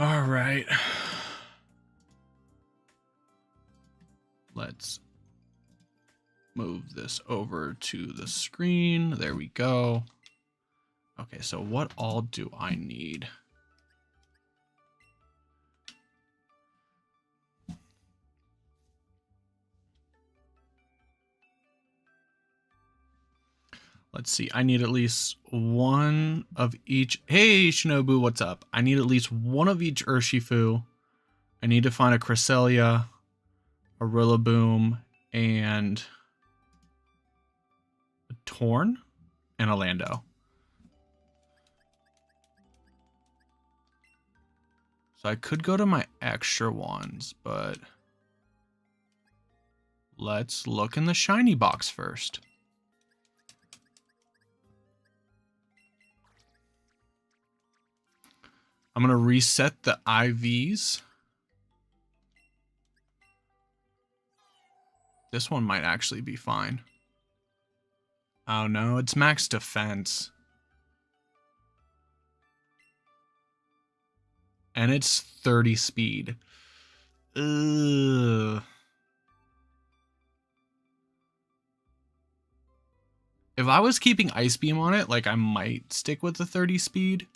All right. Let's move this over to the screen. There we go. Okay, so what all do I need? Let's see. I need at least one of each. Hey, Shinobu, what's up? I need at least one of each Urshifu. I need to find a Cresselia, a Rillaboom, and a Torn, and a Lando. So I could go to my extra ones, but let's look in the shiny box first. I'm going to reset the IVs. This one might actually be fine. Oh no, it's max defense. And it's 30 speed. Ugh. If I was keeping Ice Beam on it, like I might stick with the 30 speed.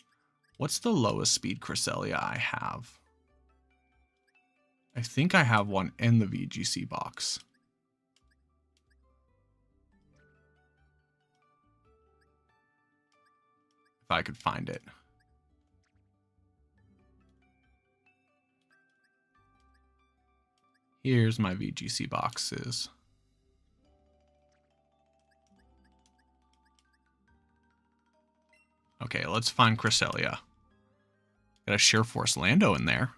What's the lowest speed Cresselia I have? I think I have one in the VGC box. If I could find it. Here's my VGC boxes. Okay, let's find Cresselia. Got a Sheer Force Lando in there.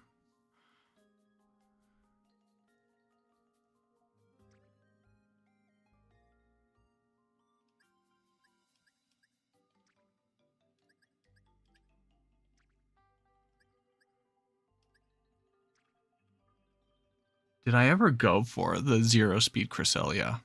Did I ever go for the 0-speed Cresselia?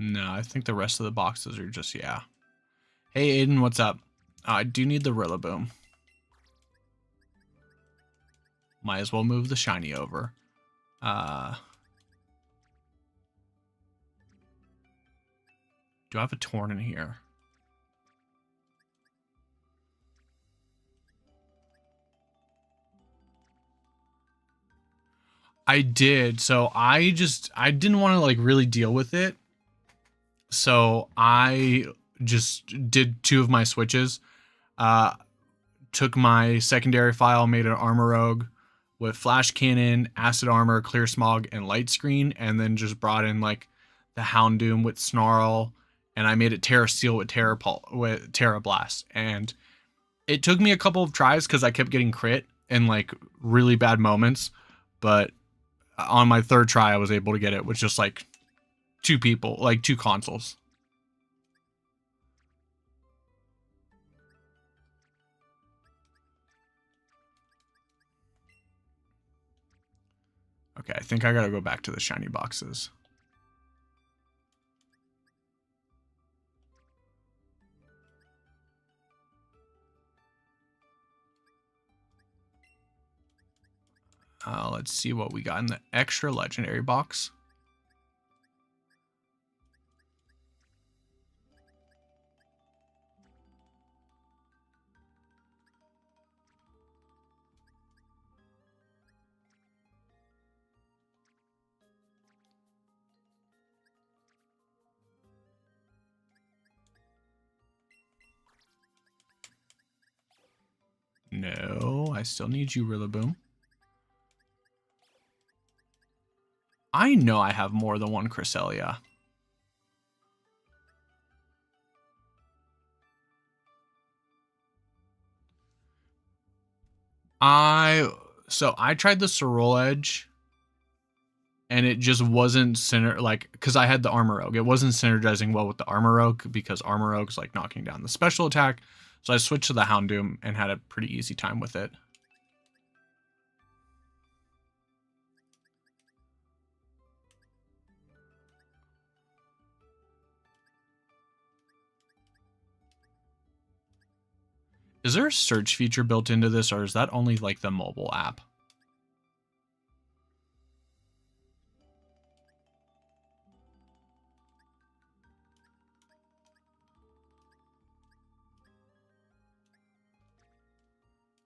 No, I think the rest of the boxes are just, yeah. Hey, Aiden, what's up? I do need the Rillaboom. Might as well move the shiny over. Do I have a Torn in here? I did. So I didn't want to like really deal with it. So I just did 2 of my switches. Took my secondary file, made an Armorogue with Flash Cannon, Acid Armor, Clear Smog, and Light Screen, and then just brought in like the Houndoom with Snarl, and I made it Terra Steel with Terra Blast. And it took me a couple of tries because I kept getting crit in like really bad moments, but on my 3rd try I was able to get it with just like 2 people, like 2 consoles. Okay, I think I gotta go back to the shiny boxes. Let's see what we got in the extra legendary box. No, I still need you, Rillaboom. I know I have more than one Cresselia. So I tried the Sorrel Edge, and it just wasn't because I had the Armorogue. It wasn't synergizing well with the Armorogue because Armorogue's like knocking down the special attack. So I switched to the Houndoom and had a pretty easy time with it. Is there a search feature built into this, or is that only like the mobile app?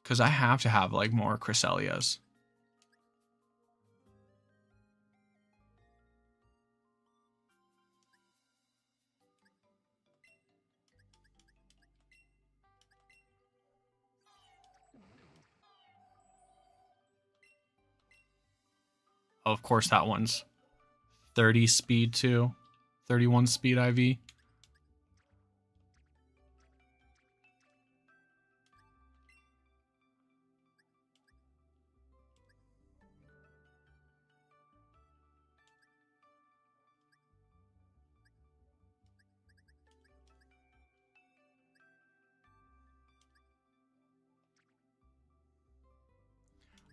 Because I have to have like more Cresselias. Oh, of course, that one's 30 speed too. 31 speed IV.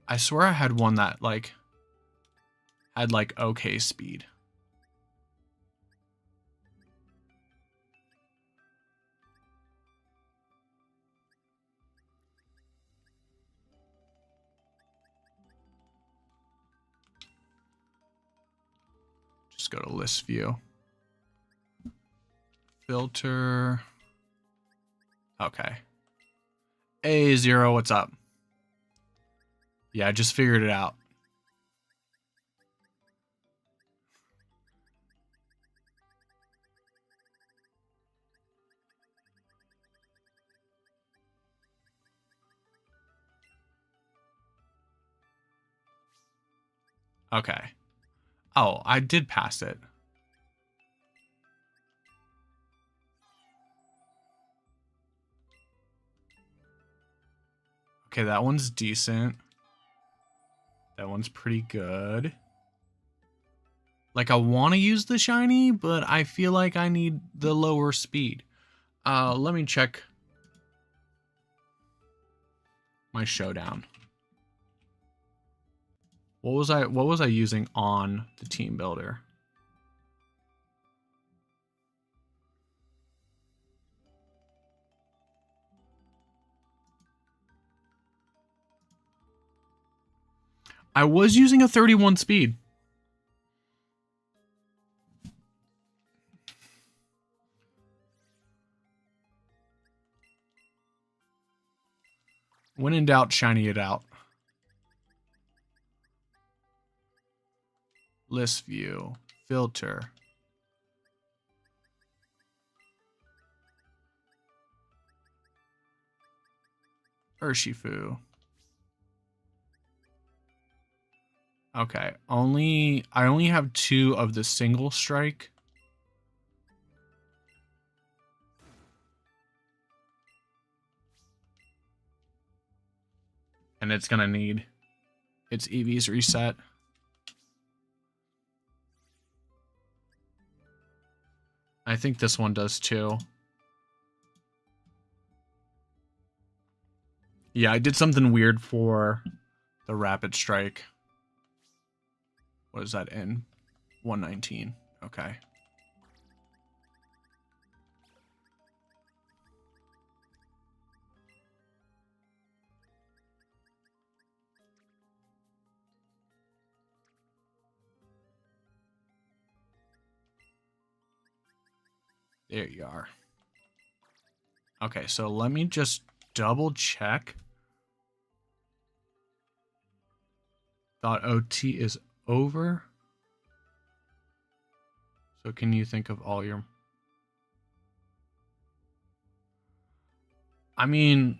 I swear I had one that like had like okay speed. Just go to list view. Filter. Okay. A0, what's up? Yeah, I just figured it out. Okay. Oh, I did pass it. Okay, that one's decent. That one's pretty good. Like, I want to use the shiny, but I feel like I need the lower speed. Let me check my showdown. What was I using on the team builder? I was using a 31 speed. When in doubt, shiny it out. List view, filter. Urshifu. Okay, I only have 2 of the single strike. And it's gonna need its EV's reset. I think this one does too. Yeah, I did something weird for the rapid strike. What is that in? 119. Okay. There you are. Okay, so let me just double check. Thought OT is over. So can you think of all your... I mean,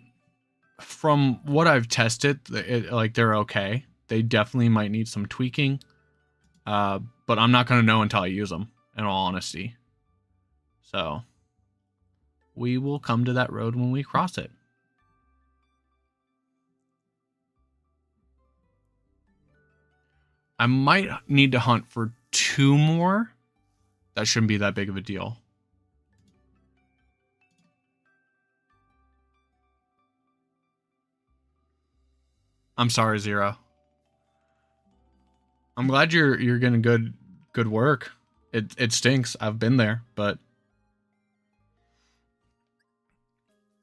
from what I've tested, like they're okay. They definitely might need some tweaking. But I'm not going to know until I use them, in all honesty. So we will come to that road when we cross it. I might need to hunt for 2 more. That shouldn't be that big of a deal. I'm sorry, Zero. I'm glad you're getting good work. It stinks. I've been there, but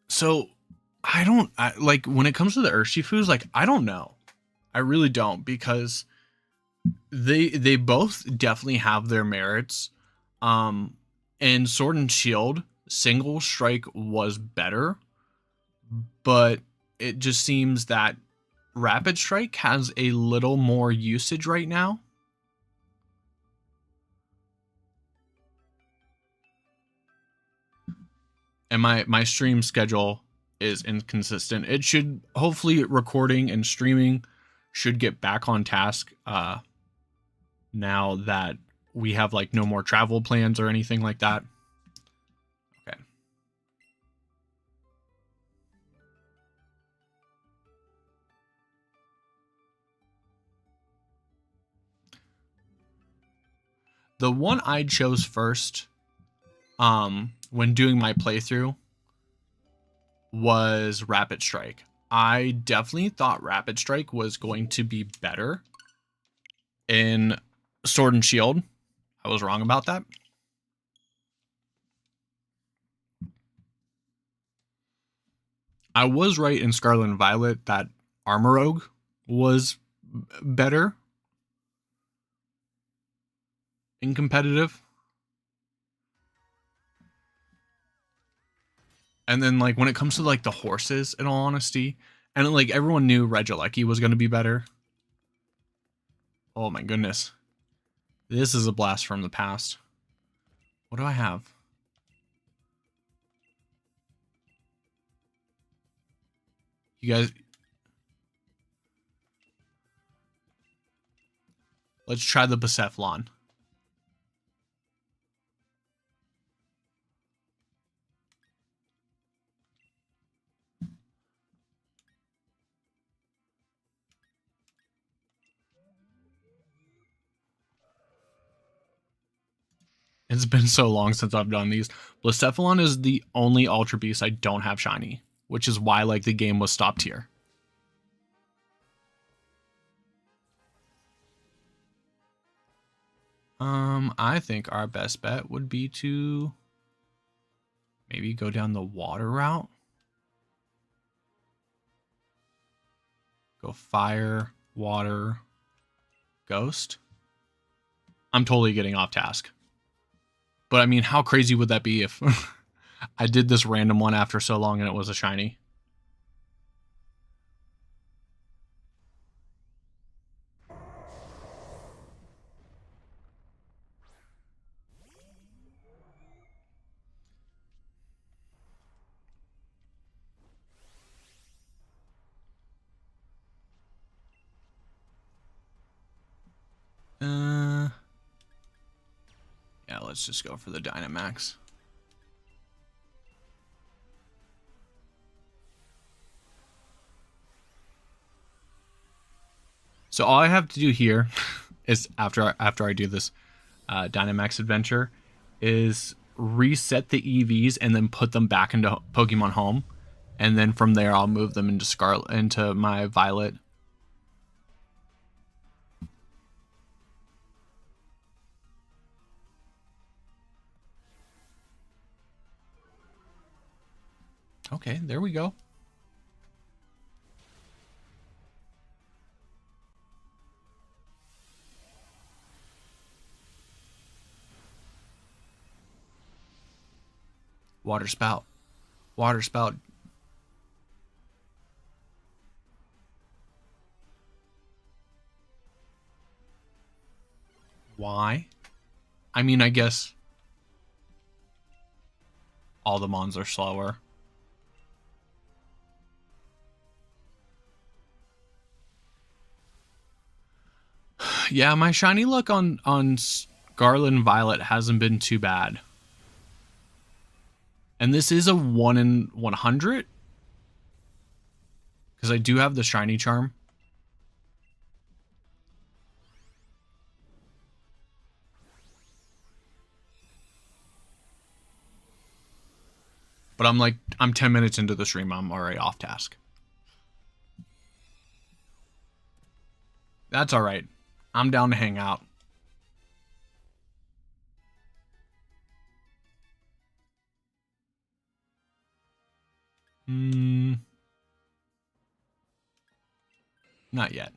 so I like when it comes to the Urshifus, like I don't know. I really don't, because they both definitely have their merits. Um and Sword and Shield single strike was better, but it just seems that Rapid Strike has a little more usage right now. And my stream schedule is inconsistent. It should, hopefully recording and streaming should get back on task now that we have like no more travel plans or anything like that. Okay. The one I chose first when doing my playthrough was Rapid Strike. I definitely thought Rapid Strike was going to be better in Sword and Shield. I was wrong about that. I was right in Scarlet and Violet that Armor Rogue was better in competitive. And then like when it comes to like the horses, in all honesty, and like everyone knew Regieleki was going to be better. Oh my goodness. This is a blast from the past. What do I have? You guys, let's try the Bucephalon. It's been so long since I've done these. Bucephalon is the only Ultra Beast I don't have shiny, which is why like the game was stopped here. I think our best bet would be to maybe go down the water route. Go fire, water, ghost. I'm totally getting off task. But I mean, how crazy would that be if I did this random one after so long and it was a shiny? Yeah, let's just go for the Dynamax. So all I have to do here is after I do this Dynamax adventure is reset the EVs and then put them back into Pokemon Home, and then from there I'll move them into my Violet. Okay, there we go. Water spout. Water spout. Why? I mean, I guess all the mons are slower. Yeah, my shiny luck on Scarlet and Violet hasn't been too bad. And this is a 1 in 100. Because I do have the shiny charm. But I'm 10 minutes into the stream, I'm already off task. That's all right. I'm down to hang out. Not yet.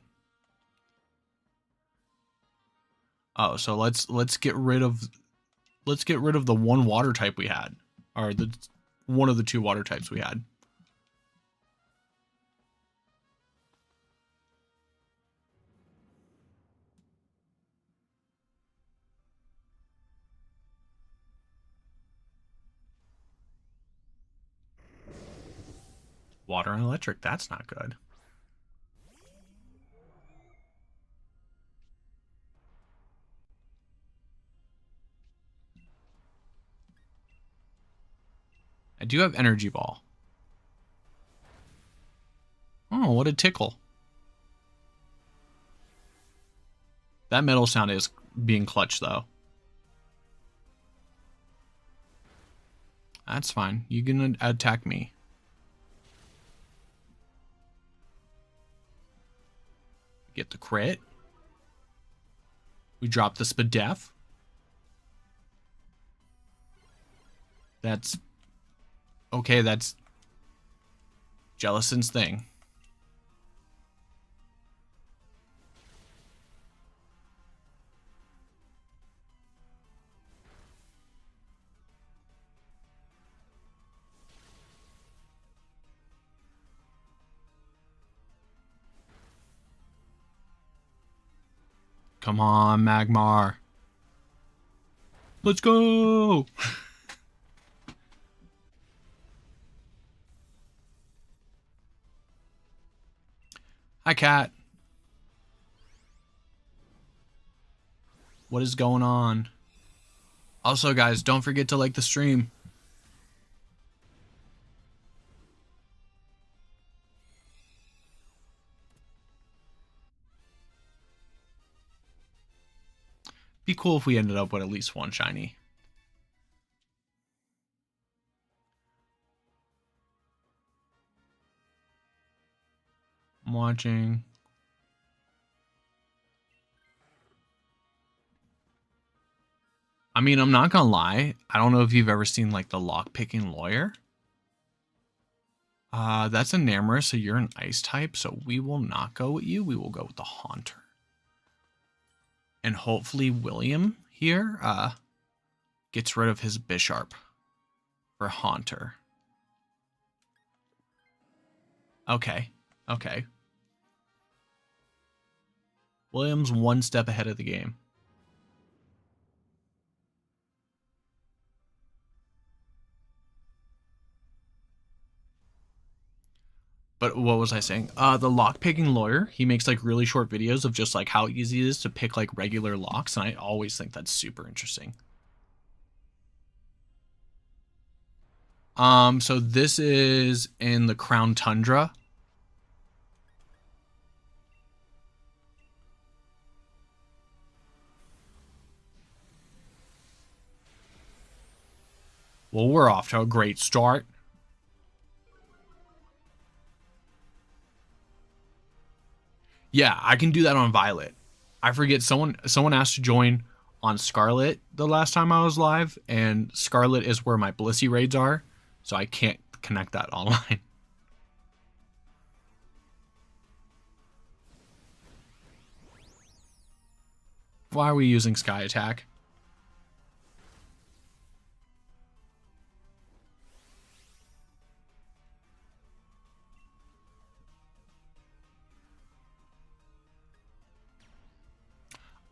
Oh, so let's get rid of the one water type we had, or the one of the two water types we had. Water and electric, that's not good. I do have energy ball. Oh, what a tickle. That metal sound is being clutch, though. That's fine. You can attack me. Get the crit. We drop the Spadef. That's... okay, that's Jellison's thing. Come on, Magmar. Let's go! Hi, Cat. What is going on? Also, guys, don't forget to like the stream. Be cool if we ended up with at least one shiny. I'm watching. I mean, I'm not gonna lie. I don't know if you've ever seen like the lock-picking lawyer. That's a Namorous, so you're an ice type, so we will not go with you. We will go with the Haunter. And hopefully William here gets rid of his Bisharp for Haunter. Okay. Okay. William's one step ahead of the game. But what was I saying? The lock-picking lawyer, he makes like really short videos of just like how easy it is to pick like regular locks, and I always think that's super interesting. So this is in the Crown Tundra. Well, we're off to a great start. Yeah, I can do that on Violet. I forget, someone asked to join on Scarlet the last time I was live, and Scarlet is where my Blissey raids are, so I can't connect that online. Why are we using Sky Attack?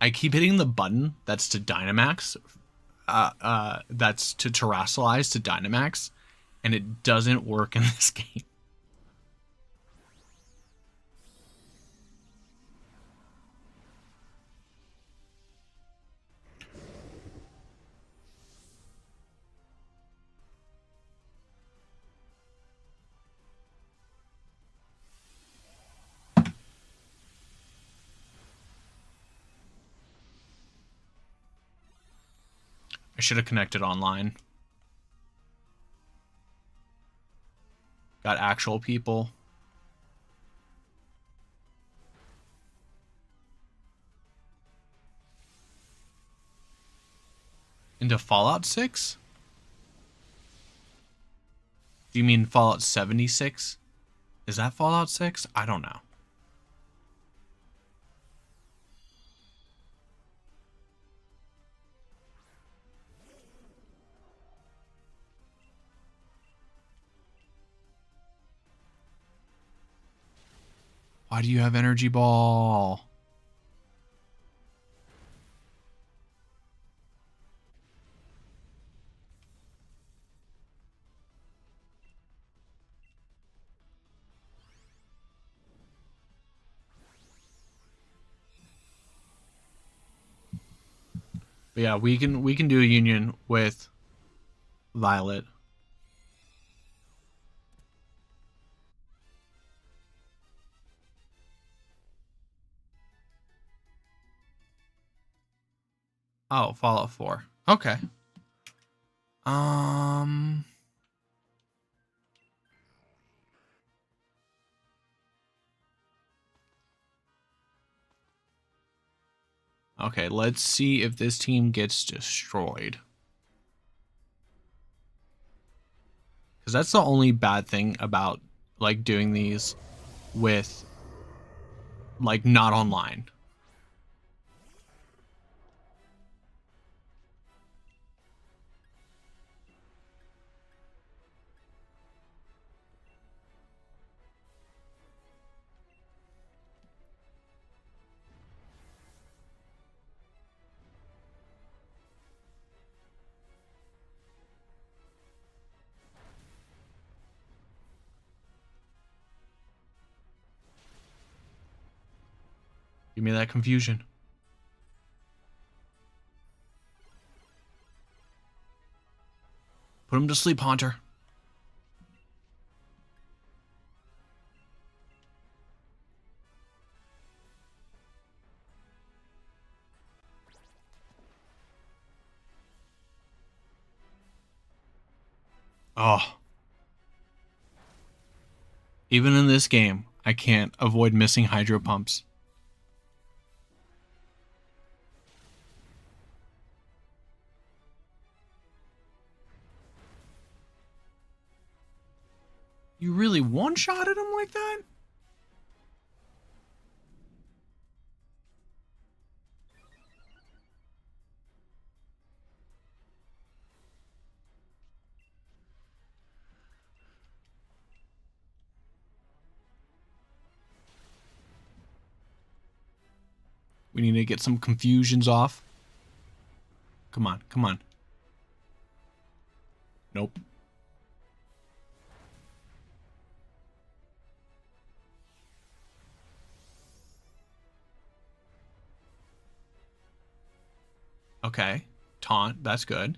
I keep hitting the button that's to Dynamax, that's to Terrasilize to Dynamax, and it doesn't work in this game. I should have connected online. Got actual people. Into Fallout 6? Do you mean Fallout 76? Is that Fallout 6? I don't know. Why do you have Energy Ball? But yeah, we can do a union with Violet. Oh, Fallout 4. Okay. Okay, let's see if this team gets destroyed. Because that's the only bad thing about like doing these with like not online. Give me that confusion. Put him to sleep, Haunter. Oh. Even in this game, I can't avoid missing hydro pumps. You really one-shotted him like that? We need to get some confusions off. Come on, come on. Nope. Okay. Taunt, that's good.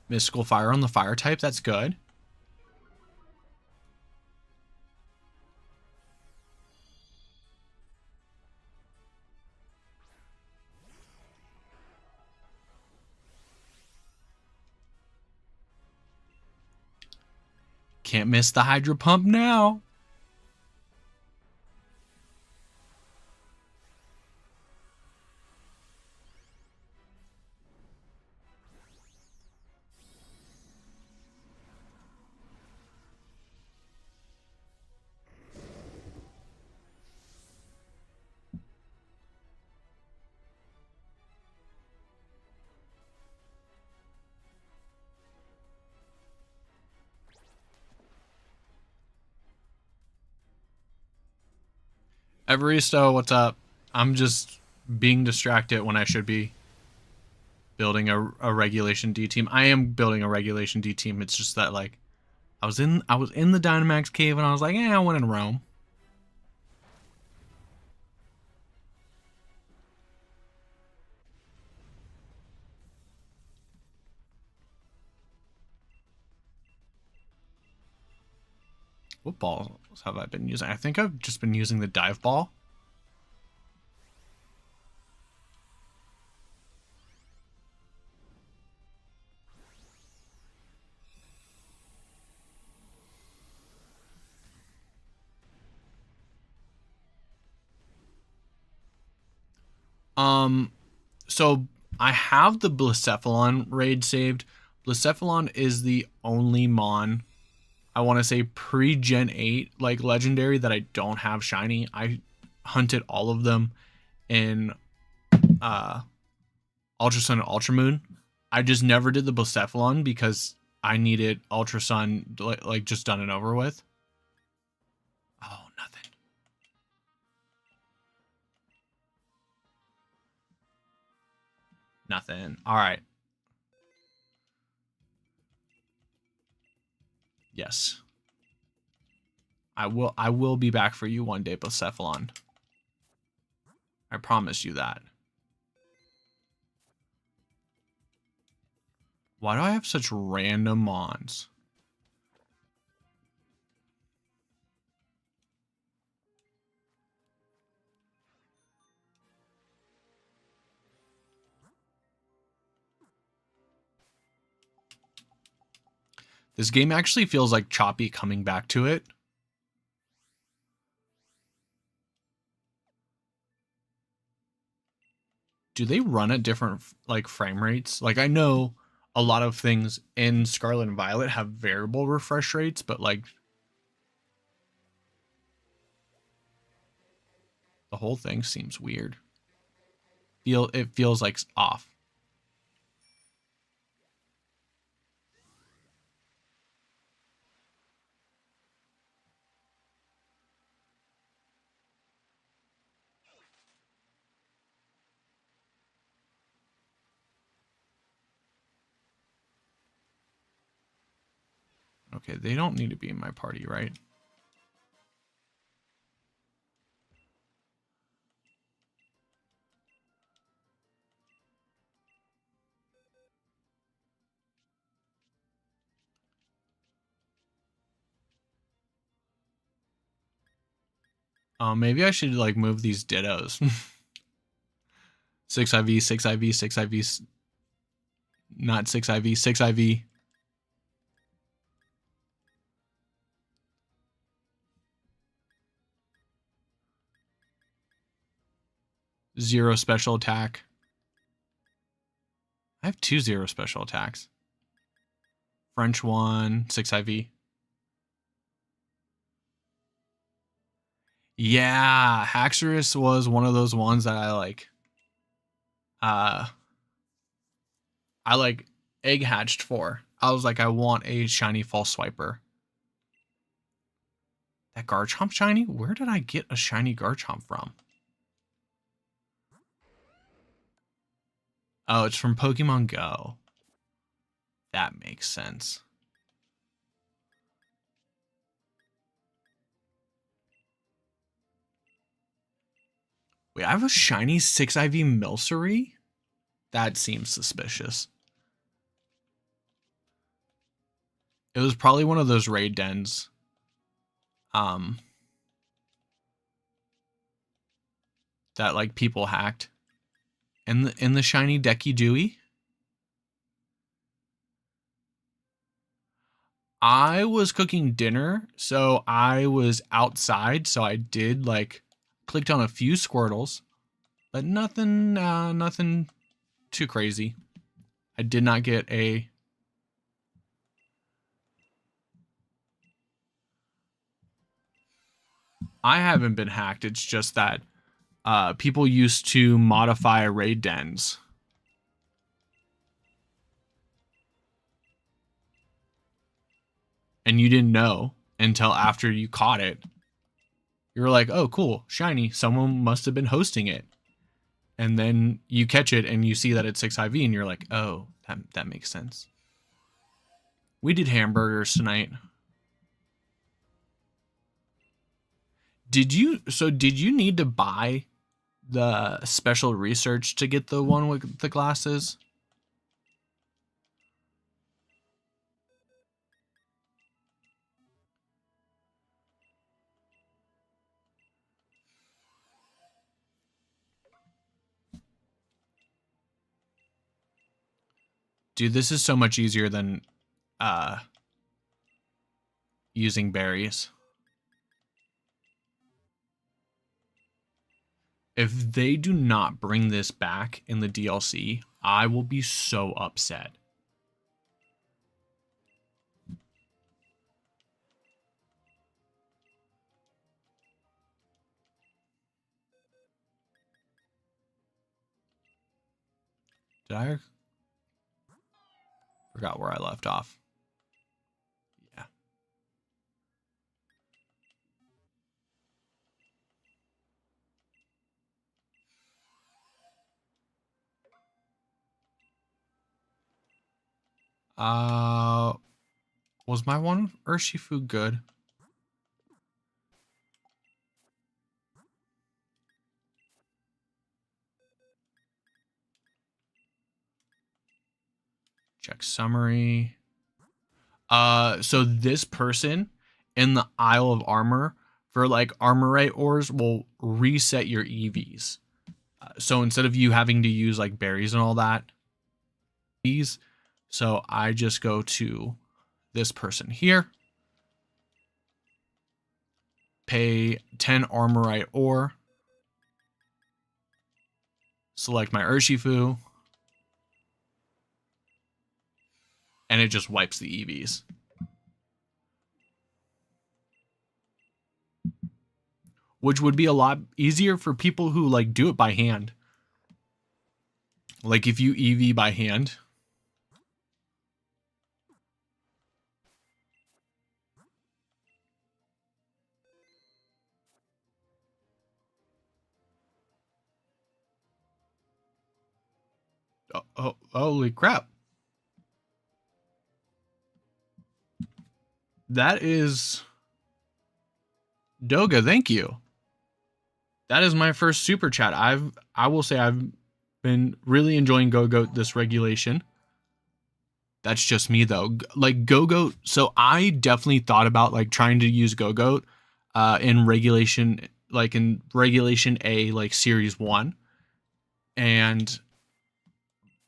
Mystical Fire on the fire type, that's good. Can't miss the hydro pump now. Evaristo, what's up? I'm just being distracted when I should be building a regulation D team. I am building a regulation D team. It's just that like I was in the Dynamax cave and I was like, I want to roam. What balls have I been using? I think I've just been using the dive ball. So I have the Blacephalon raid saved. Blacephalon is the only Mon, I want to say pre-Gen 8, like legendary, that I don't have shiny. I hunted all of them in Ultra Sun and Ultra Moon. I just never did the Blacephalon because I needed Ultra Sun like just done and over with. Oh, nothing. Nothing. All right. Yes. I will be back for you one day, Blacephalon. I promise you that. Why do I have such random mons? This game actually feels like choppy coming back to it. Do they run at different like frame rates? Like I know a lot of things in Scarlet and Violet have variable refresh rates, but like the whole thing seems weird. It feels like off. Okay, they don't need to be in my party, right? Maybe I should like move these dittos. 6 IV, 6 IV, 6 IV, not 6 IV, 6 IV. Zero special attack. I have 2 0 special attacks. French 1, 6 IV. Yeah, Haxorus was one of those ones that I like egg hatched for. I was like, I want a shiny false swiper. That Garchomp shiny? Where did I get a shiny Garchomp from? Oh, it's from Pokemon Go. That makes sense. Wait, I have a shiny 6 IV Milcery? That seems suspicious. It was probably one of those raid dens. That like people hacked. In the shiny Decky Dewey. I was cooking dinner, so I was outside, so I did like clicked on a few Squirtles, but nothing too crazy. I did not get a I haven't been hacked. It's just that people used to modify raid dens. And you didn't know until after you caught it. You were like, oh, cool, shiny. Someone must have been hosting it. And then you catch it and you see that it's 6 IV and you're like, oh, that makes sense. We did hamburgers tonight. Did you need to buy the special research to get the one with the glasses? Dude, this is so much easier than using berries. If they do not bring this back in the DLC, I will be so upset. Did I forgot where I left off? Yeah. Was my one Urshifu good? Check summary. So this person in the Isle of Armor for like Armorite ores will reset your EVs. So instead of you having to use like berries and all that, so I just go to this person here, pay 10 Armorite ore, select my Urshifu, and it just wipes the EVs. Which would be a lot easier for people who like do it by hand. Like if you EV by hand. Oh, holy crap. That is Doga, thank you. That is my first super chat. I will say I've been really enjoying Go-Goat this regulation. That's just me though. Like Go-Goat, so I definitely thought about like trying to use Go-Goat in regulation, like in regulation A, like series 1. And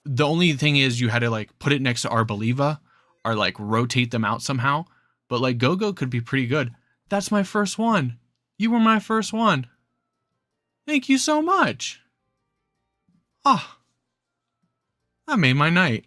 the only thing is you had to like put it next to Arboliva or like rotate them out somehow. But like Go-Goat could be pretty good. That's my first one. You were my first one. Thank you so much. Ah, that made my night.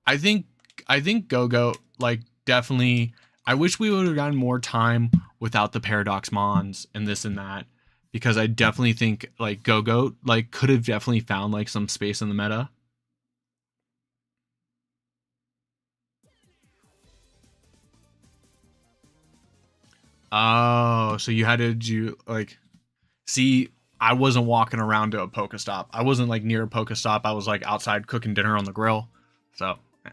I think Go-Go like definitely. I wish we would have gotten more time without the Paradox Mons and this and that, because I definitely think like Go-Go like could have definitely found like some space in the meta. Oh, so you had to do like, see, I wasn't walking around to a Pokestop. I wasn't like near a Pokestop. I was like outside cooking dinner on the grill. So, eh.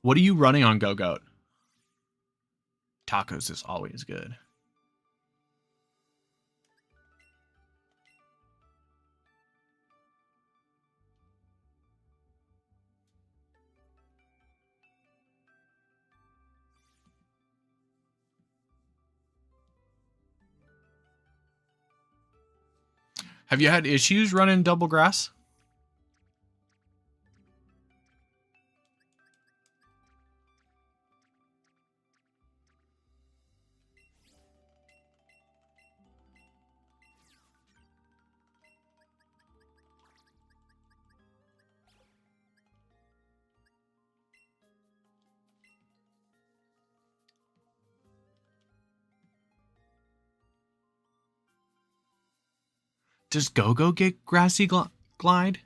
What are you running on Go-Goat? Tacos is always good. Have you had issues running double grass? Does Go-Go get grassy glide?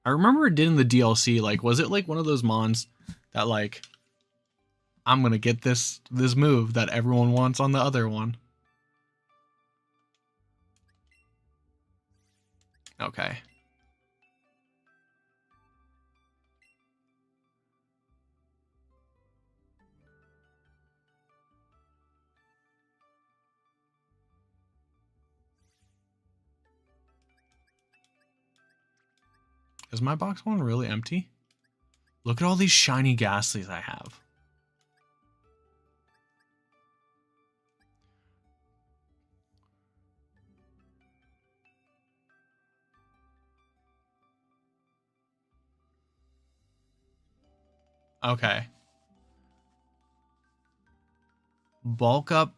I remember it did in the DLC. Like, was it like one of those mons that like, I'm gonna get this move that everyone wants on the other one? Okay. Is my box one really empty? Look at all these shiny Ghastlies I have. Okay. Bulk up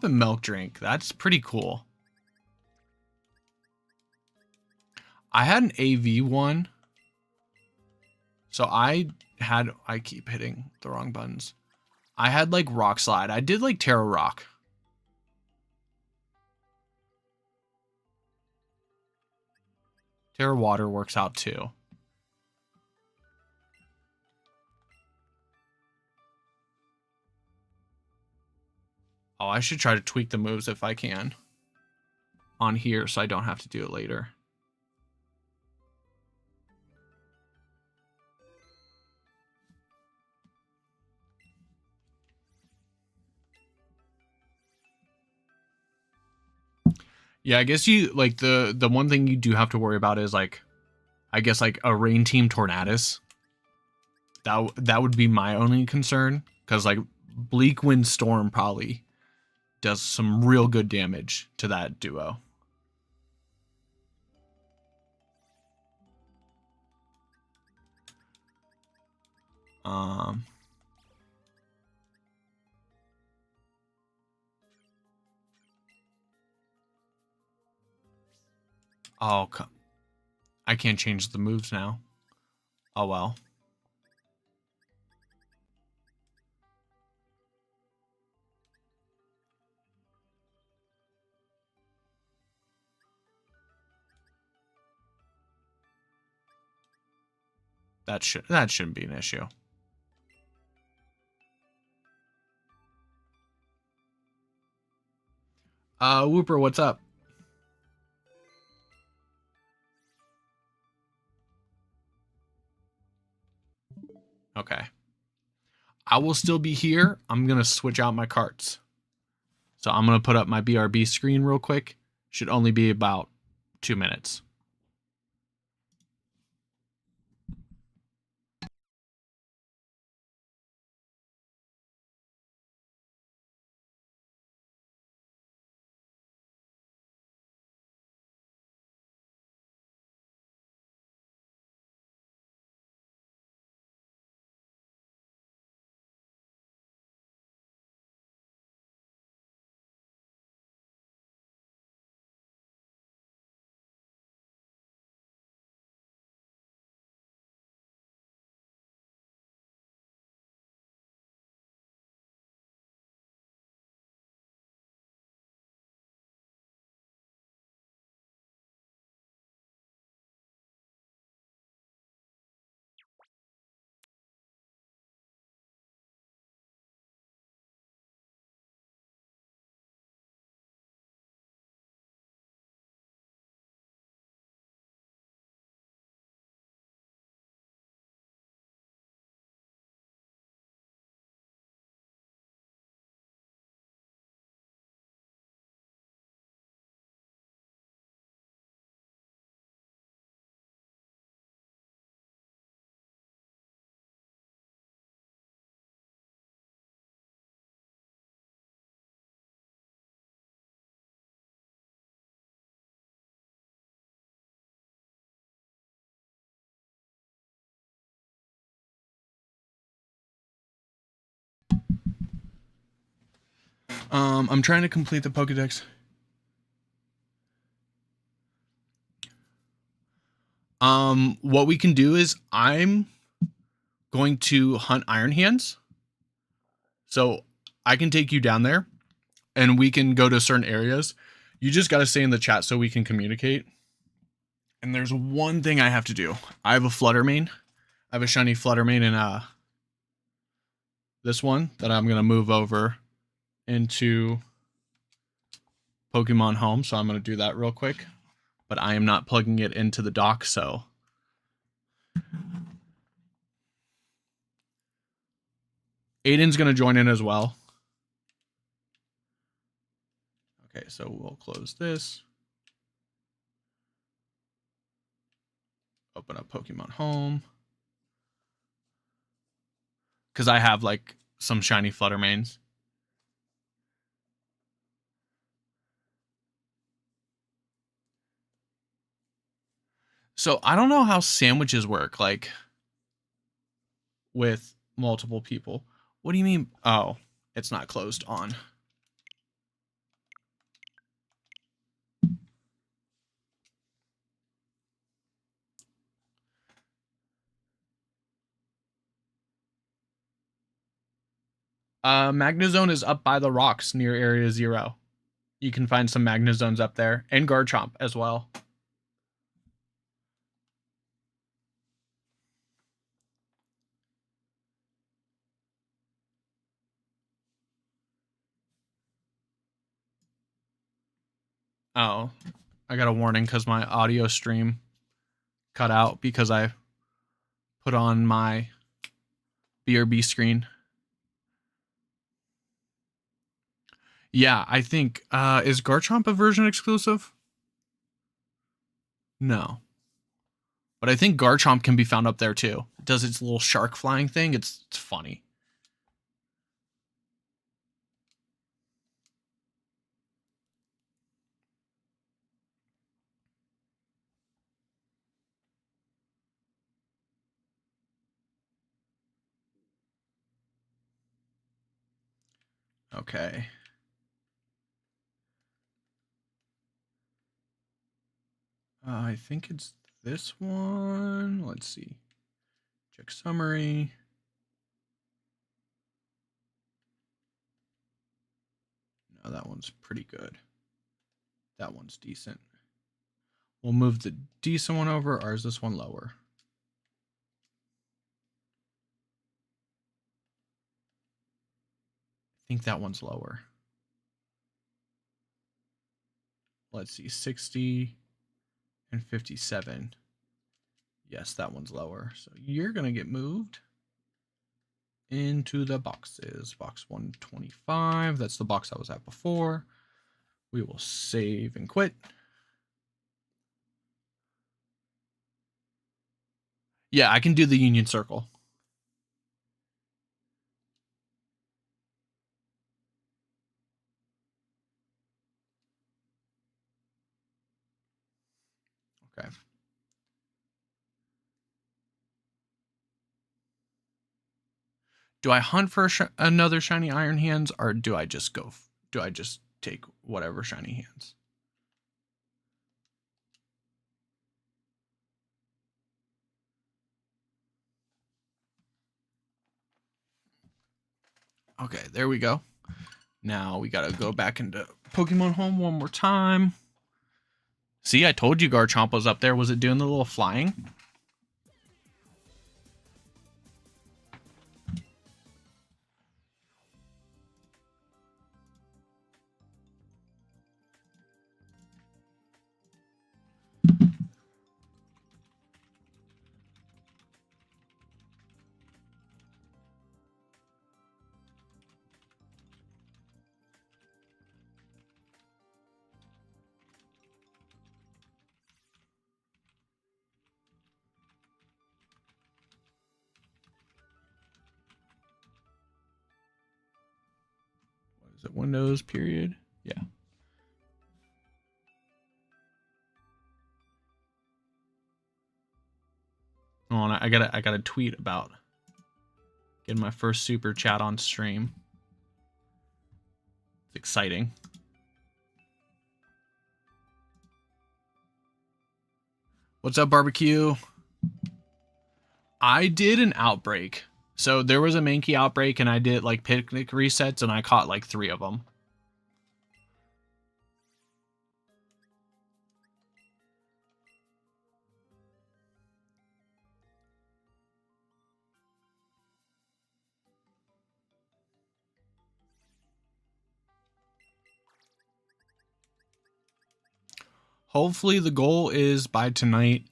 and milk drink. That's pretty cool. I had an AV one. So I keep hitting the wrong buttons. I had like Rock Slide. I did like Terra Rock. Terra Water works out too. Oh, I should try to tweak the moves if I can on here so I don't have to do it later. Yeah, I guess you like the one thing you do have to worry about is like, I guess like a Rain Team Tornadus. That would be my only concern, because like Bleak Wind Storm probably does some real good damage to that duo. Oh, I can't change the moves now. Oh well. That shouldn't be an issue. Whooper, what's up? Okay. I will still be here. I'm going to switch out my carts. So I'm going to put up my BRB screen real quick. Should only be about 2 minutes. I'm trying to complete the Pokedex. What we can do is I'm going to hunt Iron Hands. So I can take you down there and we can go to certain areas. You just got to stay in the chat so we can communicate. And there's one thing I have to do. I have a Fluttermane. I have a shiny Fluttermane in this one that I'm going to move over into Pokemon Home. So I'm going to do that real quick. But I am not plugging it into the dock, so Aiden's going to join in as well. Okay, so we'll close this. open up Pokemon Home. Because I have like some shiny Fluttermanes. So I don't know how sandwiches work, like with multiple people. What do you mean? Oh, it's not closed on. Magnezone is up by the rocks near Area 0. You can find some Magnezones up there, and Garchomp as well. Oh, I got a warning because my audio stream cut out because I put on my BRB screen. Yeah, I think, is Garchomp a version exclusive? No. But I think Garchomp can be found up there too. It does its little shark flying thing. It's funny. Okay. I think it's this one. Let's see. Check summary. No, that one's pretty good. That one's decent. We'll move the decent one over, or is this one lower? I think that one's lower. Let's see, 60 and 57. Yes, that one's lower. So you're going to get moved into the boxes. Box 125. That's the box I was at before. We will save and quit. Yeah, I can do the Union Circle. Okay. Do I hunt for another shiny Iron Hands, or do I just go? Do I just take whatever shiny hands? Okay, there we go. Now we gotta go back into Pokemon Home one more time. See, I told you Garchomp was up there. Was it doing the little flying? What is it? Windows period? Yeah. Oh, and I got a tweet about getting my first super chat on stream. It's exciting. What's up, barbecue? I did an outbreak. So there was a Mankey outbreak, and I did like picnic resets, and I caught like 3 of them. Hopefully the goal is by tonight,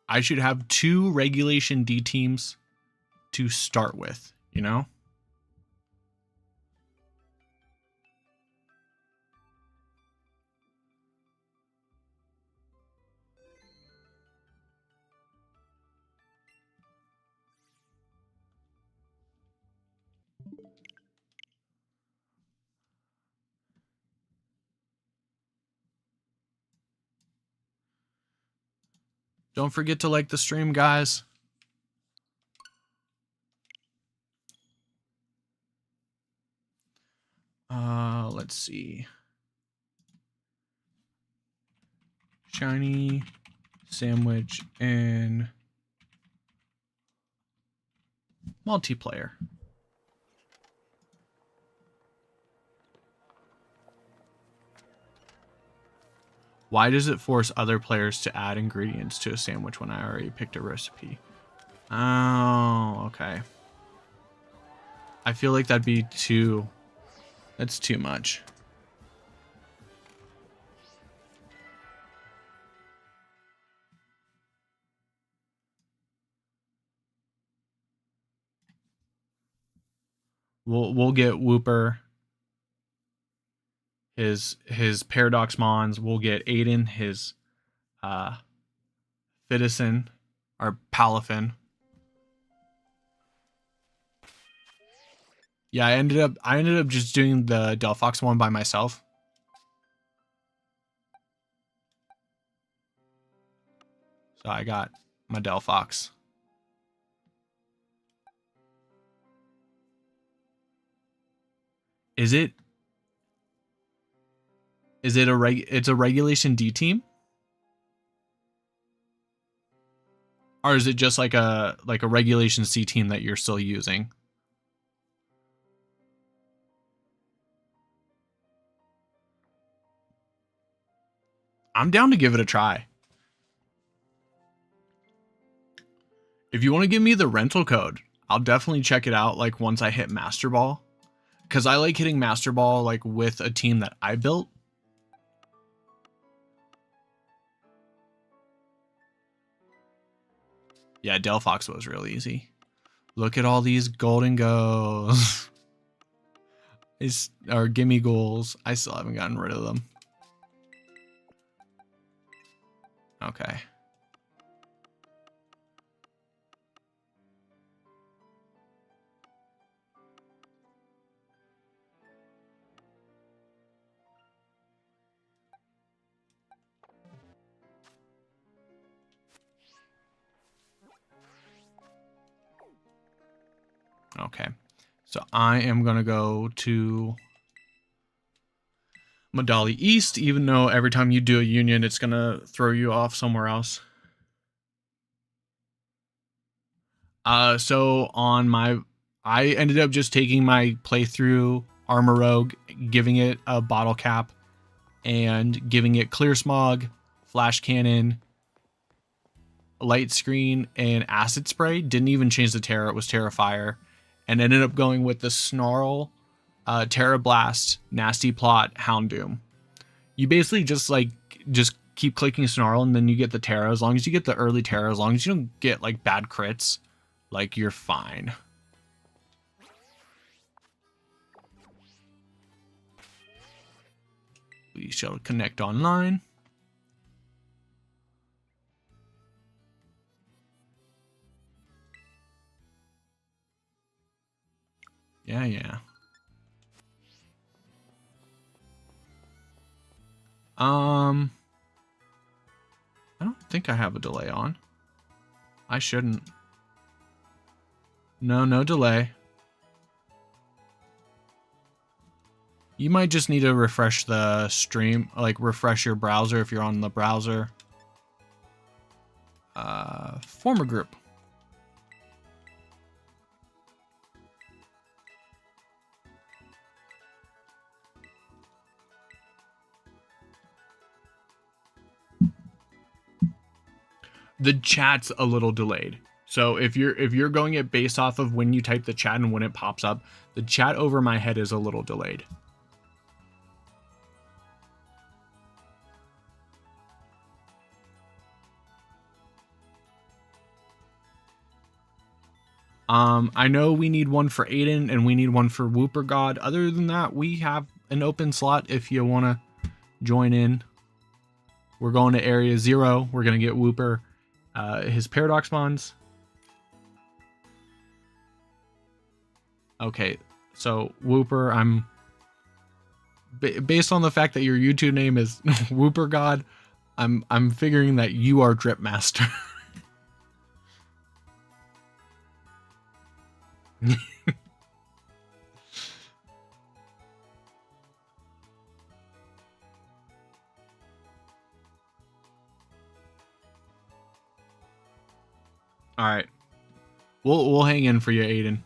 I should have 2 regulation D teams to start with, you know? Don't forget to like the stream, guys. Let's see. Shiny sandwich and multiplayer. Why does it force other players to add ingredients to a sandwich when I already picked a recipe? Oh, okay. I feel like that'd be that's too much. We'll get Whooper his Paradox Mons. We'll get Aiden his Fidison or Palafin. Yeah, I ended up just doing the Delphox one by myself. So I got my Delphox. Is it it's a regulation D team? Or is it just like a regulation C team that you're still using? I'm down to give it a try. If you want to give me the rental code, I'll definitely check it out like once I hit Master Ball. Because I like hitting Master Ball like with a team that I built. Yeah, Delphox was real easy. Look at all these golden goals. Or gimme goals. I still haven't gotten rid of them. Okay. Okay. So I am going to go to Medali East, even though every time you do a union, it's going to throw you off somewhere else. So on I ended up just taking my playthrough Armor Rogue, giving it a bottle cap, and giving it Clear Smog, Flash Cannon, Light Screen, and Acid Spray. Didn't even change the Terra, it was Terra Fire. And ended up going with the Snarl, Terra Blast, Nasty Plot, Houndoom. You basically just keep clicking Snarl and then you get the Terra. As long as you get the early Terra, as long as you don't get like bad crits, like you're fine. We shall connect online. Yeah. I don't think I have a delay on. I shouldn't. No delay. You might just need to refresh the stream, like refresh your browser if you're on the browser. Form a group. The chat's a little delayed. So if you're going it based off of when you type the chat and when it pops up, the chat over my head is a little delayed. I know we need one for Aiden and we need one for Whooper God. Other than that, we have an open slot if you want to join in. We're going to Area 0. We're going to get Whooper his Paradox Mons. Okay, so Whooper, I'm based on the fact that your YouTube name is Whooper God, I'm figuring that you are Drip Master. All right. We'll hang in for you, Aiden.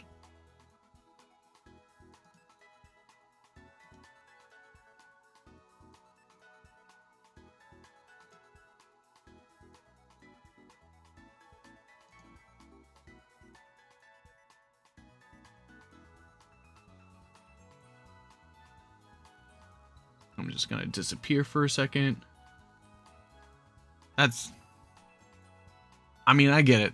I'm just gonna disappear for a second. I mean, I get it.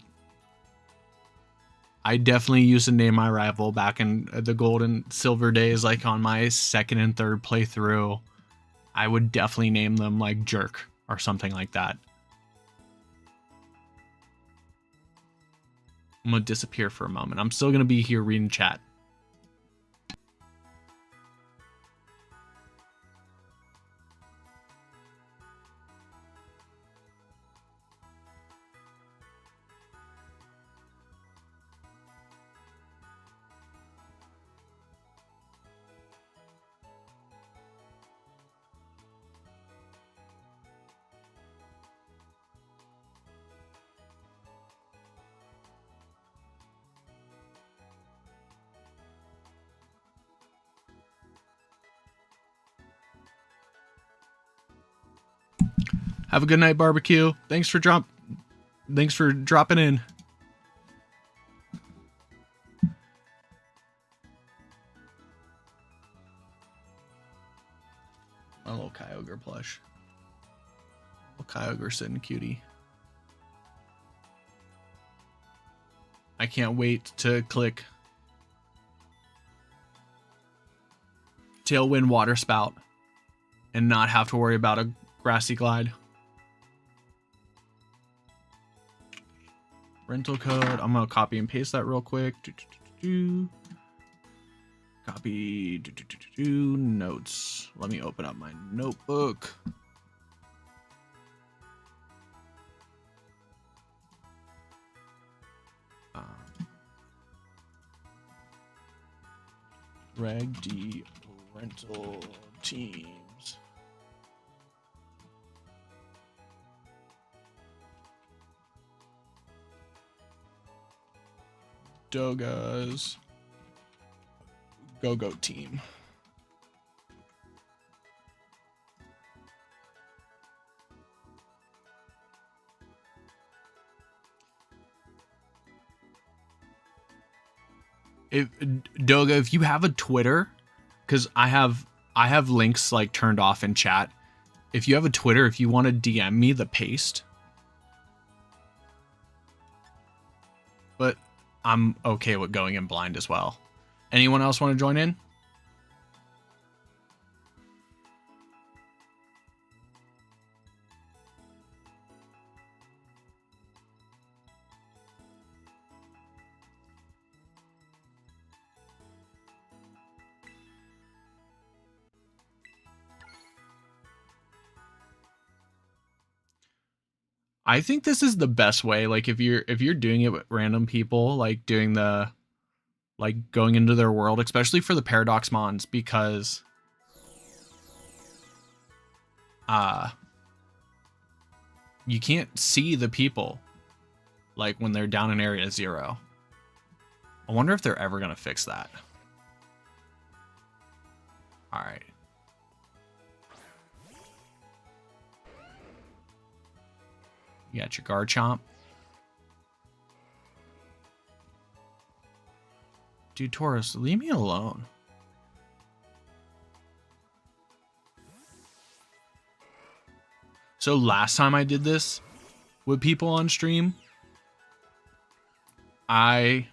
I definitely used to name my rival back in the gold and silver days, like on my second and third playthrough. I would definitely name them like Jerk or something like that. I'm gonna disappear for a moment. I'm still gonna be here reading chat. Have a good night, barbecue. Thanks for dropping in. My little Kyogre plush. Little Kyogre sitting cutie. I can't wait to click Tailwind Water Spout and not have to worry about a grassy glide. Rental code. I'm gonna copy and paste that real quick. Copy. Notes. Let me open up my notebook. Reg D rental teams. Doga's Go-Go team. If you have a Twitter, because I have links like turned off in chat. If you have a Twitter, if you want to DM me the paste, but I'm okay with going in blind as well. Anyone else want to join in? I think this is the best way. Like if you're doing it with random people, like doing the like going into their world, especially for the Paradox Mons, because you can't see the people like when they're down in area 0. I wonder if they're ever gonna fix that. All right. You got your Garchomp. Dude, Taurus, leave me alone. So last time I did this with people on stream, I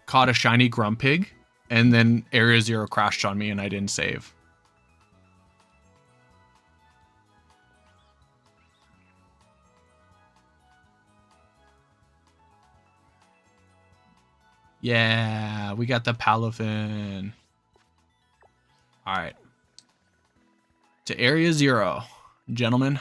caught a shiny Grumpig and then Area 0 crashed on me and I didn't save. Yeah, we got the Palafin. All right. To Area 0, gentlemen.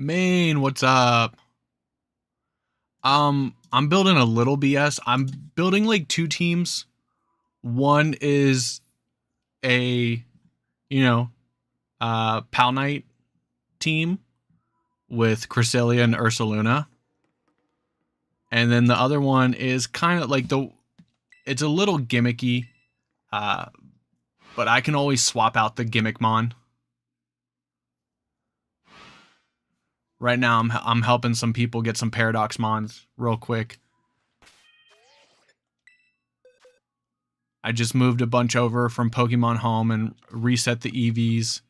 Maine, what's up? I'm building a little BS. I'm building like 2 teams. One is a, Pal Knight team with Cresselia and Ursaluna. And then the other one is kind of like it's a little gimmicky, but I can always swap out the gimmick mon. Right now, I'm helping some people get some Paradox Mons real quick. I just moved a bunch over from Pokemon Home and reset the EVs.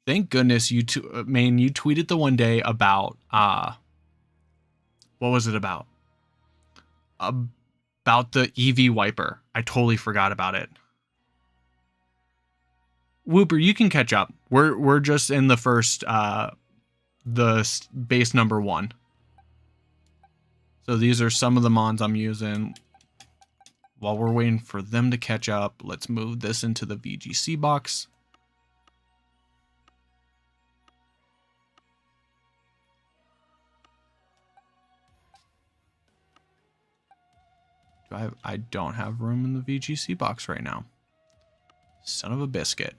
Thank goodness you tweeted the one day about, what was it about? About the EV wiper. I totally forgot about it. Whooper, you can catch up. We're just in the first, the base number 1. So these are some of the mons I'm using. While we're waiting for them to catch up, let's move this into the VGC box. I don't have room in the VGC box right now. Son of a biscuit.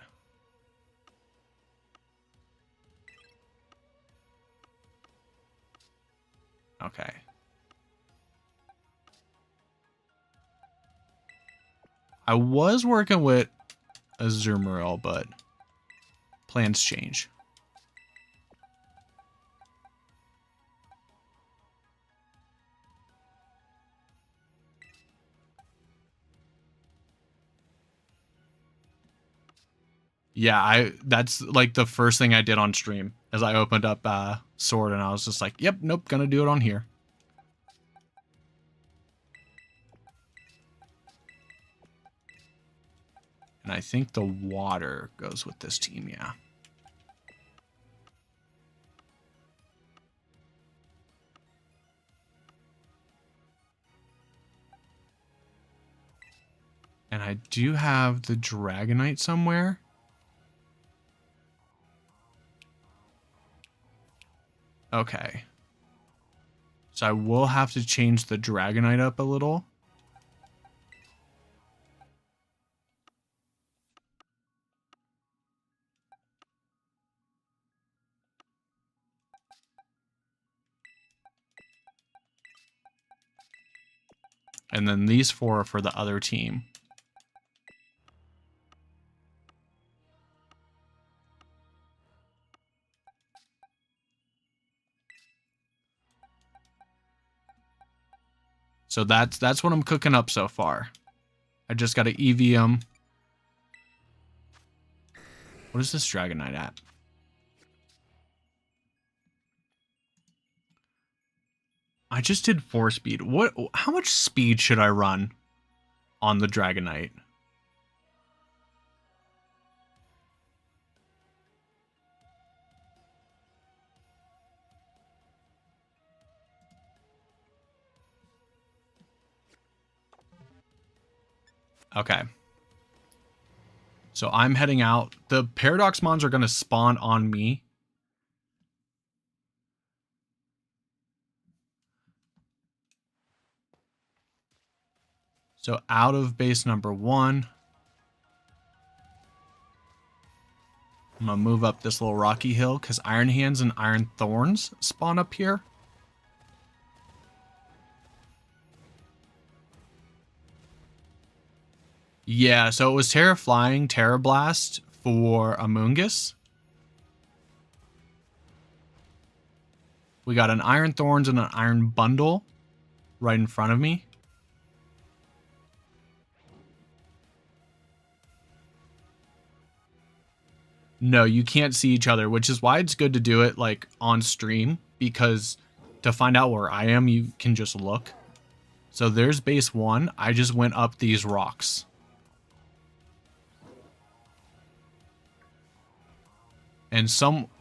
Okay. I was working with a Azumarill, but plans change. Yeah, that's like the first thing I did on stream as I opened up Sword, and I was just like, yep, nope, gonna do it on here. And I think the water goes with this team, yeah. And I do have the Dragonite somewhere. Okay. So I will have to change the Dragonite up a little. And then these 4 are for the other team. So that's what I'm cooking up so far. I just got to EV them. What is this Dragonite at? I just did 4 speed. How much speed should I run on the Dragonite? Okay. So I'm heading out. The Paradox Mons are going to spawn on me. So out of base number 1. I'm going to move up this little rocky hill because Iron Hands and Iron Thorns spawn up here. Yeah, so it was Terra Flying, Terra Blast for Amoonguss. We got an Iron Thorns and an Iron Bundle right in front of me. No, you can't see each other, which is why it's good to do it like on stream, because to find out where I am, you can just look. So there's base 1. I just went up these rocks. And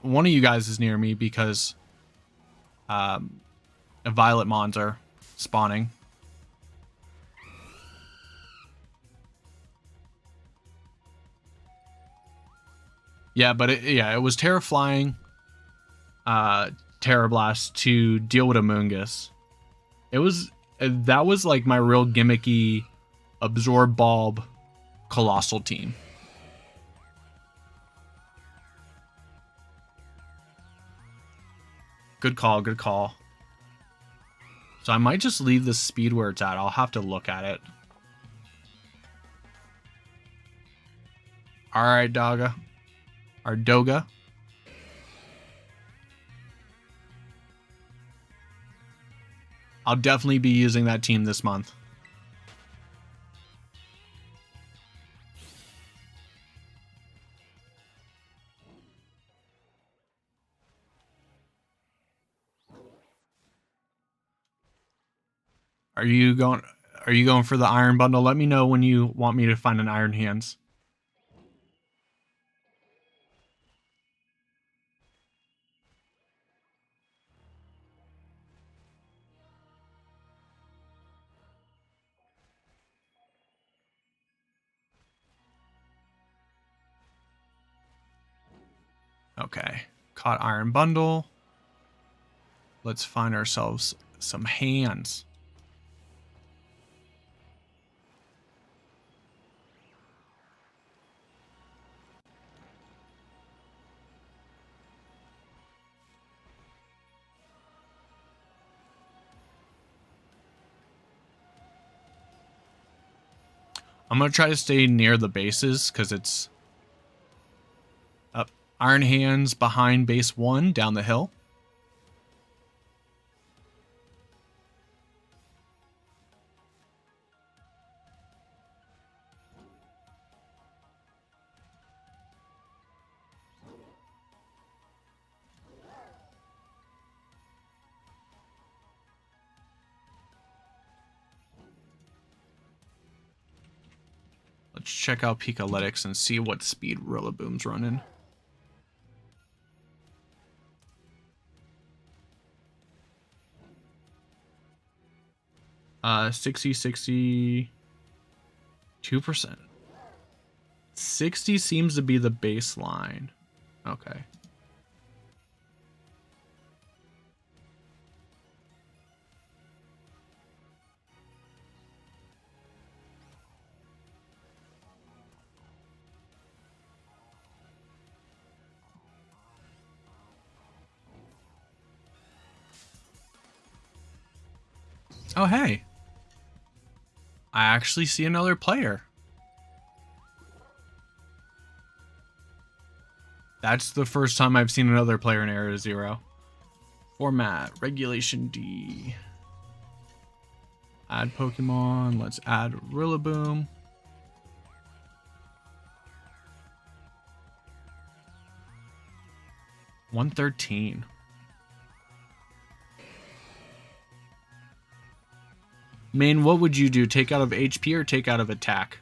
one of you guys is near me because a Violet Mons are spawning. Yeah, but it was Terra Flying. Terror Blast to deal with Amoongus. That was like my real gimmicky Absorb Bulb Colossal team. Good call, good call. So I might just leave the speed where it's at. I'll have to look at it. Alright, Doga. Or Doga. I'll definitely be using that team this month. Are you going for the iron bundle? Let me know when you want me to find an Iron Hands. Okay. Caught iron bundle. Let's find ourselves some hands. I'm going to try to stay near the bases because it's up. Iron Hands behind base 1 down the hill. Let's check out Pikalytics and see what speed Rillaboom's running. Uh, 62%. 60 seems to be the baseline. Okay. Oh, hey. I actually see another player. That's the first time I've seen another player in Area 0. Format, Regulation D. Add Pokemon. Let's add Rillaboom. $113. Main, what would you do? Take out of HP or take out of attack?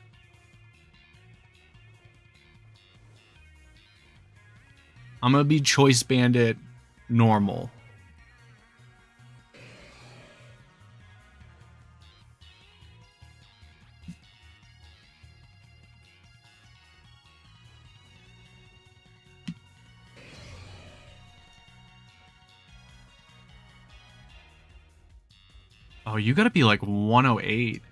I'm going to be Choice Bandit normal. Oh, you got to be like 108.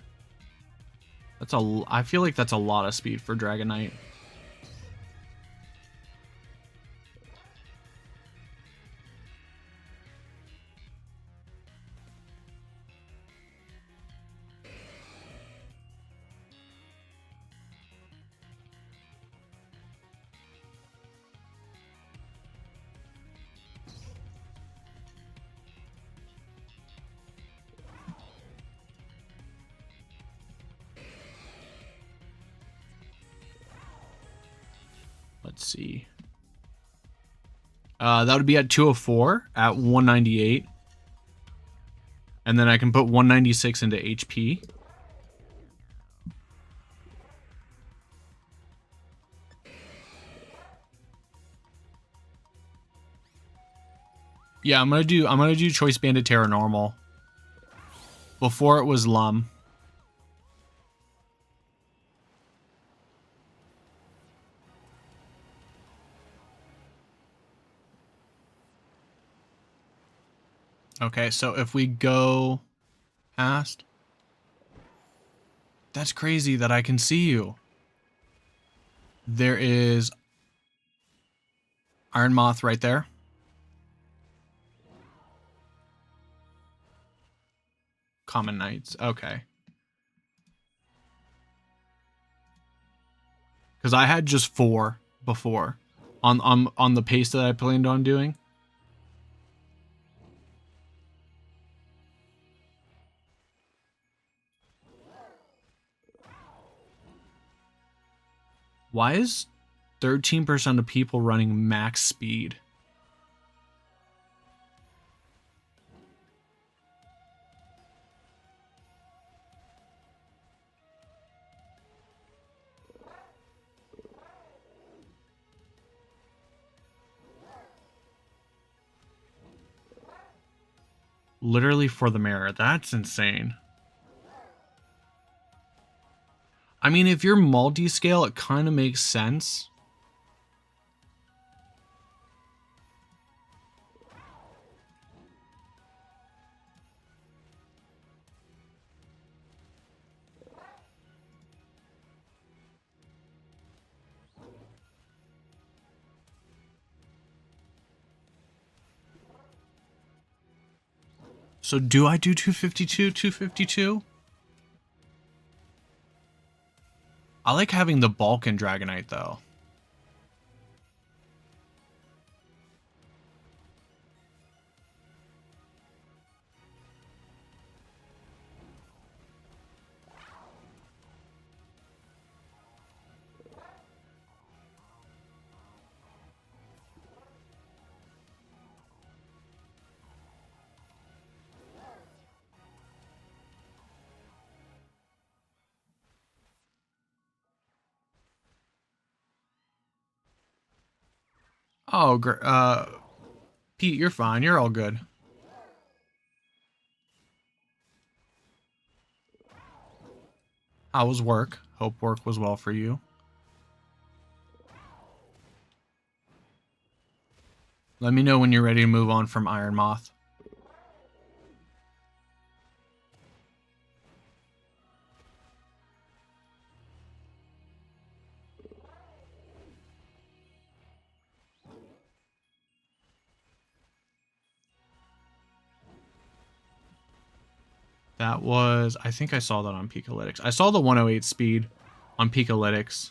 I feel like that's a lot of speed for Dragonite. Let's see. That would be at 204 at 198. And then I can put 196 into HP. Yeah, I'm gonna do Choice Bandit Terra normal. Before it was Lum. Okay, so if we go past... That's crazy that I can see you. There is Iron Moth right there. Common Knights. Okay. Because I had just 4 before on the pace that I planned on doing. Why is 13% of people running max speed? Literally for the mirror. That's insane. I mean, if you're multi-scale, it kind of makes sense. So do I do 252, 252? I like having the Balkan Dragonite, though. Oh, Pete, you're fine. You're all good. How was work? Hope work was well for you. Let me know when you're ready to move on from Iron Moth. That was, I think I saw that on Peakalytics. I saw the 108 speed on Peakalytics.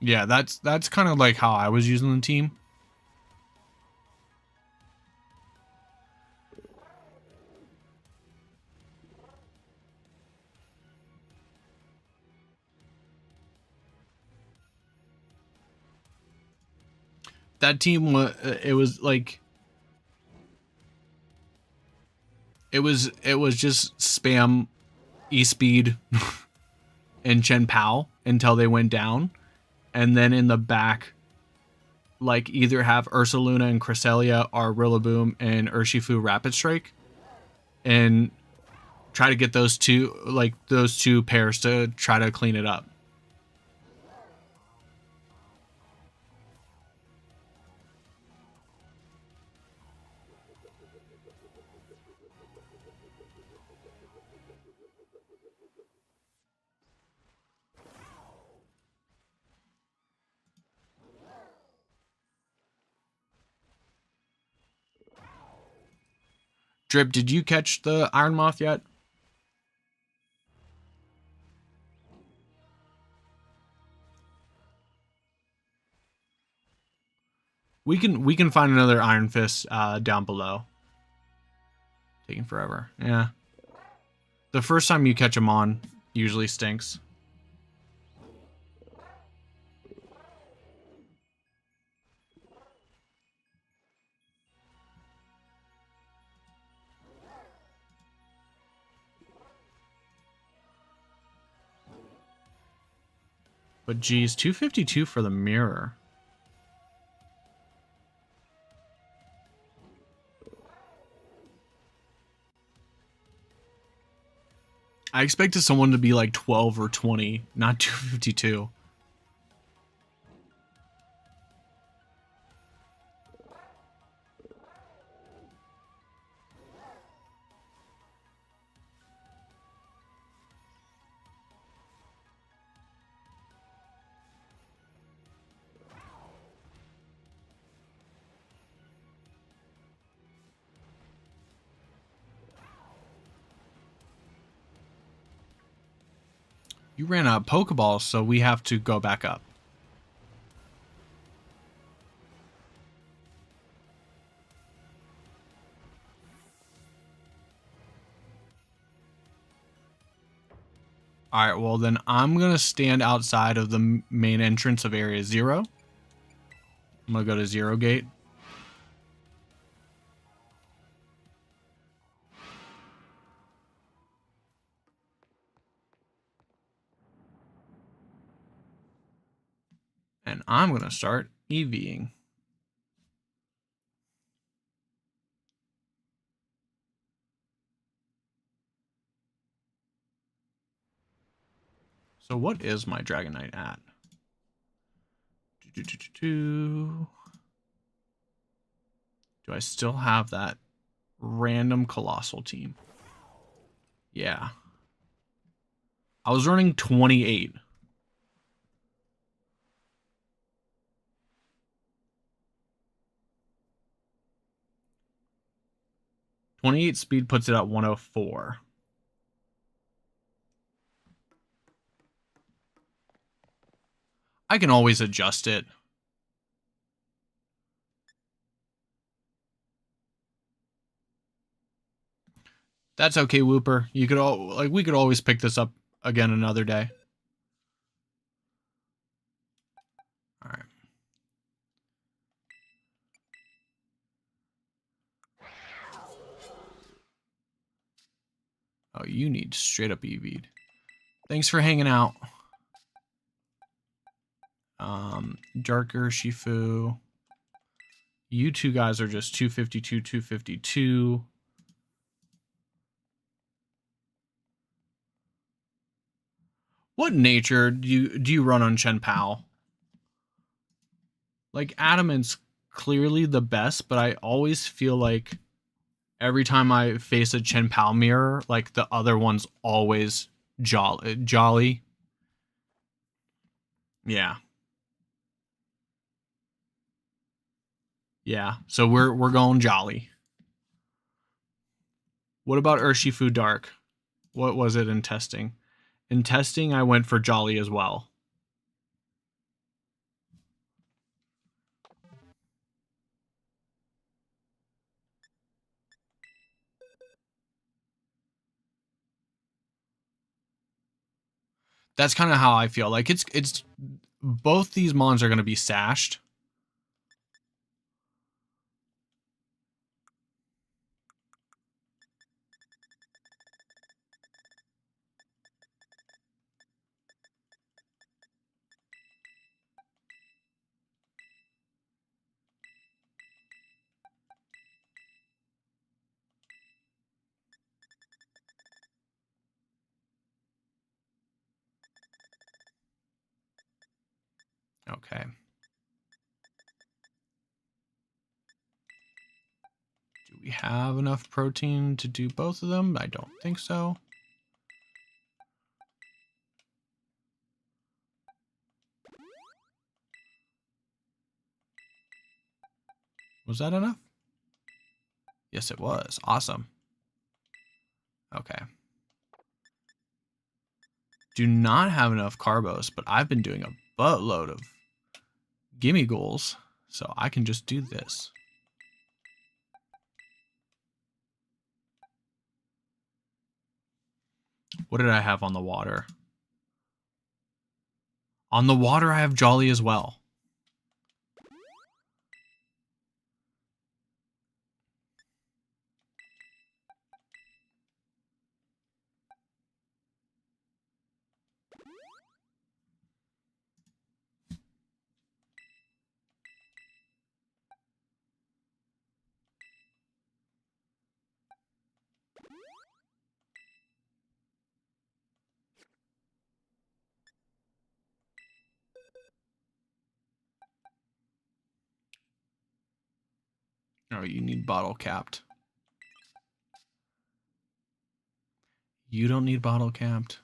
Yeah, that's kind of like how I was using the team. That team was, it was like, it was just spam E-Speed and Chen Pao until they went down. And then in the back, like, either have Ursaluna and Cresselia or Rillaboom and Urshifu Rapid Strike. And try to get those two pairs to try to clean it up. Drip, did you catch the Iron Moth yet? We can find another Iron Fist down below. Taking forever. Yeah. The first time you catch them on usually stinks. But geez, 252 for the mirror. I expected someone to be like 12 or 20, not 252. You ran out of Pokeballs, so we have to go back up. Alright, well then I'm going to stand outside of the main entrance of Area 0. I'm going to go to 0 gate. And I'm going to start EVing. So what is my Dragonite at? Do I still have that random Colossal team? Yeah. I was running 28. .28 speed puts it at 104. I can always adjust it. That's okay, Whooper. You could we could always pick this up again another day. All right. Oh, you need straight up EV'd. Thanks for hanging out. Darker Shifu. You two guys are just 252, 252. What nature do you run on Chen Pao? Like, Adamant's clearly the best, but I always feel like every time I face a Chen Pao mirror, like the other one's always jolly. Yeah. Yeah. So we're going jolly. What about Urshifu Dark? What was it in testing? In testing, I went for jolly as well. That's kind of how I feel. Like it's both these mons are going to be sashed. Okay. Do we have enough protein to do both of them? I don't think so. Was that enough? Yes, it was. Awesome. Okay. Do not have enough carbos, but I've been doing a buttload of gimme goals, so I can just do this. What did I have on the water? On the water, I have Jolly as well. Oh, you need bottle capped. You don't need bottle capped.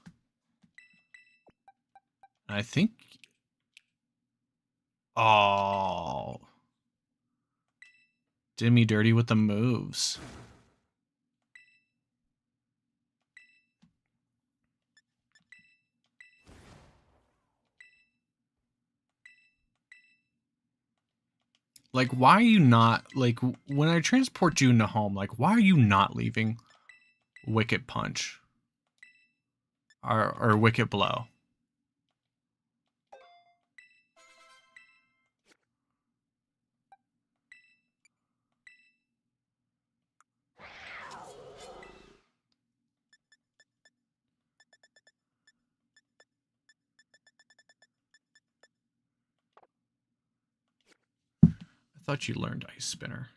I think... Oh. Did me dirty with the moves. Like, why are you not... Like, when I transport you into home, like, why are you not leaving Wicked Punch? Or Wicked Blow? I thought you learned Ice Spinner.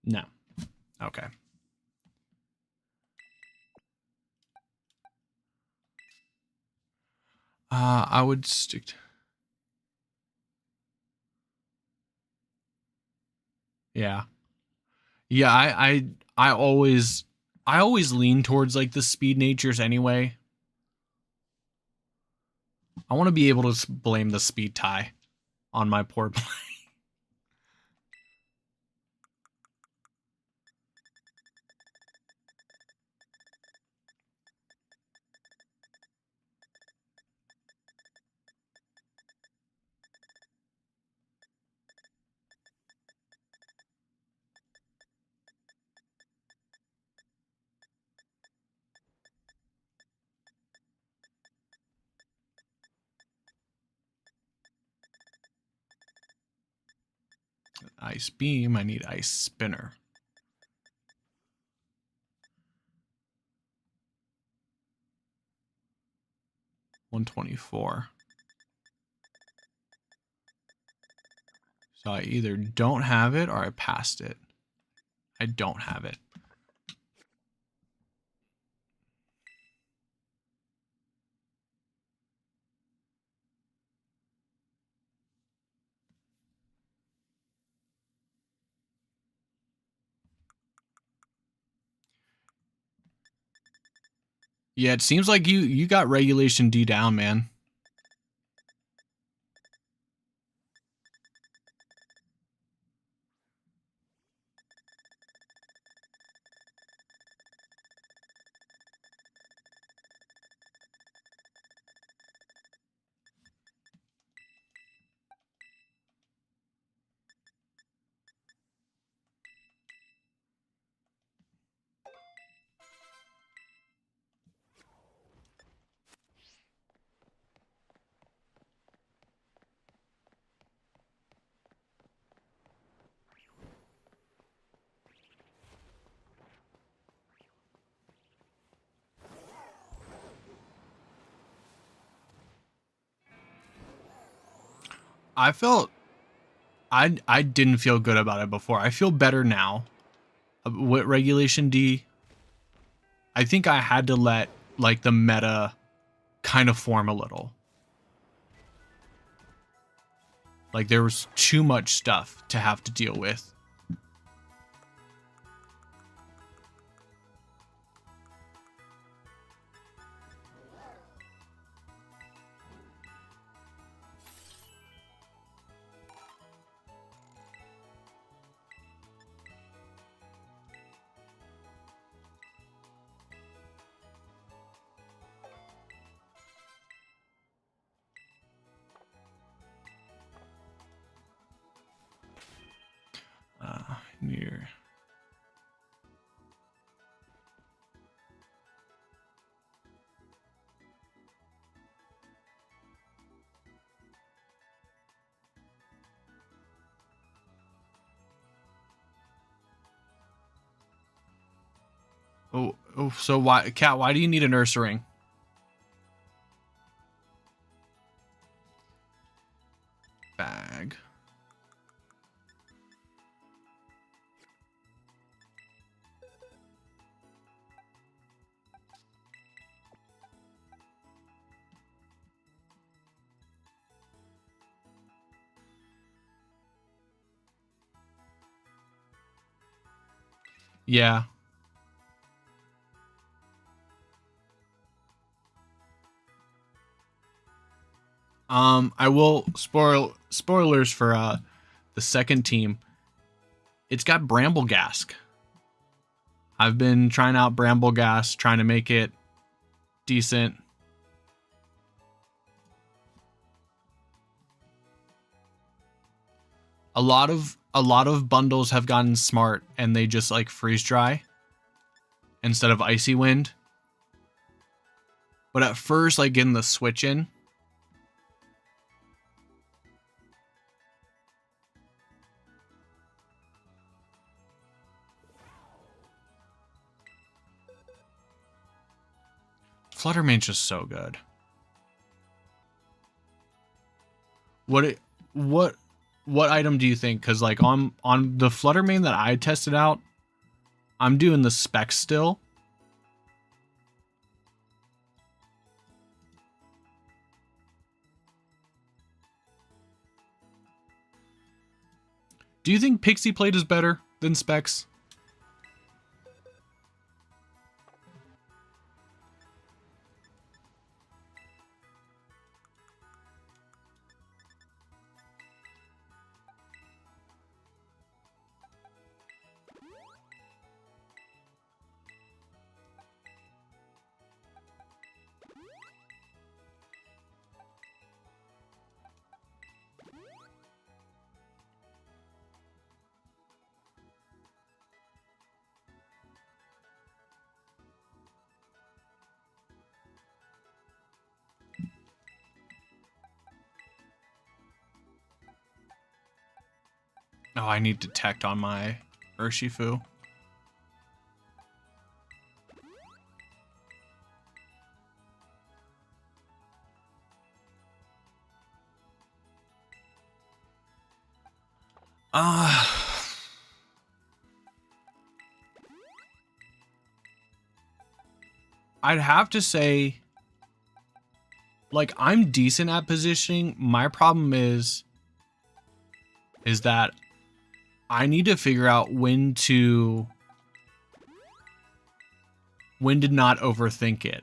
No. Okay. I would stick to... Yeah. Yeah, I always lean towards like the speed natures anyway. I want to be able to blame the speed tie on my poor play. Ice Beam, I need Ice Spinner. $124. So I either don't have it or I passed it. I don't have it. Yeah, it seems like you got Regulation D down, man. I didn't feel good about it before. I feel better now. With Regulation D, I think I had to let like the meta kind of form a little. Like there was too much stuff to have to deal with. Near. Oh, so why, Cat, why do you need a nurse ring? Bag. Yeah. I will spoilers for the second team. It's got Brambleghast. I've been trying out Brambleghast, trying to make it decent. A lot of bundles have gotten smart and they just like freeze dry instead of icy wind. But at first, like getting the switch in, Fluttermane's just so good. What item do you think? Because like on the Fluttermane that I tested out, I'm doing the specs still. Do you think Pixie Plate is better than specs? Oh, I need Detect on my Urshifu. I'd have to say, like, I'm decent at positioning. My problem is that I need to figure out when to not overthink it.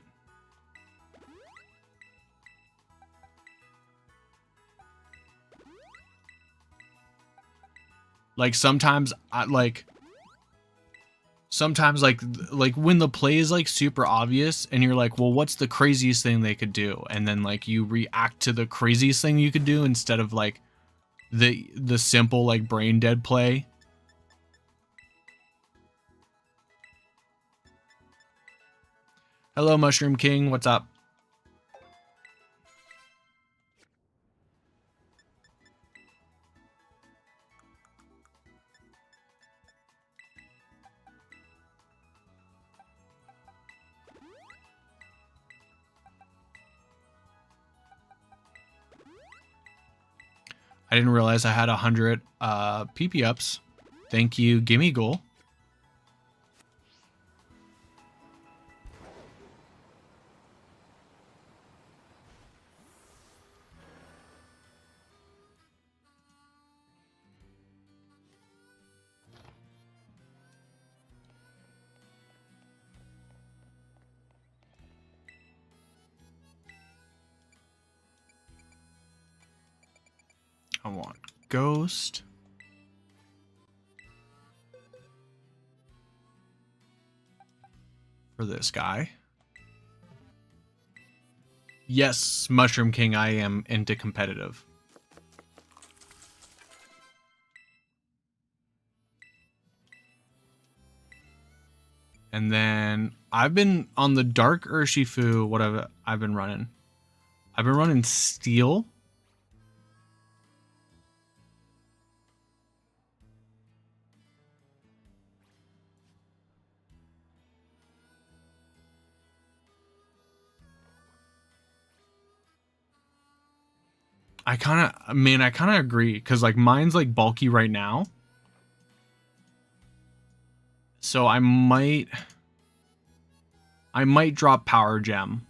Like sometimes like when the play is like super obvious and you're like, well, what's the craziest thing they could do? And then like you react to the craziest thing you could do instead of like the simple like brain dead play. Hello, Mushroom King. What's up? I didn't realize I had 100 PP ups. Thank you, Gimme Goal. I want Ghost. For this guy. Yes, Mushroom King, I am into competitive. And then I've been on the Dark Urshifu, whatever I've been running. I've been running Steel. I kind of agree because like mine's like bulky right now. So I might drop Power Gem.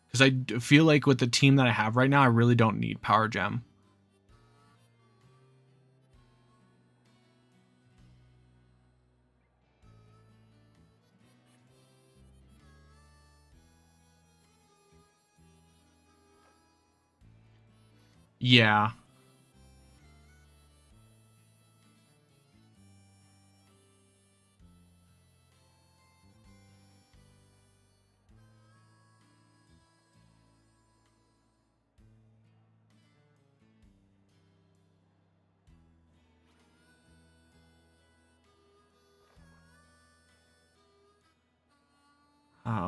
Because I feel like with the team that I have right now, I really don't need Power Gem. Yeah.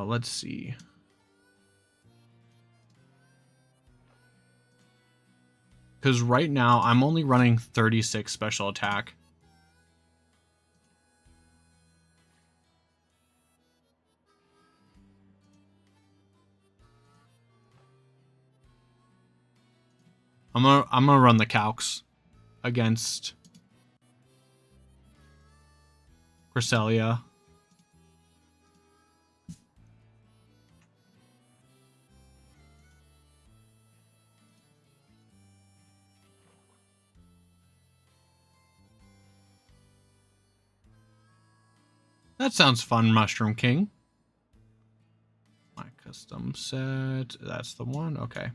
Let's see. Because right now I'm only running 36 special attack. I'm gonna run the calcs against Cresselia. That sounds fun, Mushroom King. My custom set. That's the one. Okay.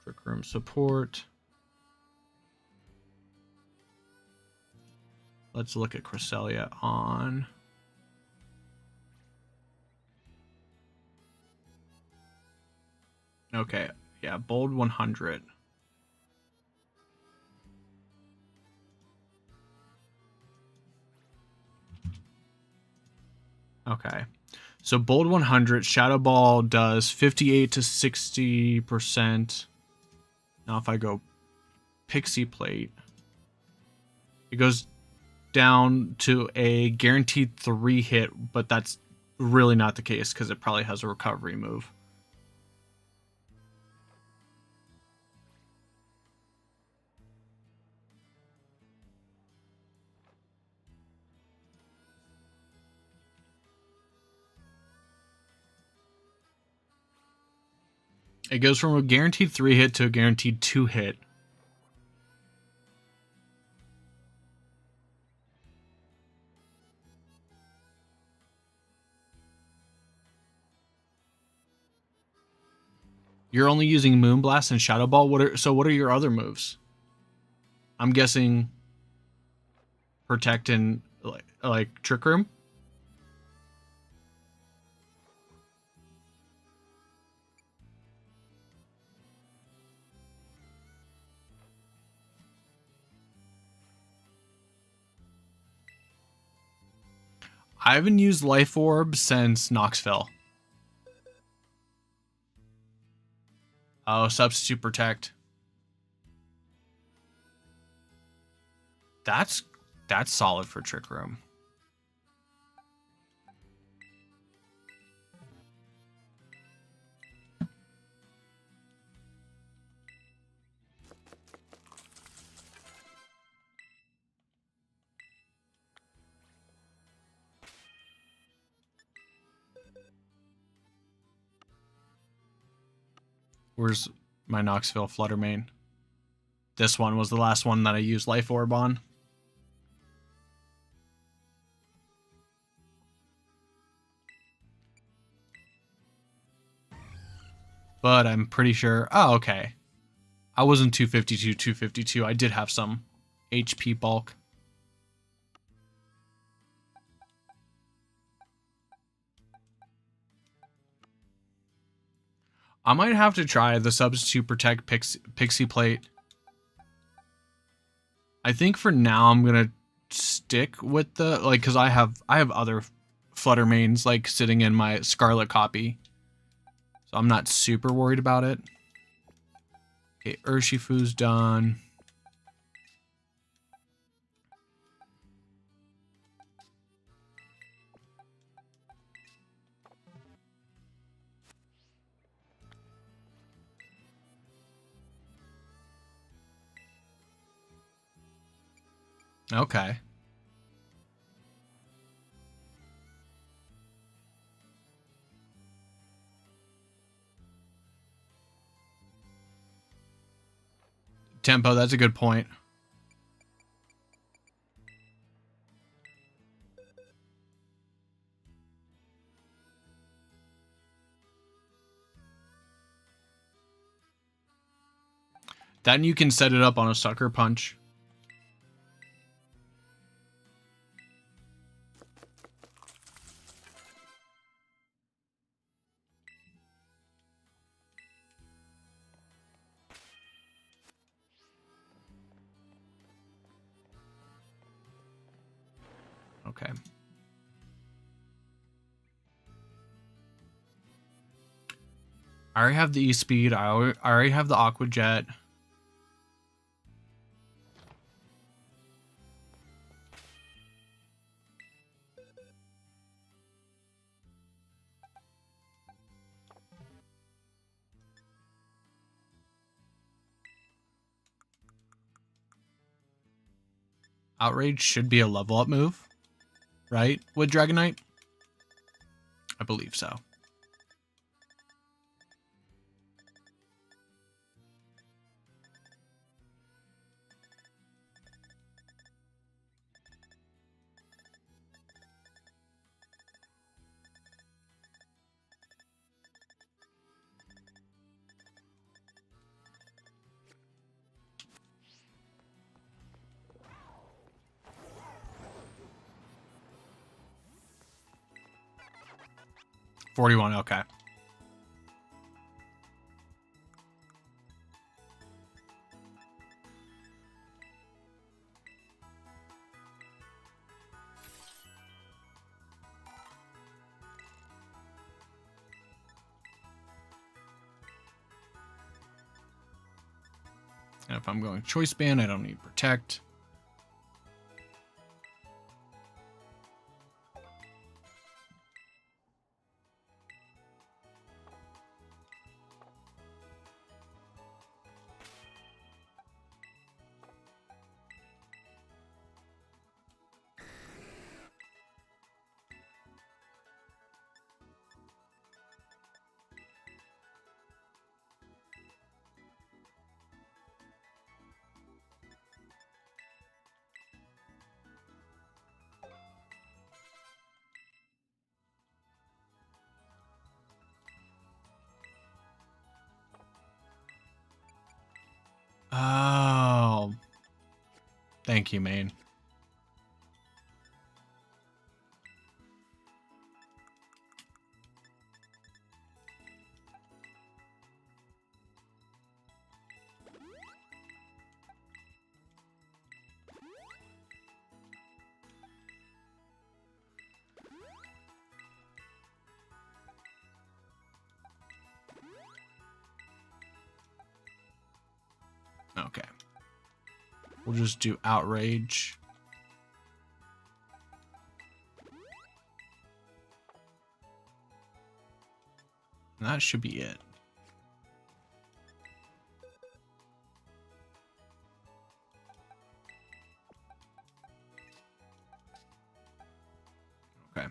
Trick Room support. Let's look at Cresselia on. Okay. Yeah, bold 100. Okay. So bold 100, Shadow Ball does 58 to 60%. Now if I go Pixie Plate, it goes down to a guaranteed 3 hit, but that's really not the case because it probably has a recovery move. It goes from a guaranteed 3 hit to a guaranteed 2 hit. You're only using Moonblast and Shadow Ball. What are your other moves? I'm guessing Protect and like Trick Room. I haven't used Life Orb since Knoxville. Oh, Substitute Protect. That's solid for Trick Room. Where's my Knoxville Fluttermane? This one was the last one that I used Life Orb on. But I'm pretty sure... Oh, okay. I wasn't 252, 252. I did have some HP bulk. I might have to try the Substitute Protect Pixie Plate. I think for now I'm gonna stick with the because I have other Fluttermanes like sitting in my Scarlet copy, so I'm not super worried about it. Okay, Urshifu's done. Okay. Tempo, that's a good point. Then you can set it up on a Sucker Punch. Okay. I already have the E-Speed. I already have the Aqua Jet. Outrage should be a level up move, right? With Dragonite? I believe so. $41, okay. And if I'm going Choice Band, I don't need Protect. Oh. Thank you, main. Okay. We'll just do Outrage. And that should be it. Okay.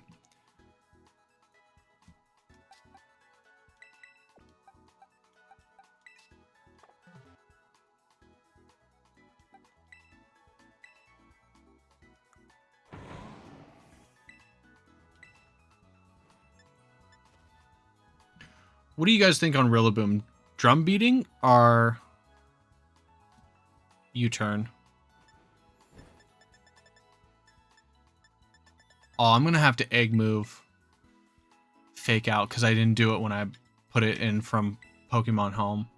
What do you guys think on Rillaboom? Drum beating or U-turn? Oh, I'm going to have to egg move Fake Out because I didn't do it when I put it in from Pokemon Home.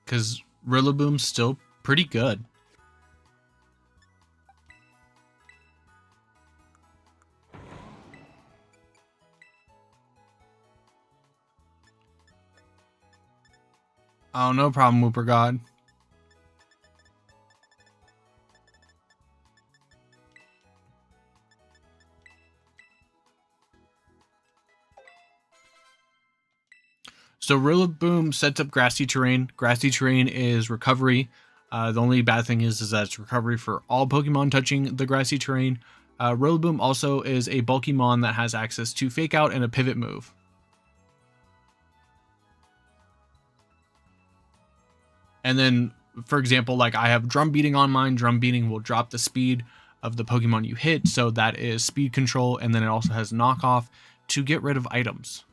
Because Rillaboom's still pretty good. Oh, no problem, Whooper God. So Rillaboom sets up Grassy Terrain. Grassy Terrain is recovery. The only bad thing is that it's recovery for all Pokemon touching the Grassy Terrain. Rillaboom also is a Bulkymon that has access to Fake Out and a Pivot move. And then, for example, like I have drum beating on mine. Drum beating will drop the speed of the Pokemon you hit, so that is speed control, and then it also has knockoff to get rid of items.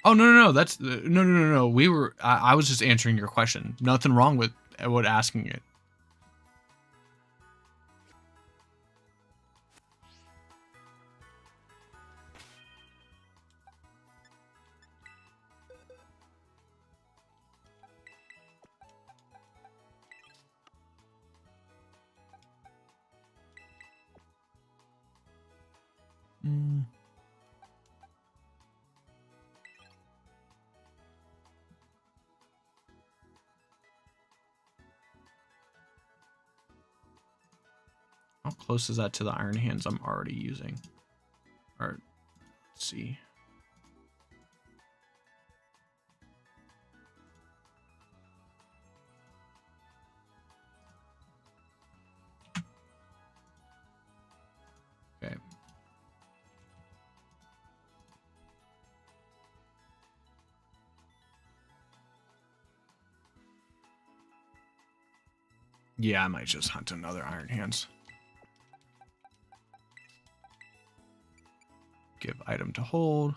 Oh, no, that's no. I was just answering your question. Nothing wrong with what asking it. How close is that to the Iron Hands I'm already using? Or, let's see. Okay. Yeah, I might just hunt another Iron Hands. Give item to hold.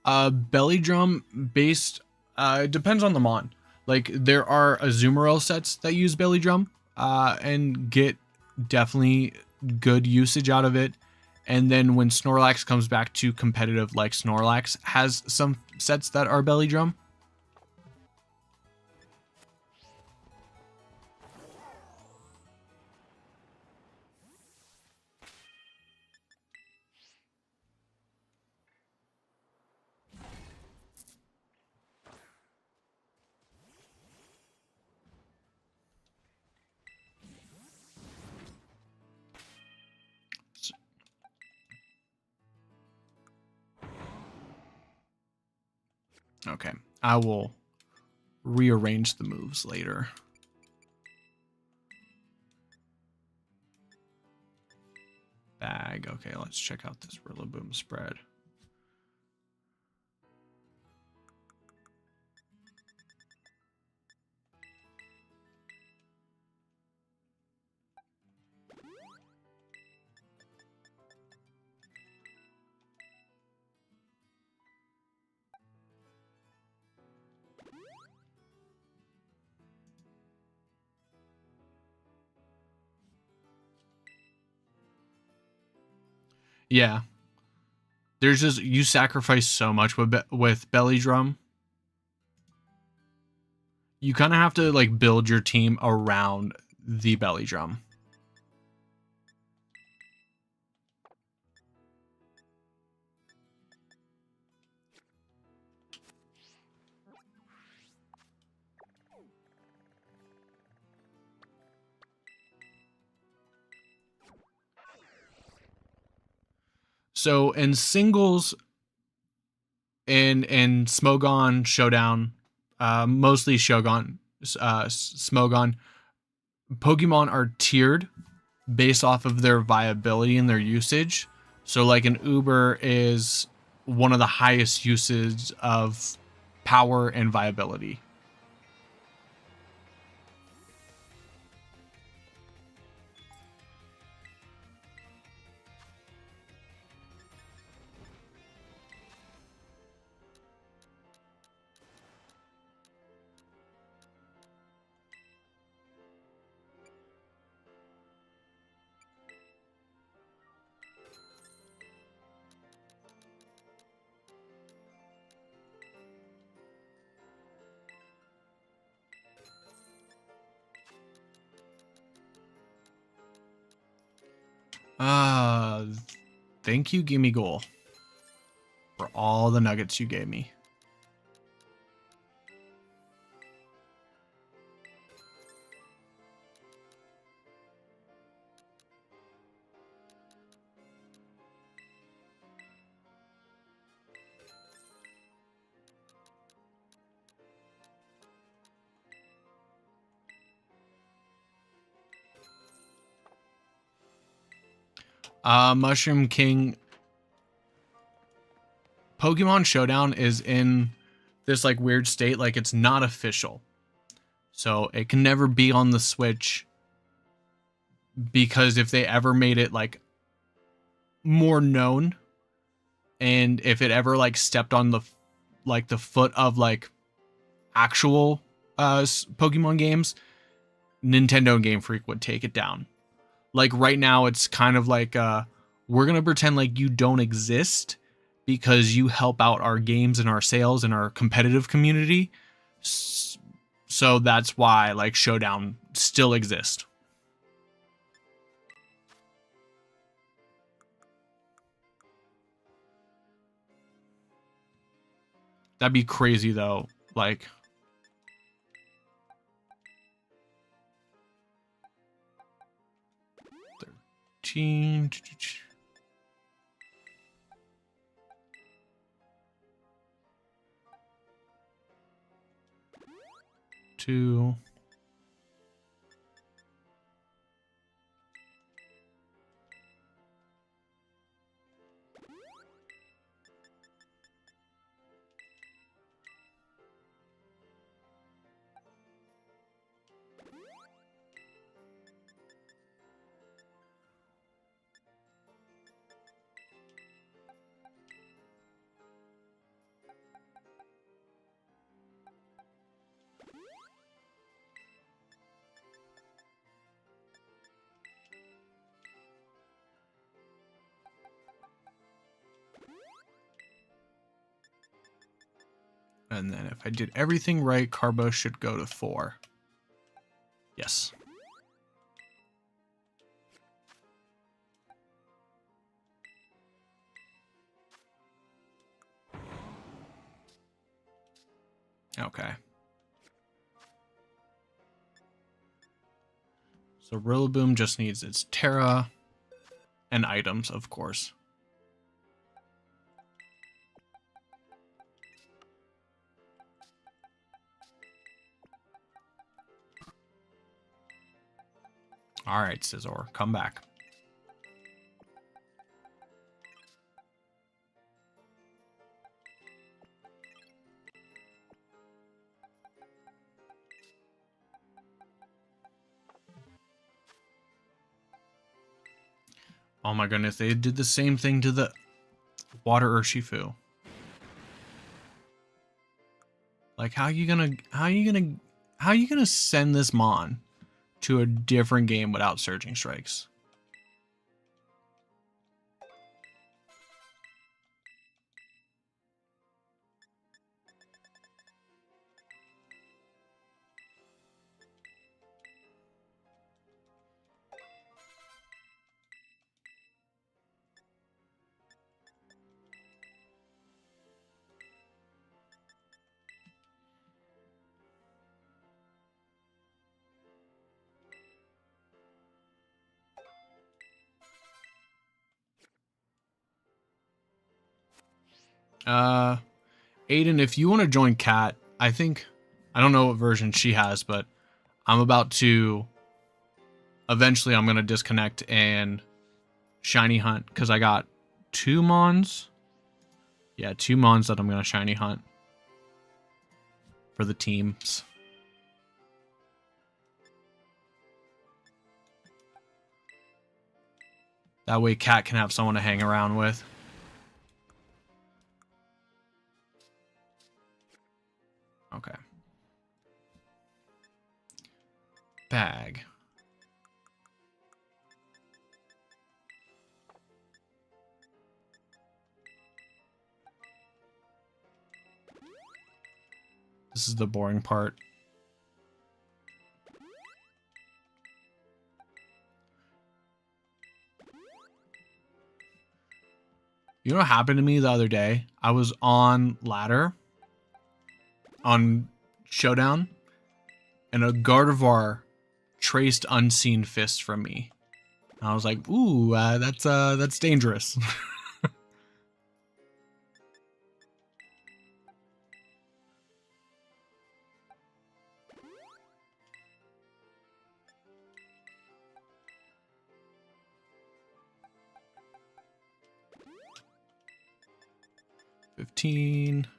Belly drum based, it depends on the mon. Like there are Azumarill sets that use belly drum, and get definitely good usage out of it. And then when Snorlax comes back to competitive, like Snorlax has some sets that are belly drum. Okay, I will rearrange the moves later. Bag. Okay, let's check out this Rillaboom spread. Yeah. There's just, you sacrifice so much with belly drum. You kind of have to like build your team around the belly drum. So in singles, in Smogon Showdown, mostly Shogun, Smogon, Pokemon are tiered based off of their viability and their usage. So like an Uber is one of the highest uses of power and viability. Thank you, Gimme Goal, for all the nuggets you gave me. Mushroom King. Pokemon Showdown is in this like weird state, like it's not official. So it can never be on the Switch, because if they ever made it like more known, and if it ever like stepped on the foot of like actual Pokemon games, Nintendo and Game Freak would take it down. Like right now it's kind of like we're going to pretend like you don't exist because you help out our games and our sales and our competitive community. So that's why like Showdown still exists. That'd be crazy though. Like 13 2 And then if I did everything right, Carbo should go to 4. Yes. Okay. So Rillaboom just needs its Terra and items, of course. All right, Scizor, come back. Oh my goodness, they did the same thing to the Water Urshifu. Like, how you gonna send this Mon to a different game without Surging Strikes? Aiden, if you want to join Kat, I don't know what version she has, but I'm about to, eventually I'm going to disconnect and shiny hunt, because I got 2 Mons. Yeah, 2 Mons that I'm going to shiny hunt for the teams. That way Kat can have someone to hang around with. Okay. Bag. This is the boring part. You know what happened to me the other day? I was on ladder on Showdown, and a Gardevoir traced Unseen Fist from me. And I was like, ooh, that's dangerous. 15. 6.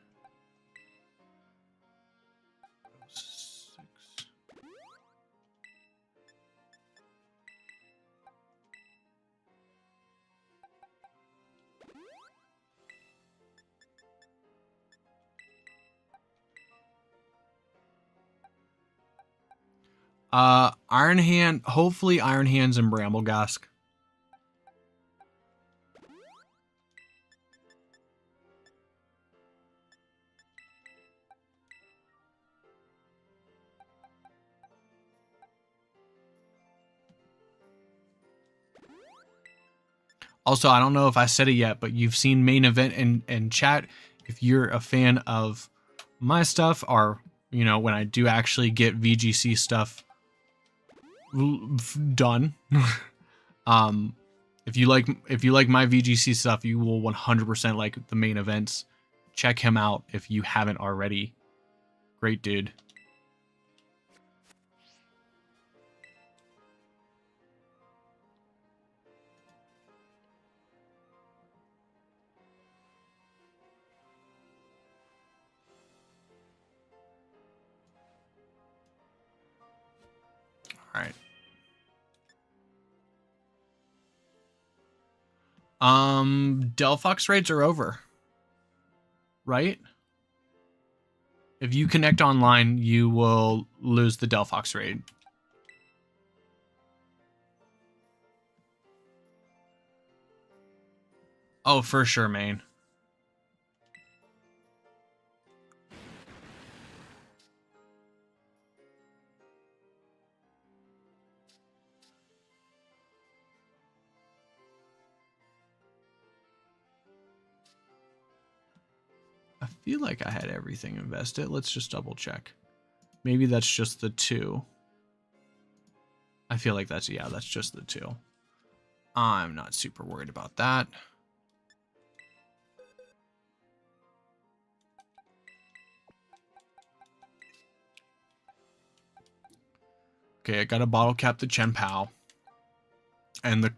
Iron Hand, hopefully Iron Hands and Bramblegask. Also, I don't know if I said it yet, but you've seen main event and chat. If you're a fan of my stuff, or you know, when I do actually get VGC stuff done, if you like my VGC stuff, you will 100% like the main events. Check him out if you haven't already. Great dude. All right. Delphox raids are over. Right? If you connect online, you will lose the Delphox raid. Oh, for sure, main. I feel like I had everything invested. Let's just double check. Maybe that's just the 2. I feel like that's just the 2. I'm not super worried about that. Okay, I got to bottle cap the Chen Pao. And the...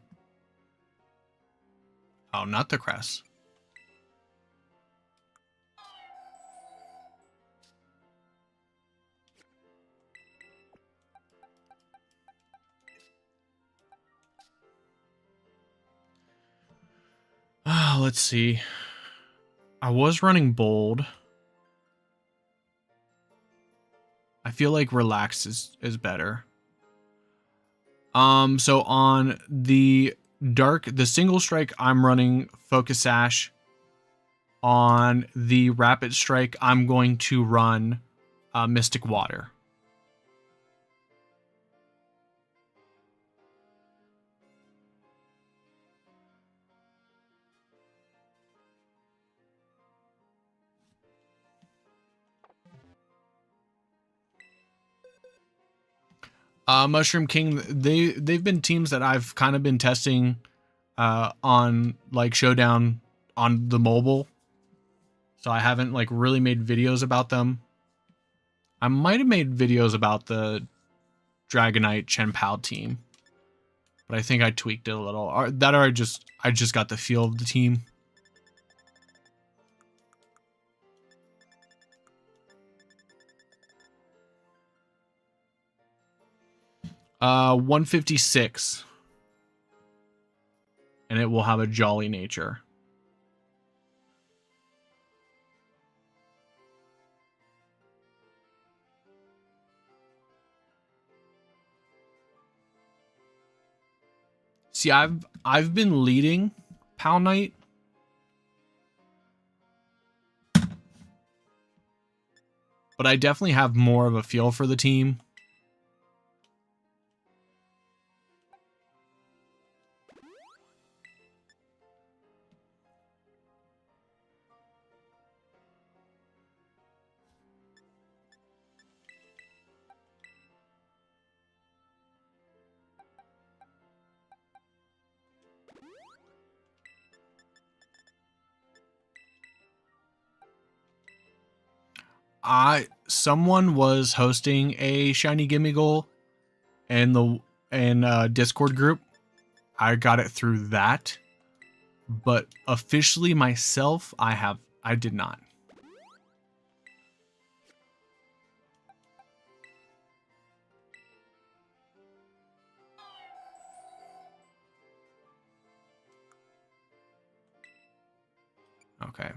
Oh, not the Crest. Let's see. I was running bold. I feel like relaxed is better. So on the single strike, I'm running Focus Sash. On the rapid strike, I'm going to run Mystic Water. Mushroom King, they've been teams that I've kind of been testing on like Showdown on the mobile. So I haven't like really made videos about them. I might have made videos about the Dragonite Chen Pao team, but I think I tweaked it a little. Or I just got the feel of the team. Uh, 156, and it will have a jolly nature. See, I've been leading Pal Knight. But I definitely have more of a feel for the team. Someone was hosting a Shiny Gimme Goal in the Discord group. I got it through that, but officially myself, I have I did not. Okay.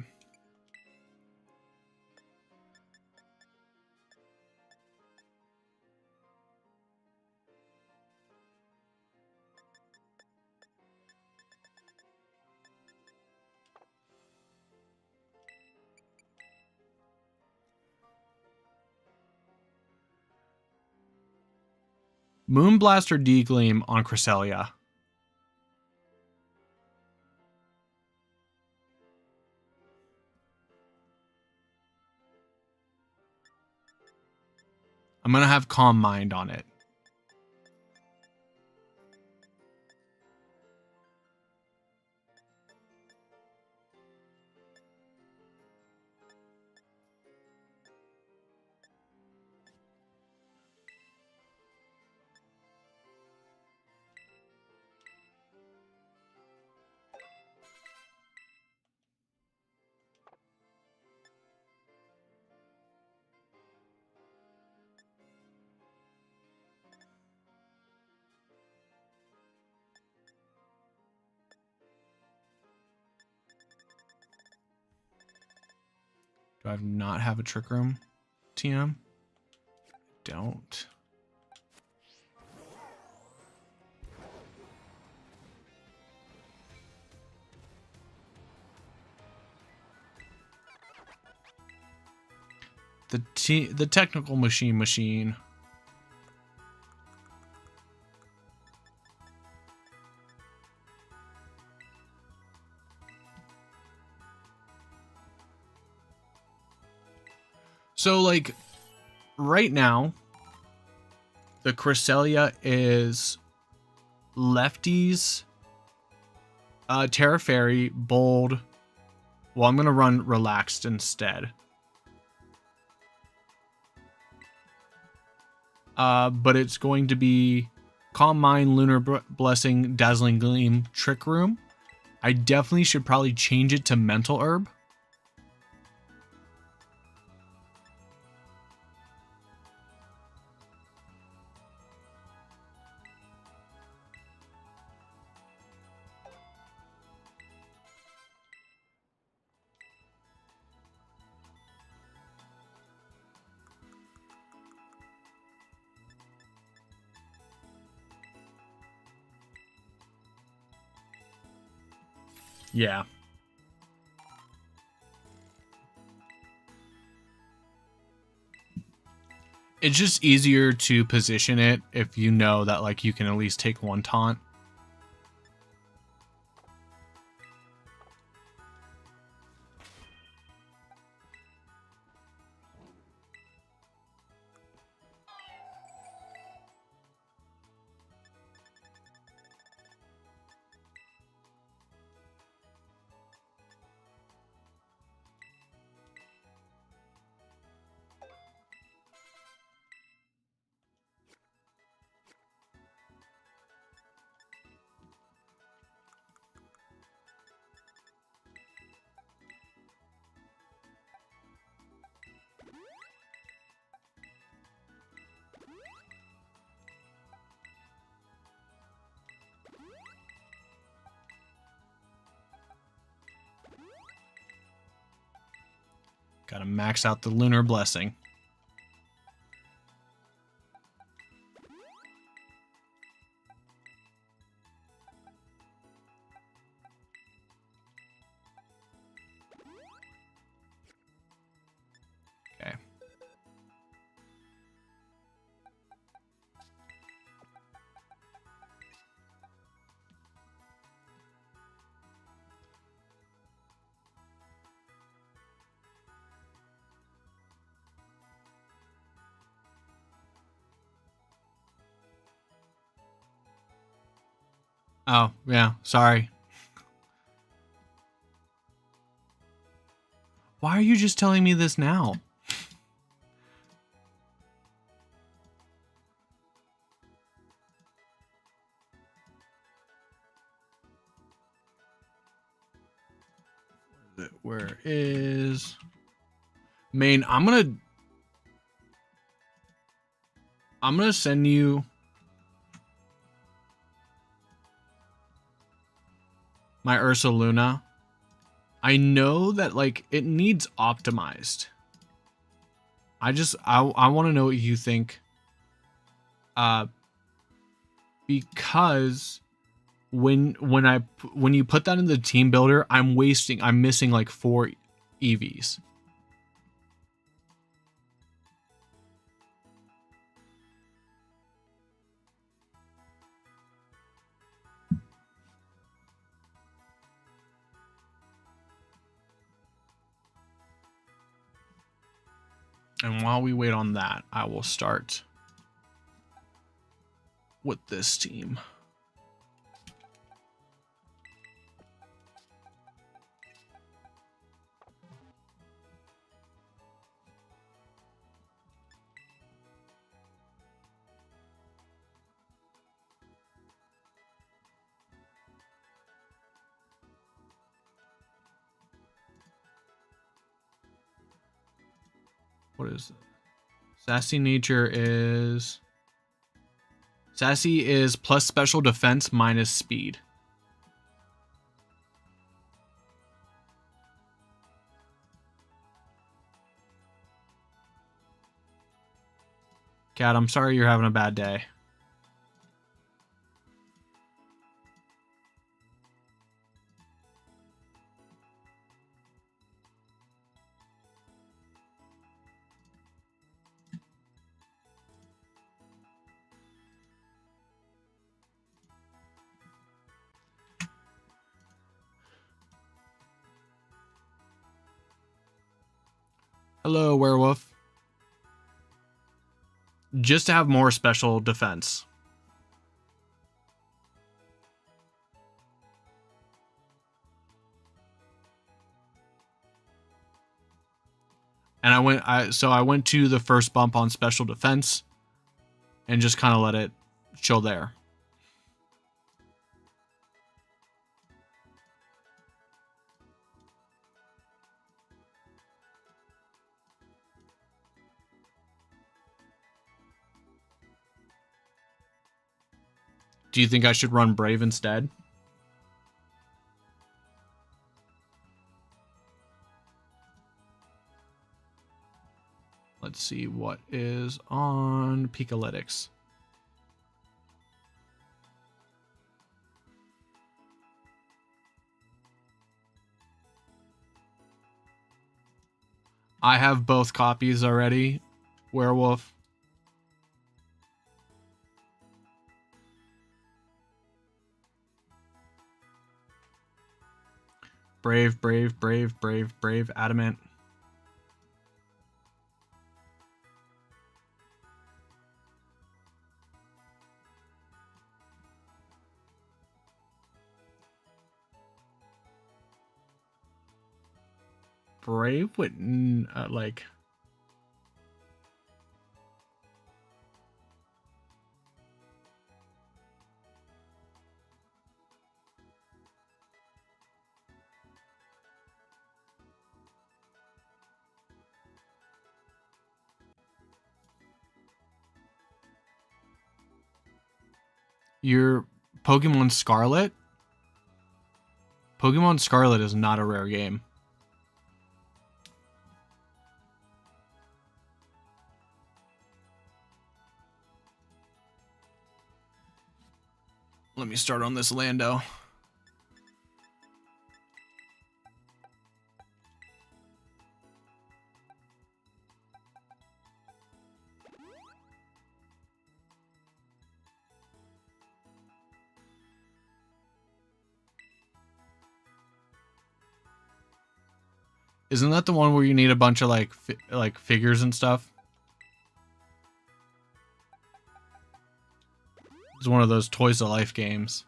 Moonblast or D-Gleam on Cresselia? I'm going to have Calm Mind on it. Do I not have a Trick Room TM? Don't. The technical machine. So, like, right now, the Cresselia is Lefties, Terra Fairy, Bold. Well, I'm going to run Relaxed instead. But it's going to be Calm Mind, Lunar Blessing, Dazzling Gleam, Trick Room. I definitely should probably change it to Mental Herb. Yeah. It's just easier to position it if you know that, like, you can at least take one taunt. Gotta max out the Lunar Blessing. Okay. Oh, yeah, sorry. Why are you just telling me this now? Where is main? I'm gonna send you my Ursa Luna. I know that like it needs optimized. I want to know what you think. Because when you put that in the team builder, I'm missing like 4 EVs. And while we wait on that, I will start with this team. What is it? Sassy nature is... Sassy is plus special defense minus speed. Cat, I'm sorry you're having a bad day. Hello, werewolf. Just to have more special defense. And I went to the first bump on special defense and just kind of let it chill there. Do you think I should run Brave instead? Let's see what is on Peakalytics. I have both copies already, werewolf. Brave, brave, brave, brave, brave, adamant. Brave wouldn't like. Your Pokemon Scarlet? Pokemon Scarlet is not a rare game. Let me start on this Lando. Isn't that the one where you need a bunch of like figures and stuff? It's one of those Toys to Life games.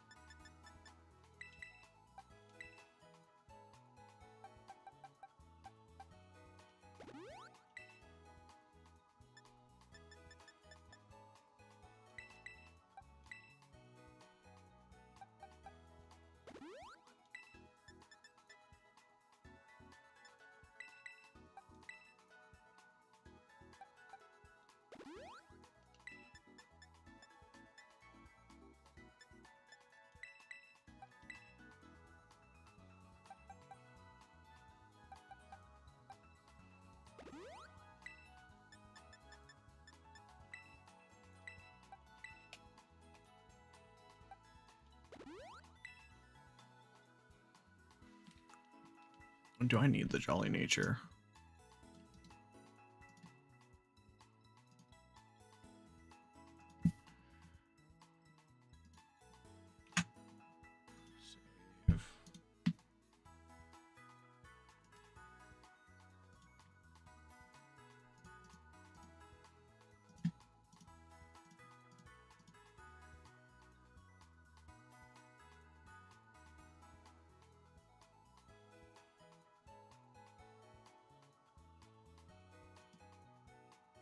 Do I need the Jolly Nature? Save.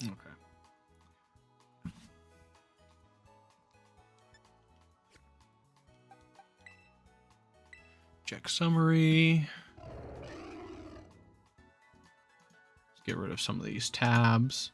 Okay. Check summary. Let's get rid of some of these tabs.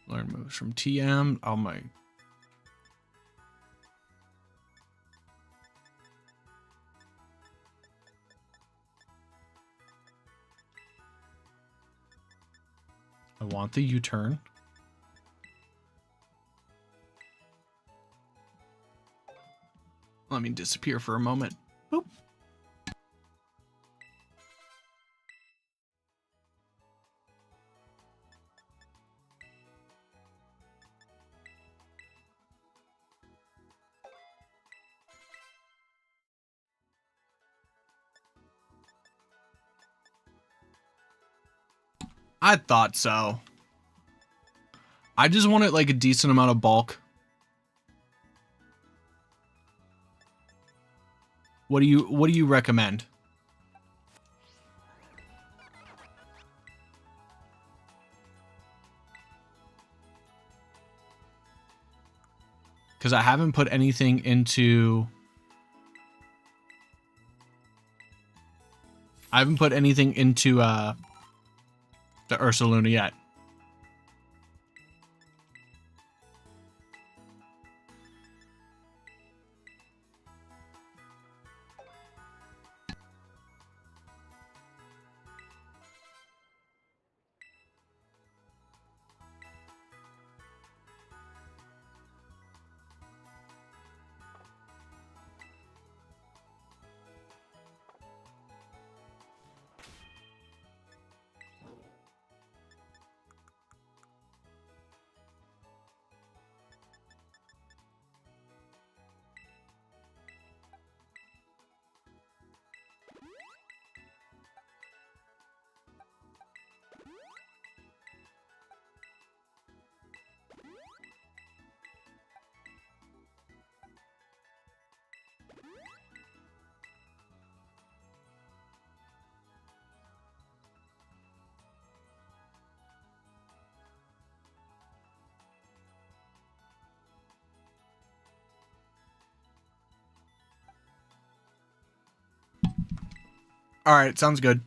Learn moves from TM. Oh my. I want the U-turn. Let me disappear for a moment. Boop. I thought so. I just wanted like a decent amount of bulk. What do you recommend? Because I haven't put anything into the Ursaluna yet. All right, sounds good.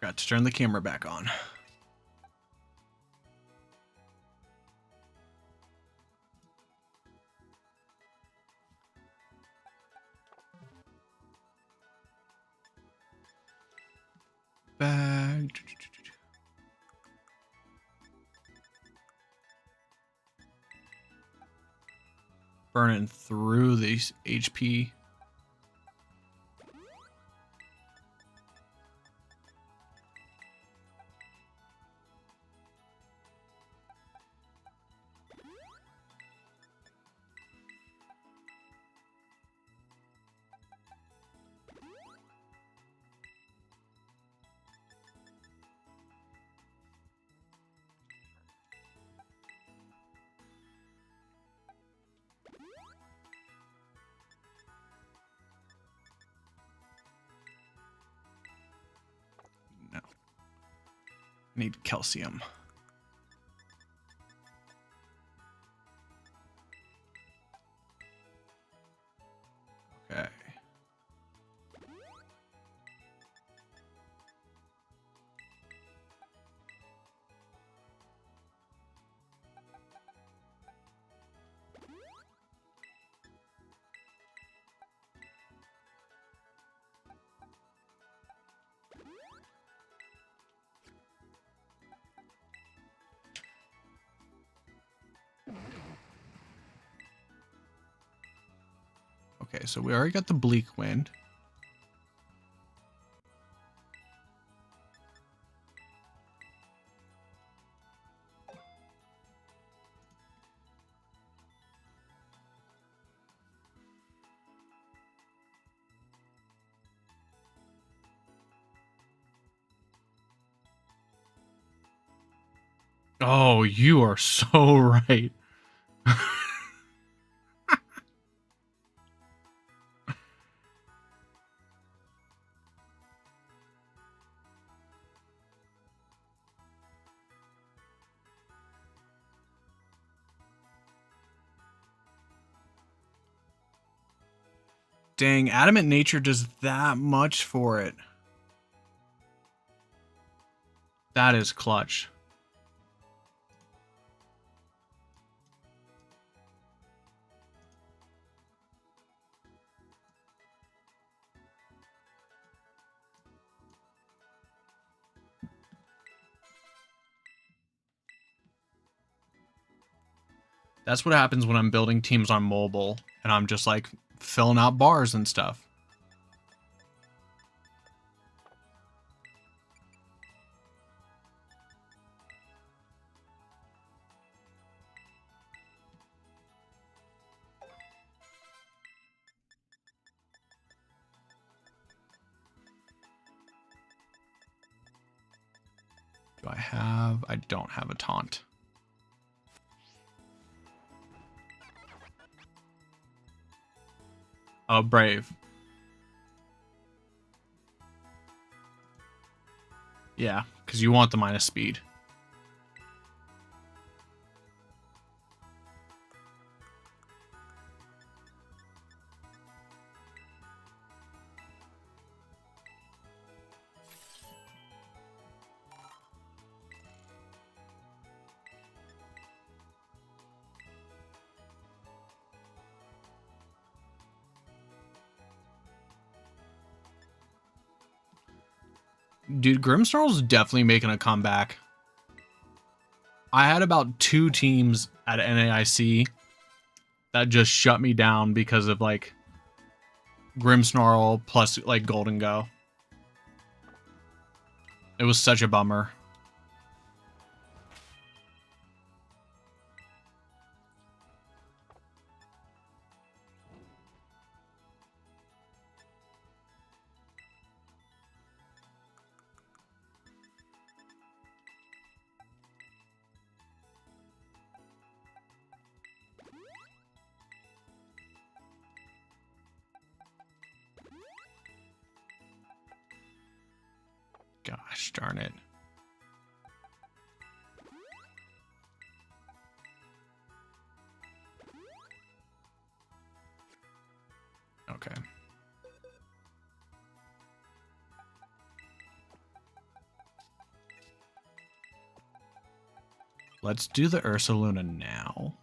Got to turn the camera back on. Bag. Burning through these HP. Need calcium. Okay. Okay, so we already got the bleak wind. Oh, you are so right. Dang, Adamant Nature does that much for it. That is clutch. That's what happens when I'm building teams on mobile and I'm just like filling out bars and stuff. Do I have? I don't have a taunt. Oh, brave. Yeah, because you want the minus speed. Dude, Grimsnarl's definitely making a comeback. I had about 2 teams at NAIC that just shut me down because of like Grimmsnarl plus like Golden Go. It was such a bummer. Gosh darn it. Okay. Let's do the Ursaluna now.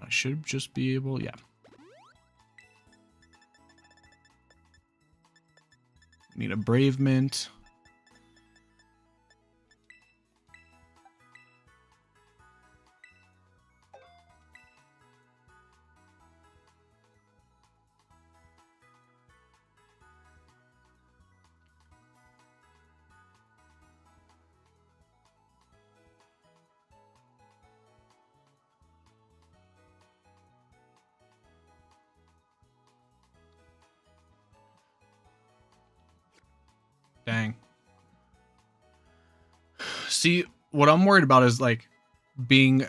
I should just be able, yeah. Need a Brave Mint. See, what I'm worried about is like being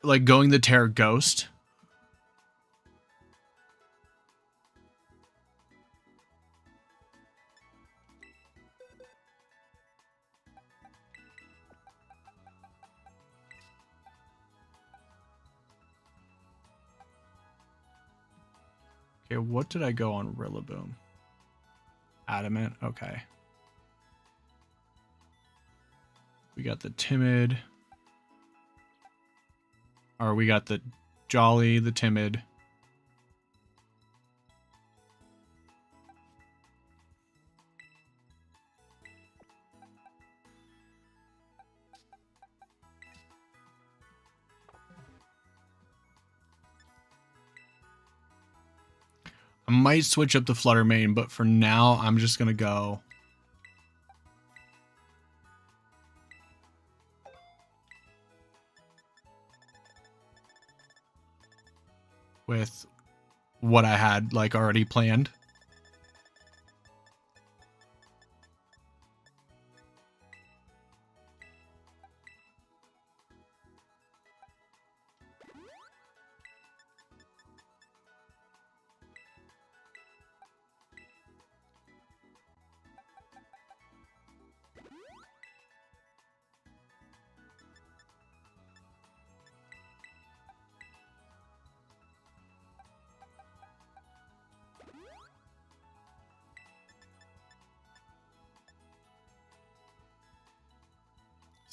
like going the Terror Ghost. Okay, what did I go on Rillaboom? Adamant, okay. We got the Timid. Or we got the Jolly, the Timid. I might switch up the Flutter Mane, but for now, I'm just going to go with what I had like already planned.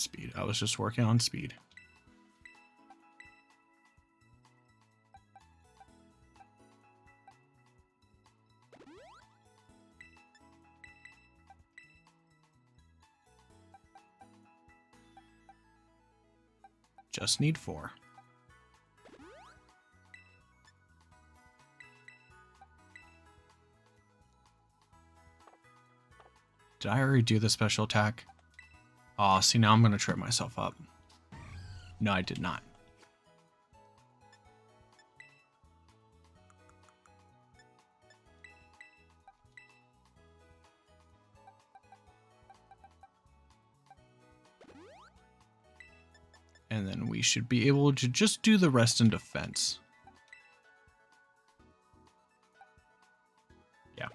Speed. I was just working on speed. Just need 4. Did I already do the special attack? Oh, see, now I'm going to trip myself up. No, I did not. And then we should be able to just do the rest in defense. Yeah.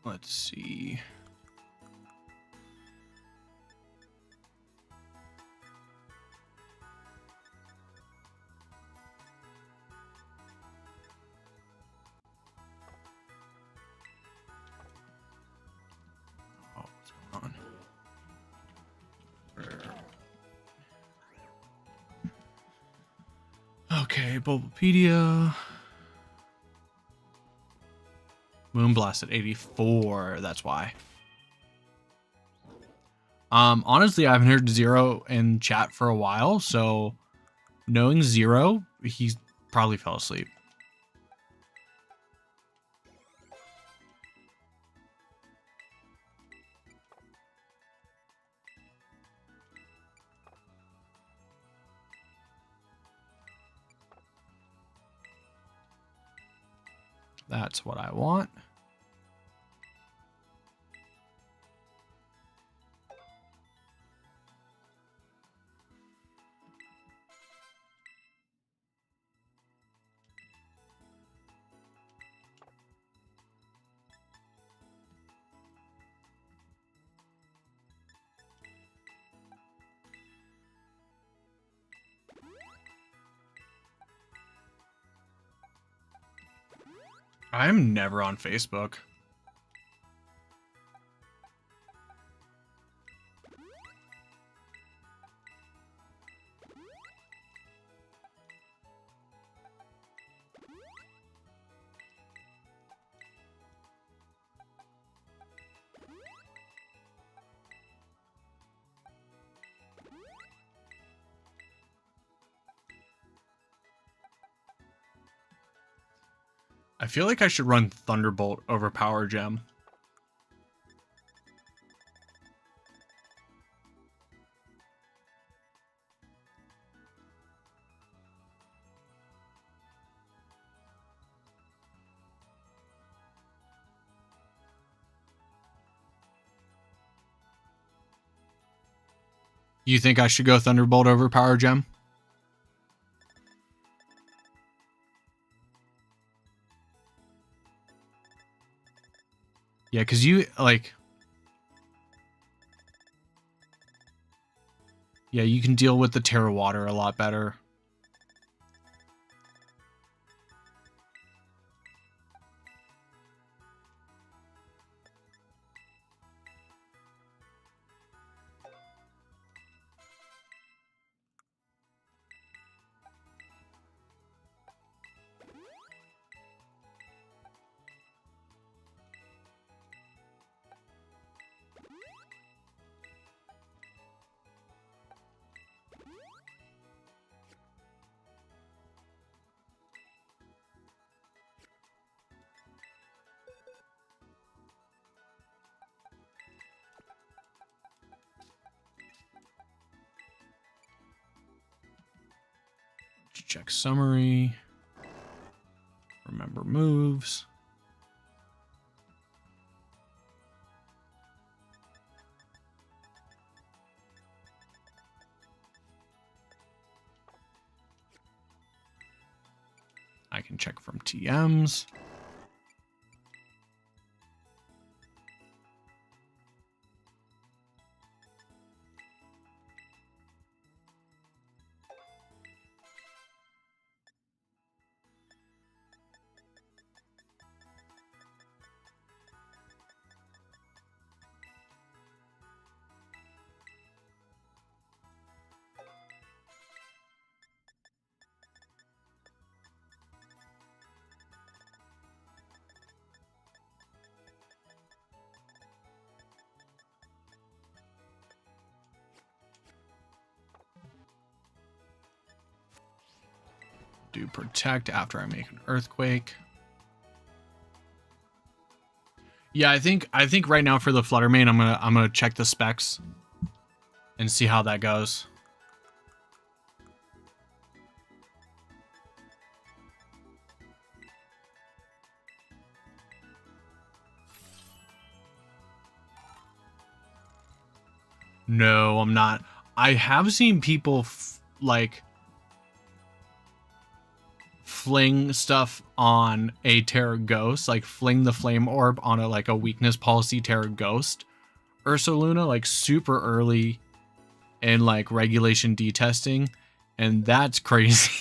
Let's see. Oh, what's going on? Okay, Bulbapedia. Moonblast at 84, that's why. Honestly, I haven't heard Zero in chat for a while, so knowing Zero, he probably fell asleep. That's what I want. I'm never on Facebook. I feel like I should run Thunderbolt over Power Gem. You think I should go Thunderbolt over Power Gem? Yeah, because you, like... Yeah, you can deal with the Terra Water a lot better. Check summary. Remember moves. I can check from TMs. Do protect after I make an earthquake. Yeah, I think right now for the Flutter Mane, I'm gonna check the specs and see how that goes. No, I'm not. I have seen people like fling stuff on a Terra Ghost, like fling the Flame Orb on a weakness policy Terra Ghost Ursaluna, like super early in like regulation D testing, and that's crazy.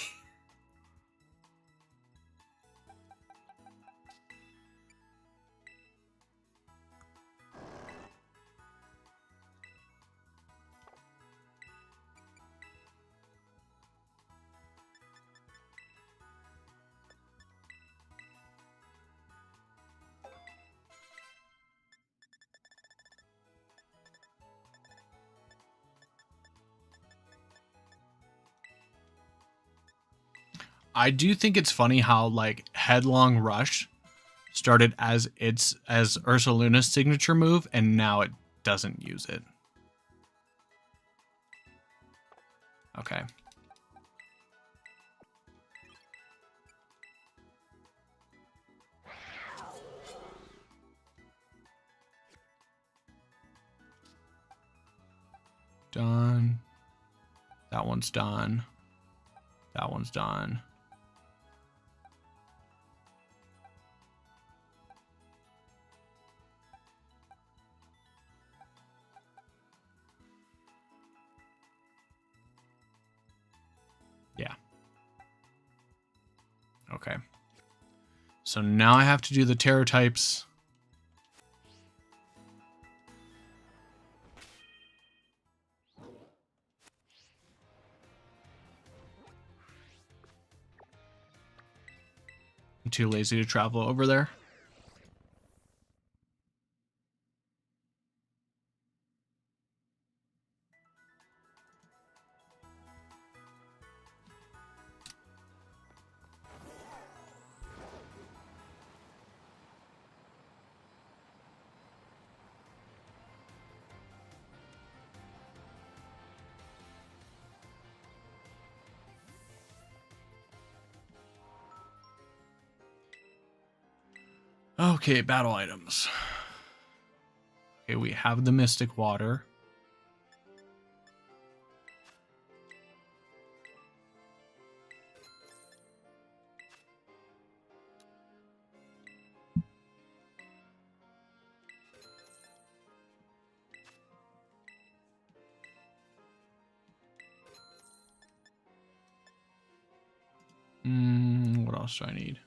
I do think it's funny how like Headlong Rush started as Ursaluna's signature move, and now it doesn't use it. Okay. Done. That one's done. That one's done. Yeah. Okay. So now I have to do the Terror types. I'm too lazy to travel over there. Okay, battle items. Okay, we have the Mystic Water. What else do I need?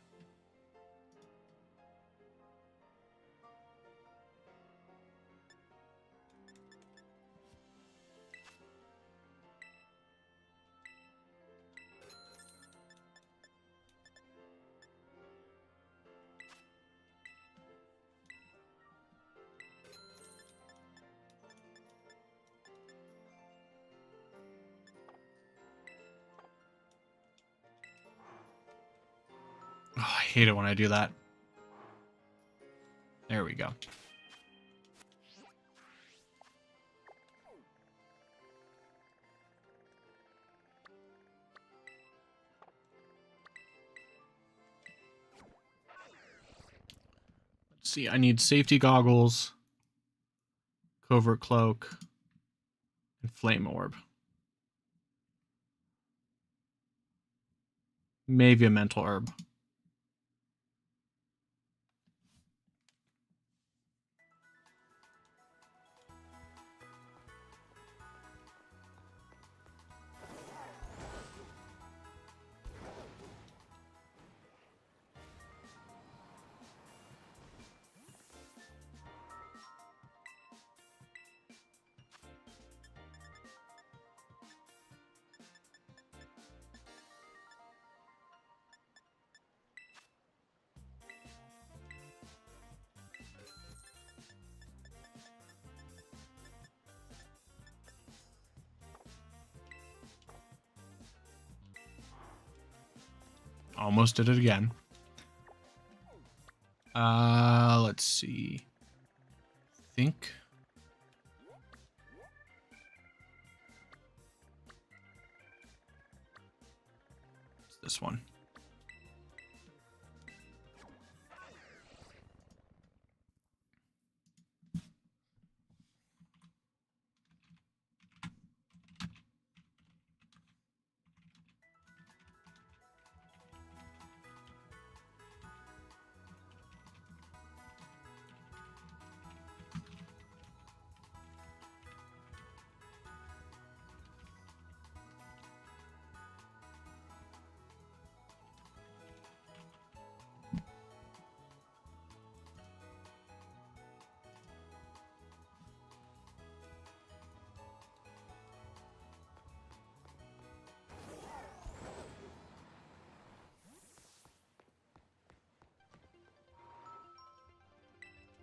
Oh, I hate it when I do that. There we go. Let's see, I need safety goggles, covert cloak, and flame orb. Maybe a mental herb. Almost did it again. Let's see. Think. It's this one.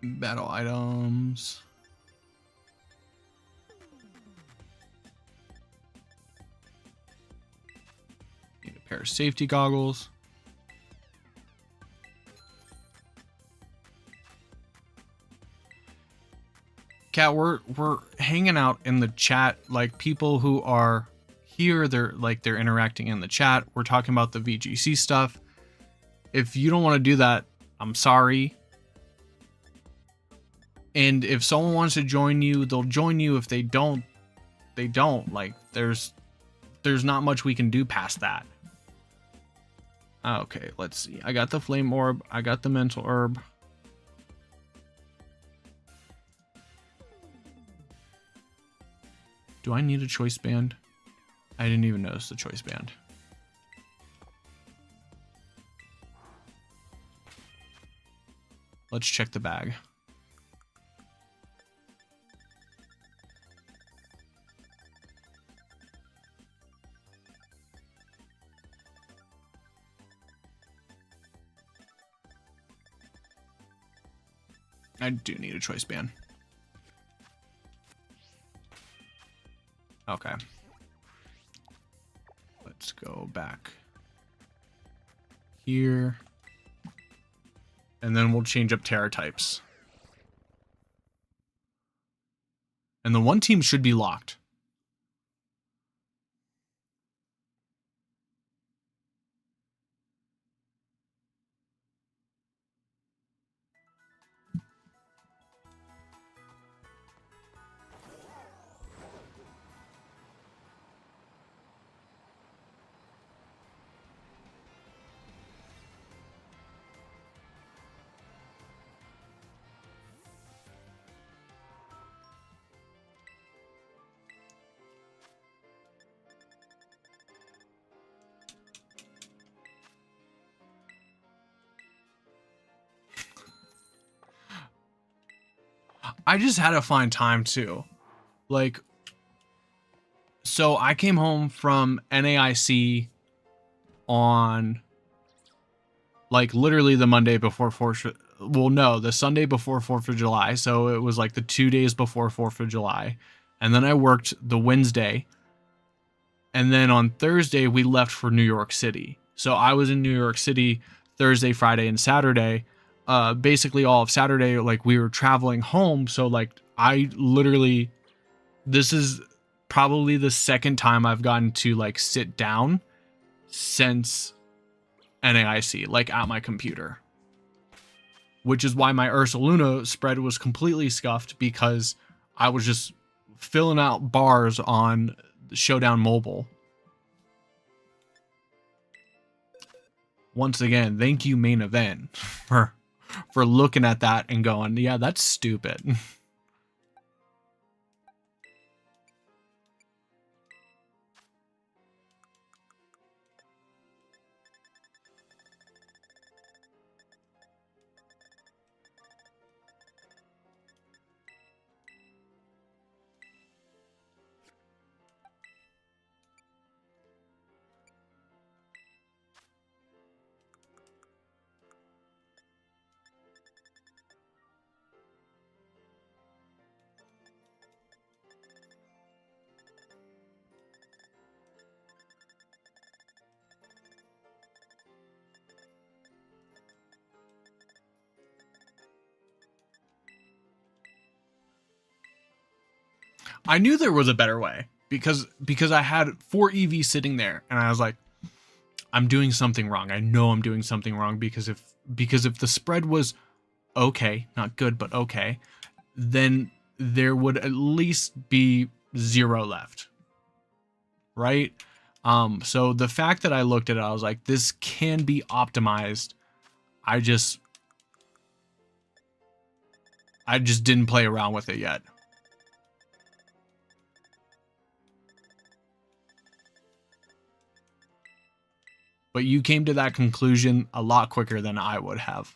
Battle items. Need a pair of safety goggles. Cat, we're hanging out in the chat, like people who are here, they're interacting in the chat. We're talking about the VGC stuff. If you don't want to do that, I'm sorry. And if someone wants to join you, they'll join you. If they don't, they don't. Like, there's not much we can do past that. Okay, let's see. I got the flame orb. I got the mental herb. Do I need a choice band? I didn't even notice the choice band. Let's check the bag. I do need a choice band. Okay. Let's go back here. And then we'll change up terror types. And the one team should be locked. I just had to find time too. Like, so I came home from NAIC on like literally the Monday before 4th. Well, no, the Sunday before 4th of July. So it was like the 2 days before 4th of July. And then I worked the Wednesday. And then on Thursday, we left for New York City. So I was in New York City Thursday, Friday, and Saturday. Basically all of Saturday, like we were traveling home. So like I literally, this is probably the second time I've gotten to like sit down since NAIC, like at my computer. Which is why my Ursa Luna spread was completely scuffed, because I was just filling out bars on Showdown Mobile. Once again, thank you, Main Event, for looking at that and going, yeah, that's stupid. I knew there was a better way, because I had 4 EVs sitting there, and I was like, I'm doing something wrong. I know I'm doing something wrong, because if the spread was okay, not good, but okay, then there would at least be 0 left. Right? So the fact that I looked at it, I was like, this can be optimized. I just didn't play around with it yet. But you came to that conclusion a lot quicker than I would have.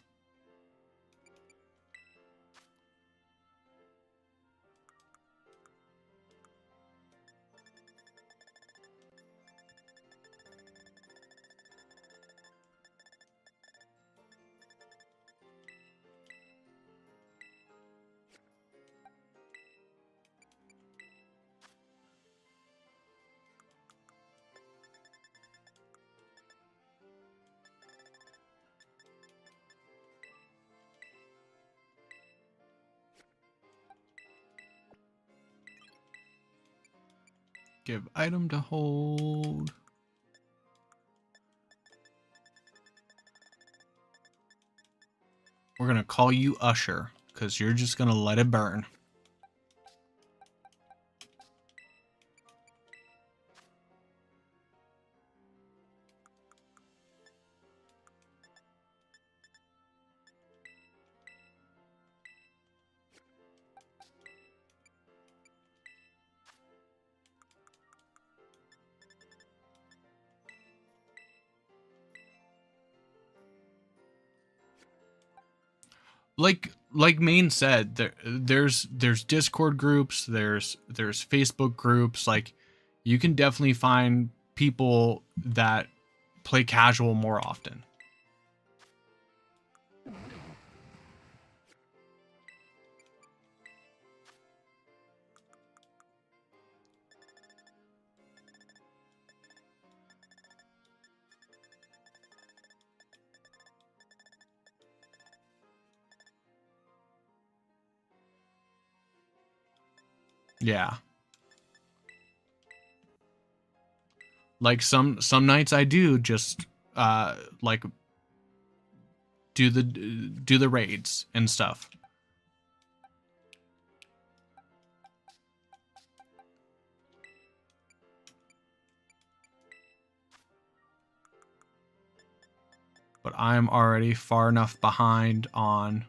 Give item to hold. We're going to call you Usher, because you're just going to let it burn. Like Main said, there's Discord groups, there's Facebook groups. Like, you can definitely find people that play casual more often. Yeah. Like some nights I do just like do the raids and stuff. But I'm already far enough behind on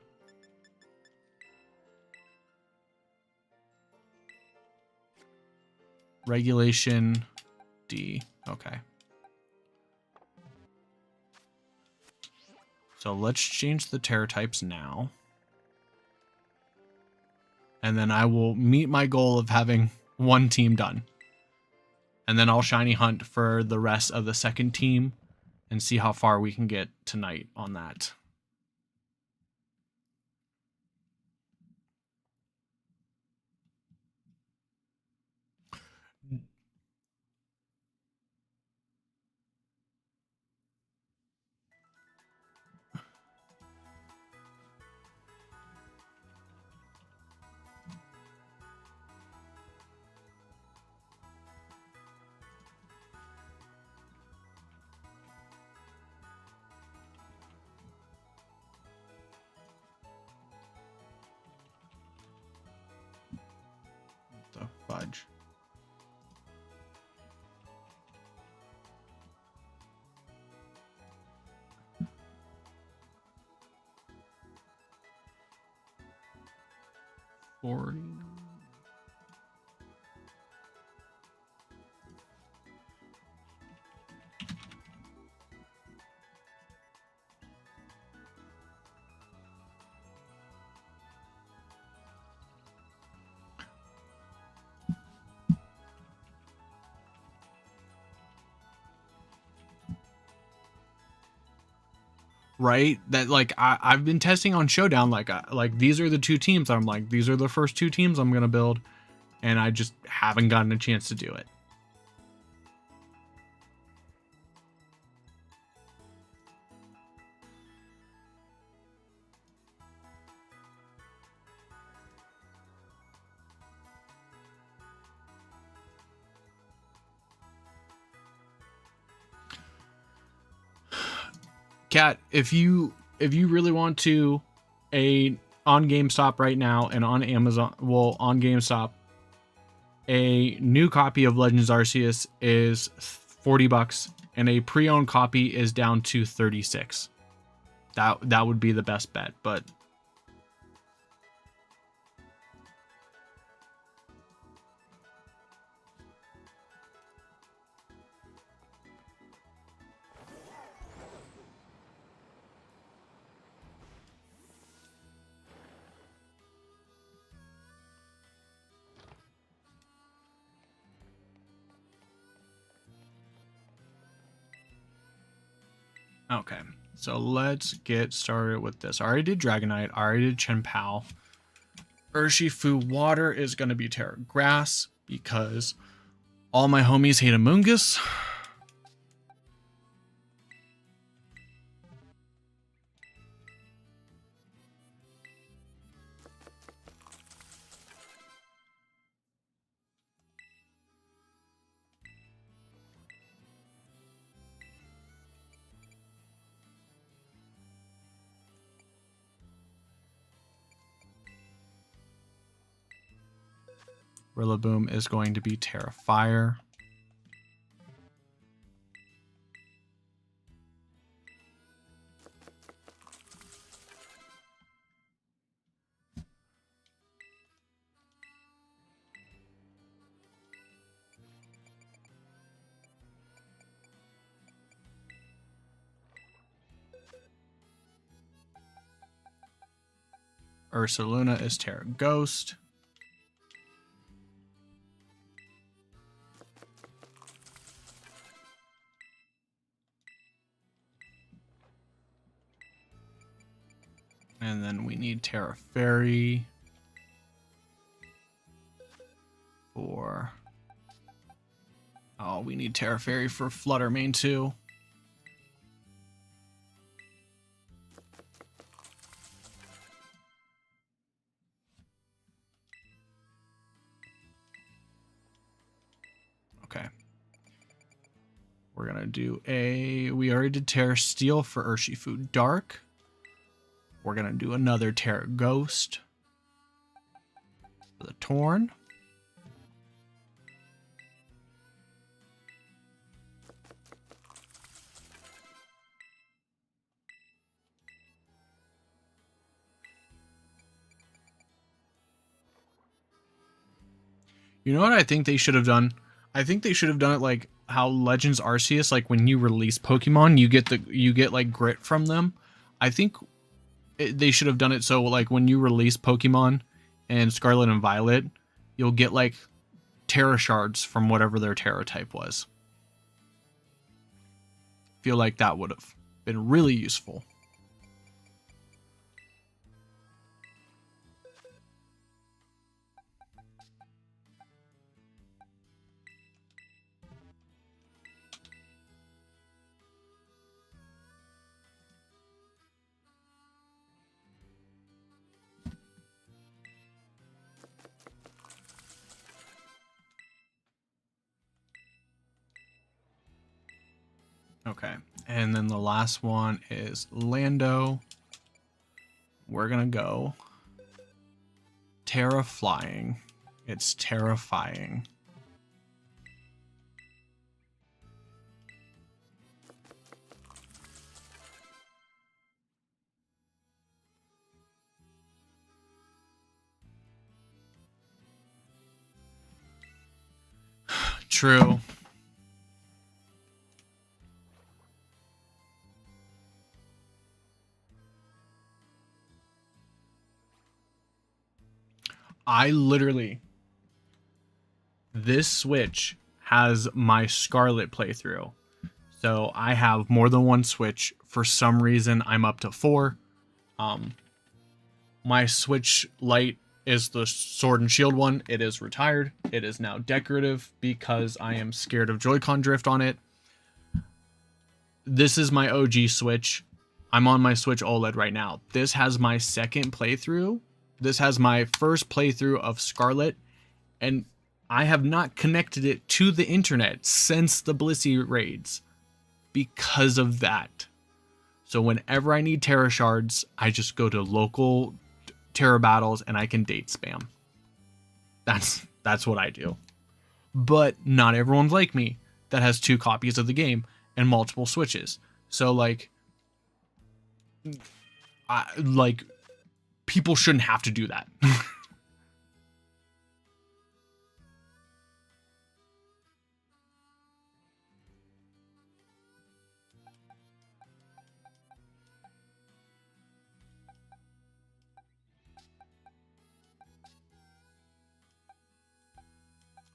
regulation D. Okay. So let's change the terror types now. and then I will meet my goal of having one team done. And then I'll shiny hunt for the rest of the second team and see how far we can get tonight on that. The fudge. Right, that like I've been testing on Showdown, like these are the two teams. I'm like, these are the first two teams I'm gonna build, and I just haven't gotten a chance to do it. Kat, if you really want to, on GameStop right now and on Amazon, well, on GameStop, a new copy of Legends Arceus is $40 and a pre-owned copy is down to 36. That would be the best bet, but okay, so let's get started with this. I already did Dragonite. I already did Chien-Pao. Urshifu Water is going to be Terra Grass because all my homies hate Amoonguss. Rillaboom is going to be Terra Fire. Ursaluna is Terra Ghost. And then we need Terra Fairy for... Oh, we need Terra Fairy for Flutter Mane too. Okay. We're going to do a... We already did Terra Steel for Urshifu Dark. We're going to do another Terra Ghost for the Torn. You know what I think they should have done? I think they should have done it like how Legends Arceus, like when you release Pokemon, you get like grit from them. I think they should have done it so like when you release Pokemon, and Scarlet and Violet, you'll get like Terra shards from whatever their Terra type was. Feel like that would have been really useful. Okay, and then the last one is Lando. We're gonna go Terra flying. It's terrifying. True. I literally, this Switch has my Scarlet playthrough. So I have more than one Switch. For some reason, I'm up to 4. My Switch Lite is the Sword and Shield one. It is retired. It is now decorative because I am scared of Joy-Con drift on it. This is my OG Switch. I'm on my Switch OLED right now. This has my second playthrough. This has my first playthrough of Scarlet, and I have not connected it to the internet since the Blissey raids because of that. So whenever I need Terra shards, I just go to local Terra battles and I can date spam. That's what I do. But not everyone's like me that has 2 copies of the game and multiple Switches. So like people shouldn't have to do that.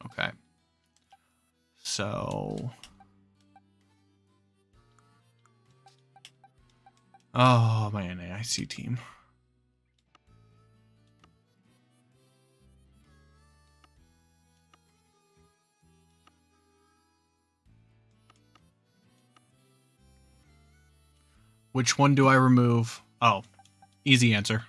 Okay. So, oh, my NAIC team. Which one do I remove? Oh, easy answer.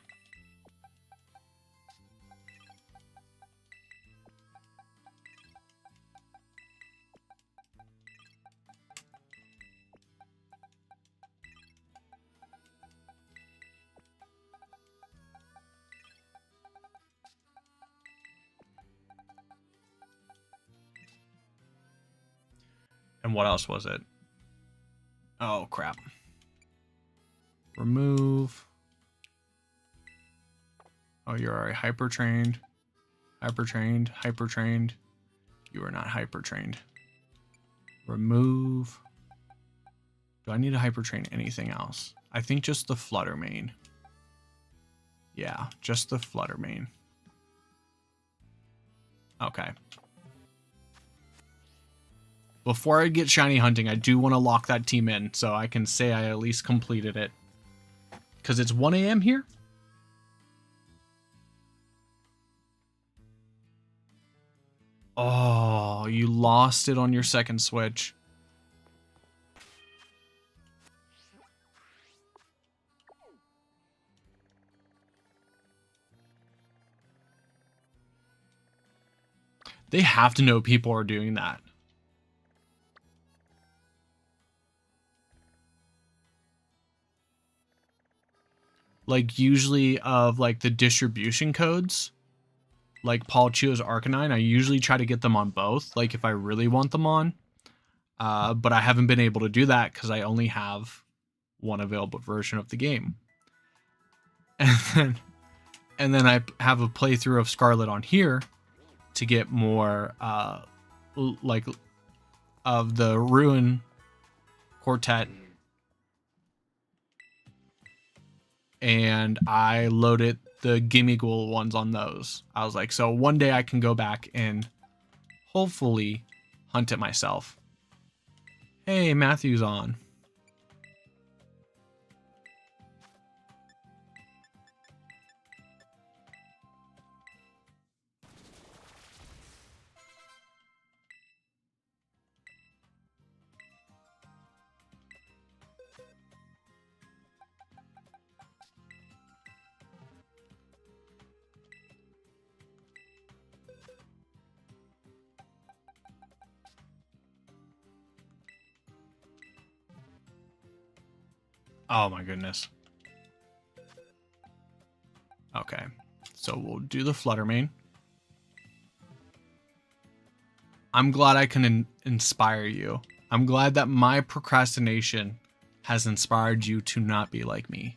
And what else was it? Oh, crap. Remove. Oh, you're already hyper trained. Hyper trained. Hyper trained. You are not hyper trained. Remove. Do I need to hyper train anything else? I think just the flutter main. Yeah, just the flutter main. Okay. Before I get shiny hunting, I do want to lock that team in so I can say I at least completed it. Because it's 1 a.m. here? Oh, you lost it on your second Switch. They have to know people are doing that. Like usually of like the distribution codes, like Paul Chio's Arcanine, I usually try to get them on both, like if I really want them on. But I haven't been able to do that because I only have one available version of the game. And then I have a playthrough of Scarlet on here to get more like of the Ruin Quartet. And I load it the gimme ghoul ones on those. I was like, so one day I can go back and hopefully hunt it myself. Hey, Matthew's on. Oh my goodness. Okay, so we'll do the Flutter Mane. I'm glad I can inspire you. I'm glad that my procrastination has inspired you to not be like me.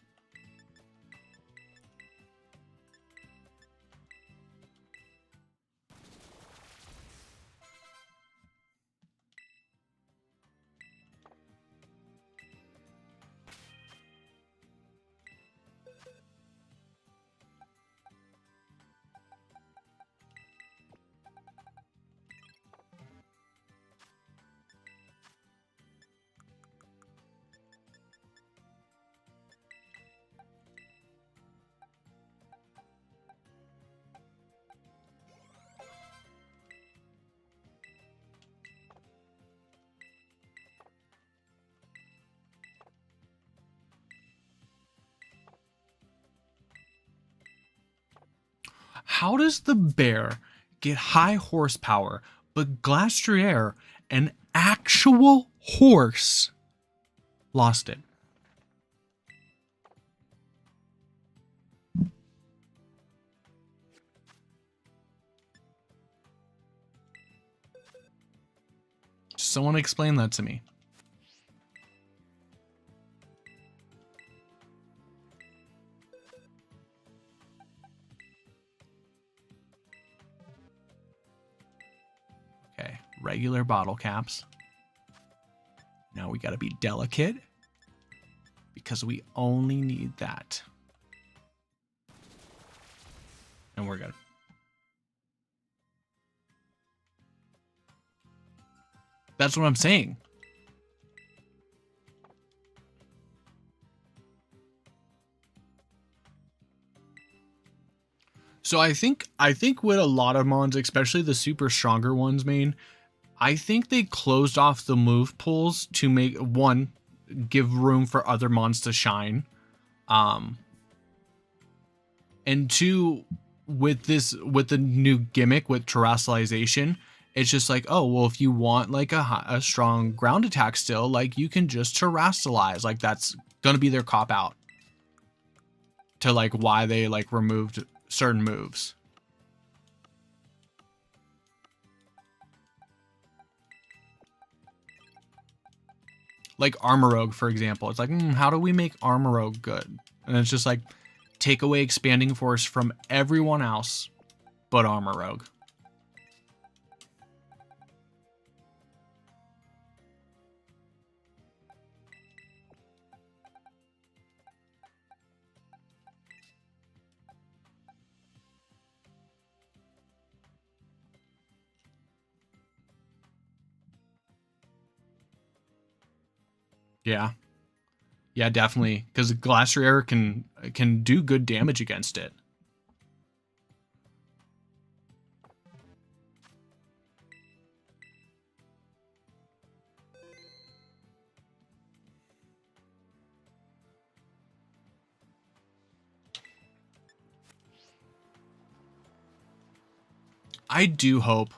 How does the bear get high horsepower, but Glastrier, an actual horse, lost it? Someone explain that to me. Okay, regular bottle caps. Now we gotta be delicate because we only need that. And we're good. That's what I'm saying. So I think with a lot of mons, especially the super stronger ones, main, I think they closed off the move pools to make, one, give room for other mons to shine. And two, with the new gimmick with terrestrialization, it's just like, oh, well, if you want like a strong ground attack still, like you can just terrestrialize. Like that's gonna be their cop out to like why they like removed certain moves. Like Armor Rogue, for example. It's like, how do we make Armor Rogue good? And it's just like, take away expanding force from everyone else but Armor Rogue. Yeah. Yeah, definitely. Because Glastrier can do good damage against it. I do hope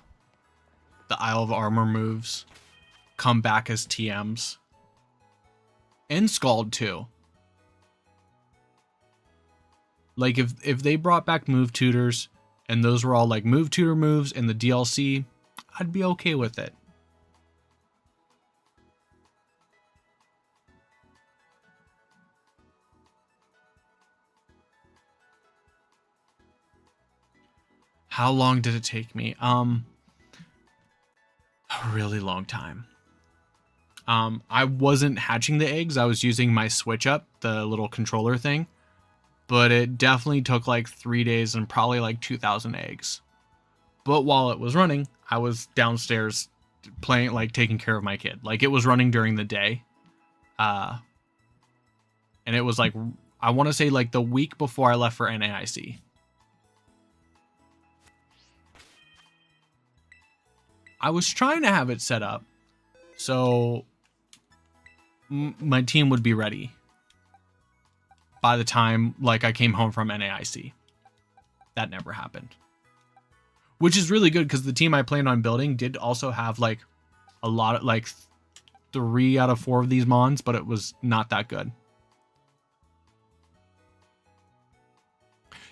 the Isle of Armor moves come back as TMs. And Scald too. Like if they brought back move tutors and those were all like move tutor moves in the DLC, I'd be okay with it. How long did it take me? A really long time. I wasn't hatching the eggs. I was using my switch up, the little controller thing. but it definitely took like 3 days and probably like 2,000 eggs. But while it was running, I was downstairs playing, like taking care of my kid. Like it was running during the day. And it was like, I want to say like the week before I left for NAIC. I was trying to have it set up so my team would be ready by the time like I came home from NAIC. That never happened. Which is really good because the team I planned on building did also have like a lot of like 3 out of 4 of these mons, but it was not that good.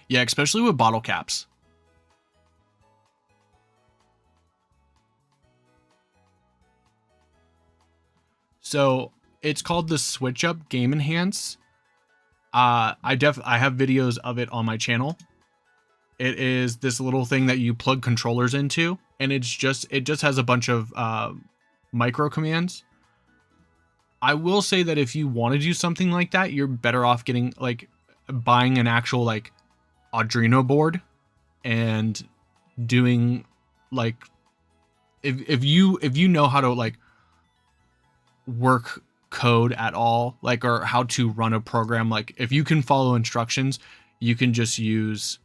Yeah, especially with bottle caps. So it's called the Switch Up Game Enhance. I have videos of it on my channel. It is this little thing that you plug controllers into, and it just has a bunch of micro commands. I will say that if you want to do something like that, you're better off getting like buying an actual like Arduino board and doing like if you know how to like work code at all, like, or how to run a program, like if you can follow instructions, you can just use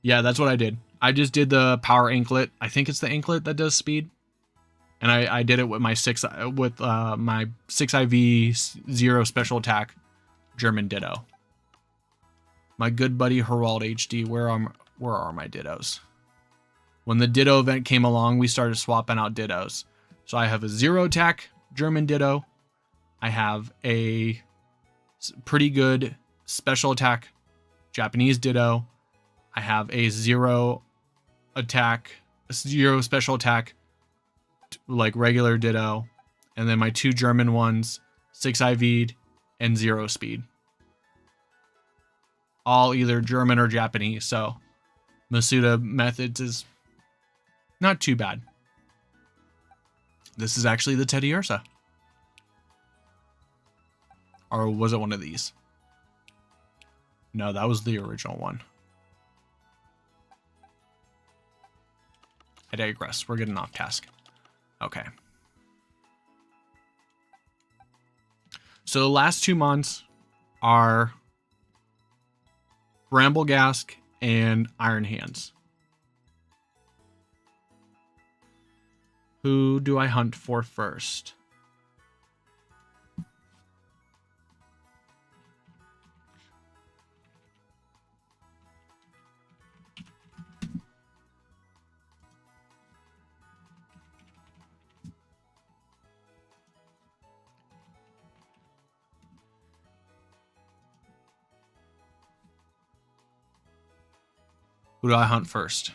that's what I did. I just did the power anklet. I think it's the anklet that does speed. And I did it with my my 6IV 0 special attack German Ditto. My good buddy Herald HD, where are my Dittos? When the Ditto event came along, we started swapping out Dittos. So I have a 0 attack German Ditto. I have a pretty good special attack Japanese Ditto. I have a 0 attack, 0 special attack, like regular Ditto. And then my 2 German ones, 6 IV'd and 0 speed. All either German or Japanese. So Masuda methods is not too bad. This is actually the Teddy Ursa. Or was it one of these? No, that was the original one. I digress. We're getting off task. Okay. So the last 2 mons are Bramblegask and Iron Hands. Who do I hunt for first? Who do I hunt first?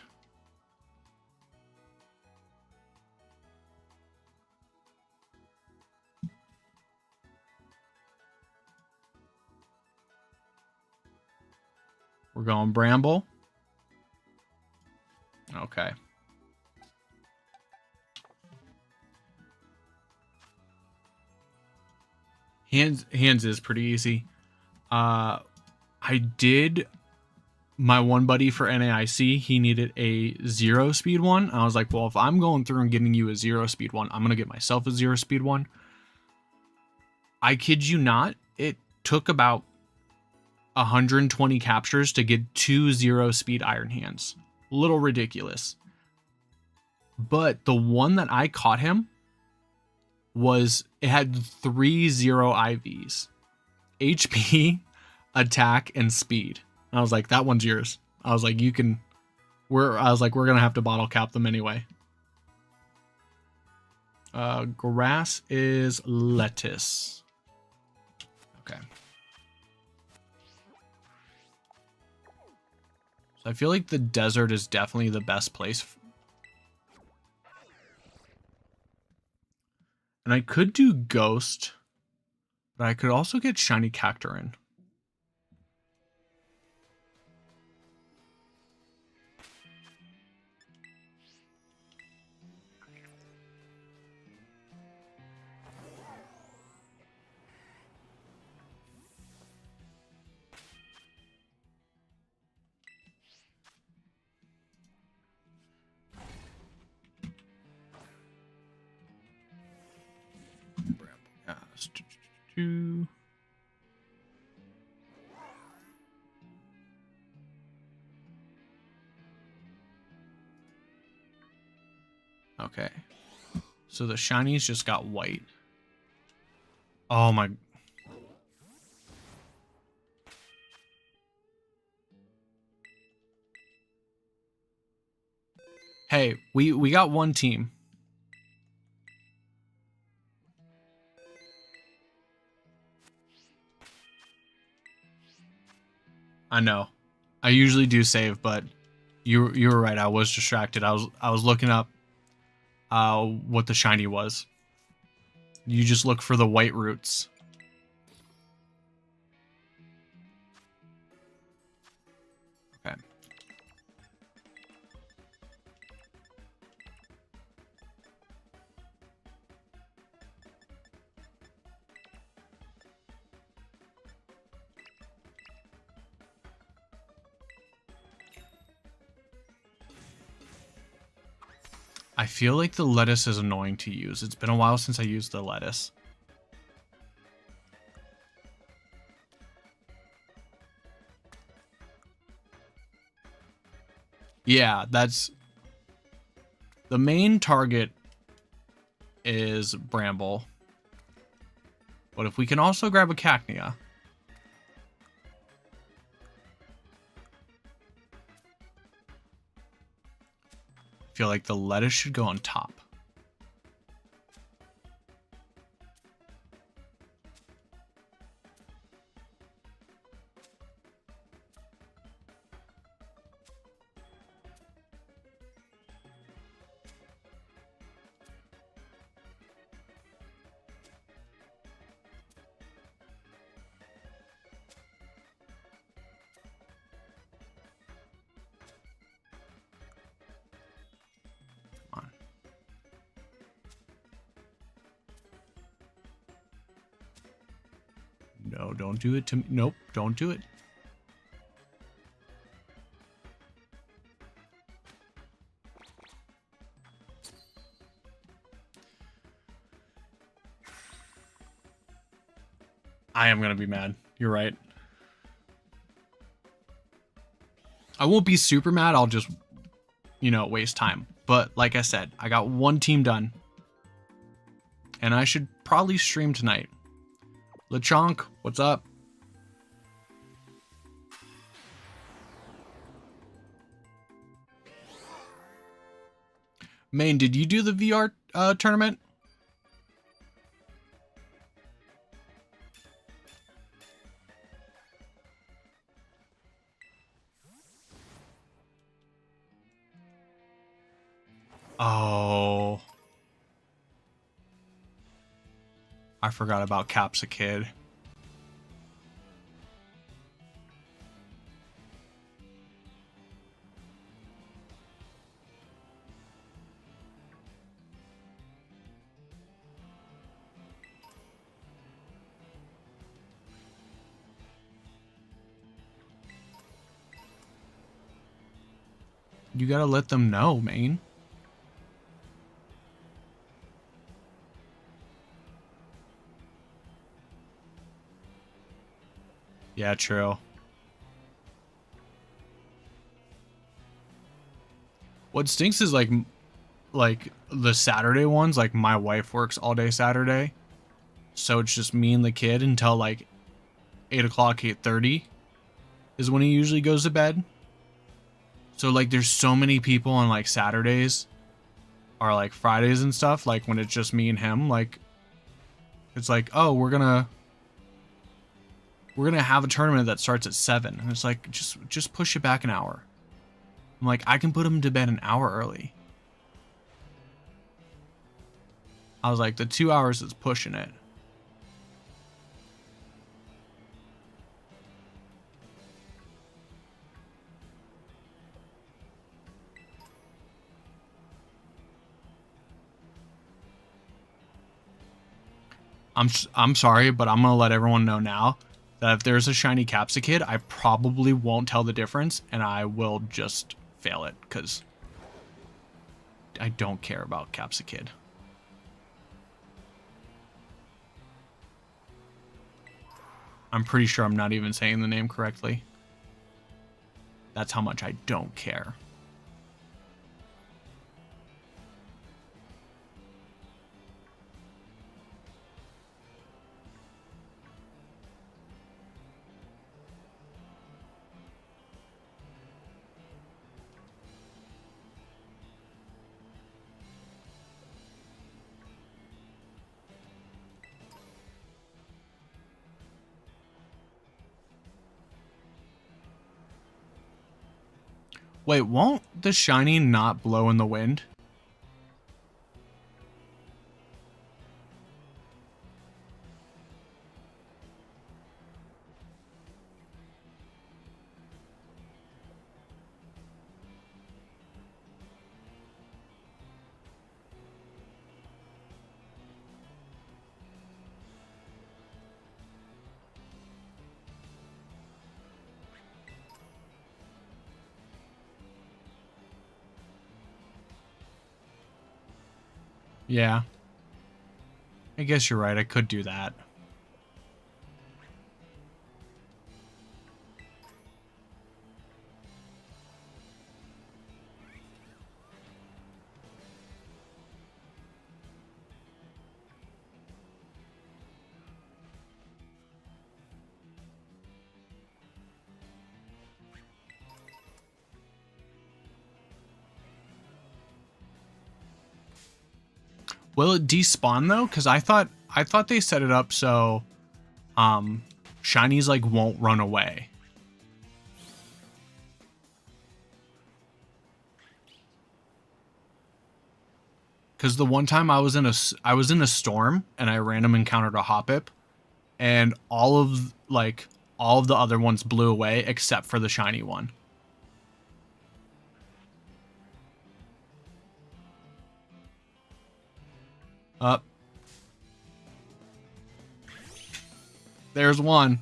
We're going Bramble. Okay. Hands is pretty easy. I did my one buddy for NAIC. He needed a 0 speed one. I was like, well, if I'm going through and getting you a 0 speed one, I'm going to get myself a 0 speed one. I kid you not. It took about 120 captures to get 2 0 speed Iron Hands. Little ridiculous. But the one that I caught him it had 3 0 IVs. HP, attack, and speed. And I was like, that one's yours. I was like, we're gonna have to bottle cap them anyway. Grass is lettuce. Okay. So I feel like the desert is definitely the best place. And I could do Ghost, but I could also get Shiny Cacturin. do. Okay. So the shinies just got white. Oh my. Hey, we got one team. I know. I usually do save, but you were right. I was distracted. I was looking up what the shiny was. You just look for the white roots. Okay. I feel like the lettuce is annoying to use. It's been a while since I used the lettuce. Yeah, that's... The main target is Bramble. But if we can also grab a Cacnea... I feel like the lettuce should go on top. No, don't do it to me. Nope, don't do it. I am gonna be mad. You're right. I won't be super mad. I'll just, waste time. But like I said, I got one team done. And I should probably stream tonight. LeChonk, what's up? Main, did you do the VR tournament? Oh. I forgot about Capsa Kid. You gotta let them know, man. Yeah, true. What stinks is like the Saturday ones, like my wife works all day Saturday. So it's just me and the kid until like 8 o'clock, 8:30 is when he usually goes to bed. So like there's so many people on like Saturdays or like Fridays and stuff, like when it's just me and him, like it's like, oh, we're gonna have a tournament that starts at 7. And it's like, just push it back an hour. I'm like, I can put him to bed an hour early. I was like, the 2 hours is pushing it. I'm sorry, but I'm gonna let everyone know now that if there's a shiny Capsicid, I probably won't tell the difference, and I will just fail it because I don't care about Capsicid. I'm pretty sure I'm not even saying the name correctly. That's how much I don't care. Wait, won't the shiny not blow in the wind? Yeah. I guess you're right. I could do that. Will it despawn though? Because I thought they set it up so shinies like won't run away. Because the one time I was in a storm and I random encountered a Hoppip, and all of the other ones blew away except for the shiny one. Up. There's one.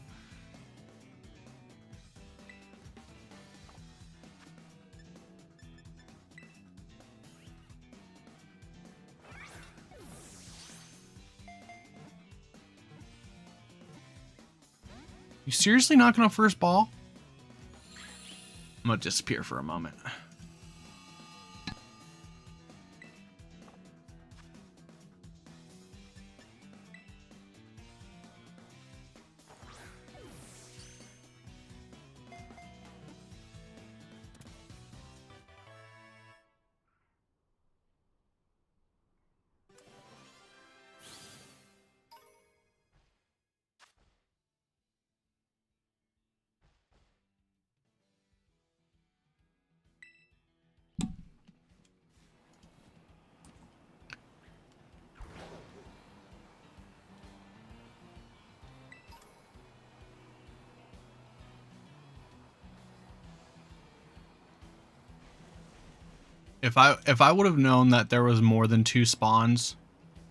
You seriously not gonna first ball? I'm gonna disappear for a moment. If I would have known that there was more than 2 spawns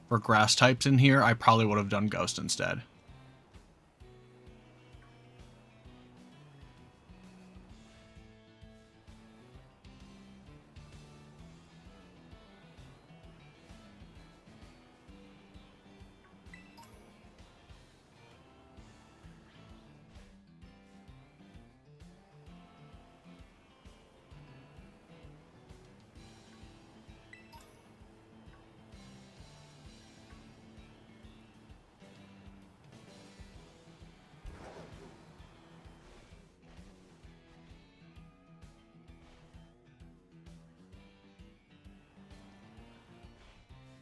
for grass types in here, I probably would have done Ghost instead.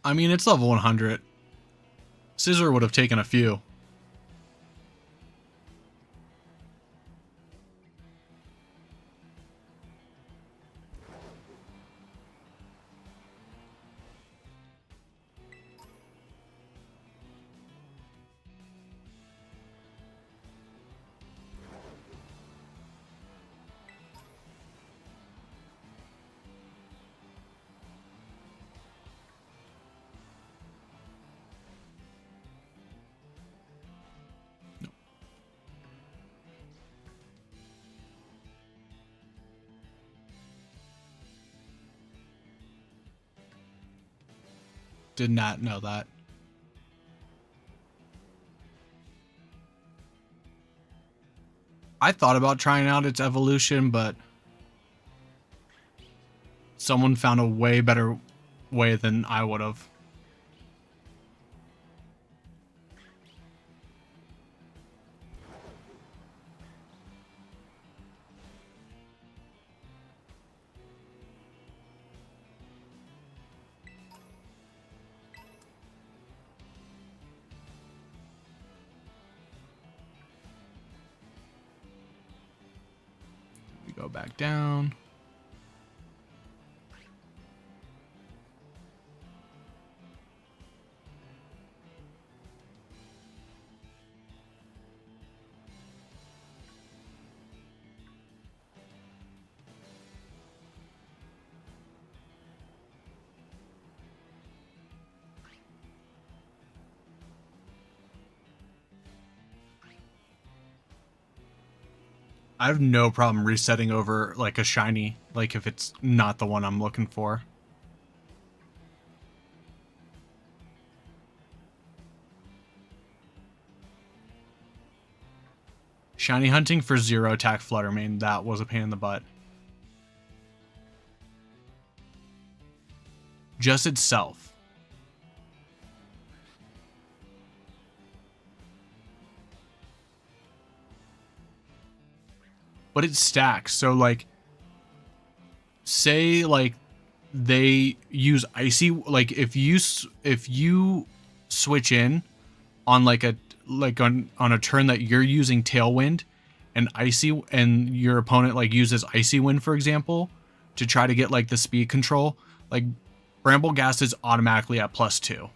I mean, it's level 100. Scissor would have taken a few. Did not know that. I thought about trying out its evolution, but someone found a way better way than I would have. We go back down. I have no problem resetting over like a shiny, like if it's not the one I'm looking for. Shiny hunting for 0 attack Fluttermane, that was a pain in the butt. Just itself. But it stacks, so like, say like they use icy, like if you switch in on like a on a turn that you're using Tailwind and icy, and your opponent like uses Icy Wind, for example, to try to get like the speed control, like Brambleghast is automatically at +2.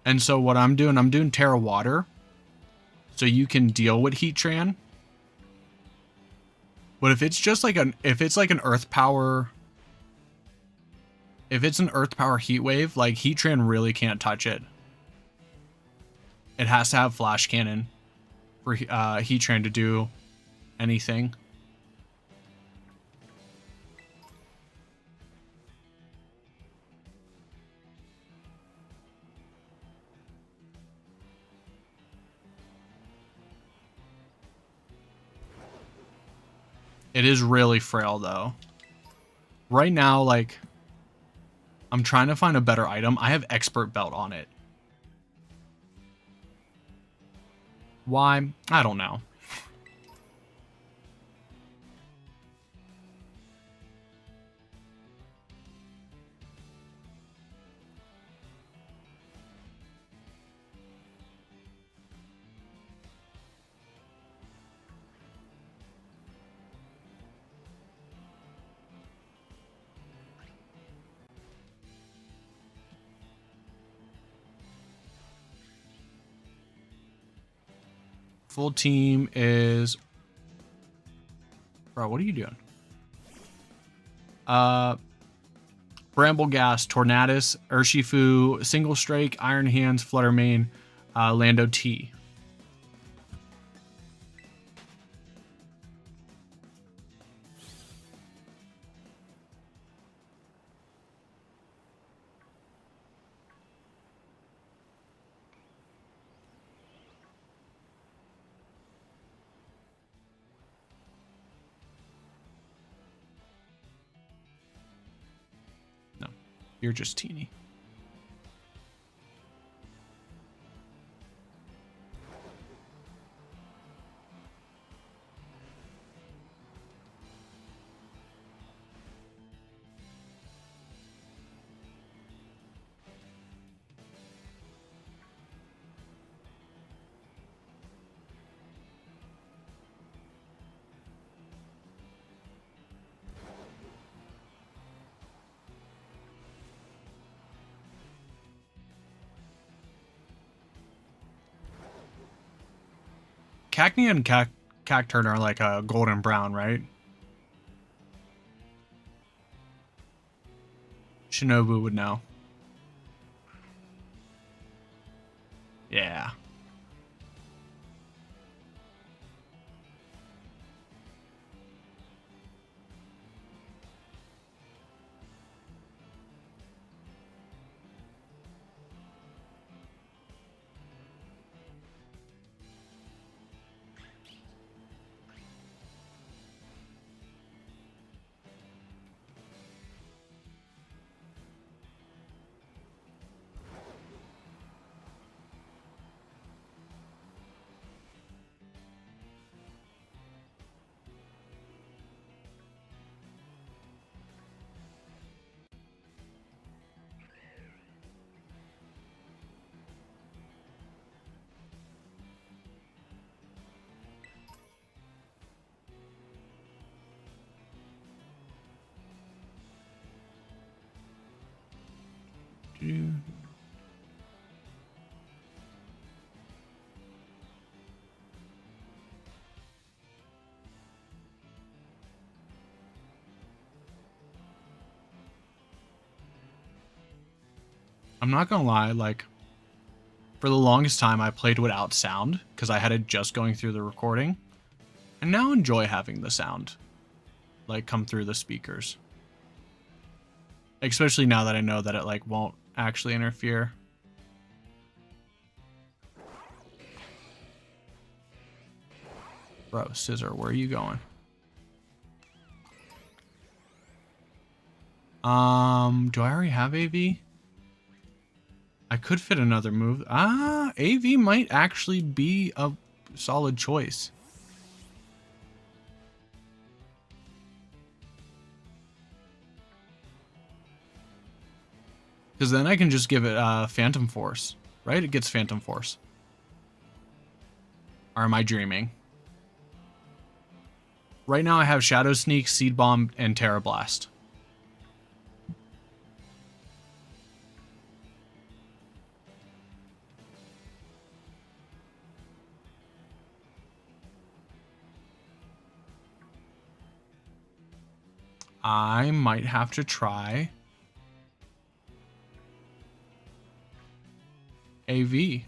And so what I'm doing Terra Water, so you can deal with Heatran. But if it's just like if it's an Earth Power Heat Wave, like Heatran really can't touch it. It has to have Flash Cannon for Heatran to do anything. It is really frail though. Right now, like, I'm trying to find a better item. I have Expert Belt on it. Why? I don't know. Full team is... Bro, what are you doing? Brambleghast, Tornadus, Urshifu, Single Strike, Iron Hands, Fluttermane, Lando T. No, you're just teeny. Cacnea and Cacturn are like a golden brown, right? Shinobu would know. Yeah. I'm not gonna lie, like, for the longest time I played without sound because I had it just going through the recording. I now enjoy having the sound, like, come through the speakers. Especially now that I know that it, like, won't actually interfere. Bro, Scissor, where are you going? Do I already have AV? I could fit another move. AV might actually be a solid choice. Because then I can just give it Phantom Force, right? It gets Phantom Force. Or am I dreaming? Right now I have Shadow Sneak, Seed Bomb, and Terra Blast. I might have to try AV.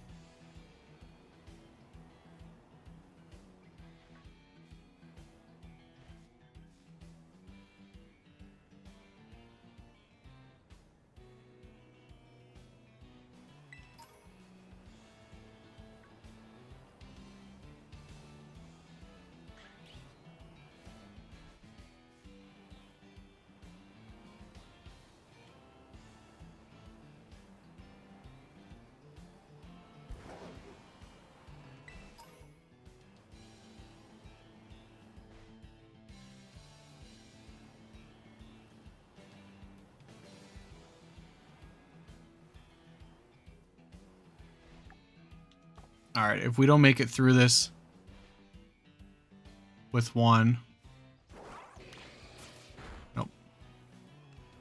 All right, if we don't make it through this with one, nope.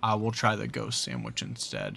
We'll try the Ghost Sandwich instead.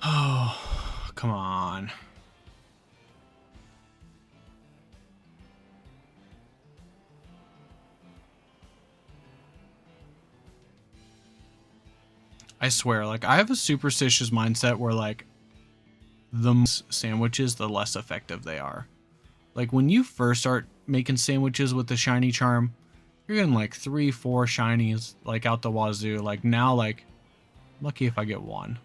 Oh, come on. I swear, like, I have a superstitious mindset where, like, the more sandwiches, the less effective they are. Like when you first start making sandwiches with the shiny charm, you're getting like 3, 4 shinies like out the wazoo. Like now, like lucky if I get one.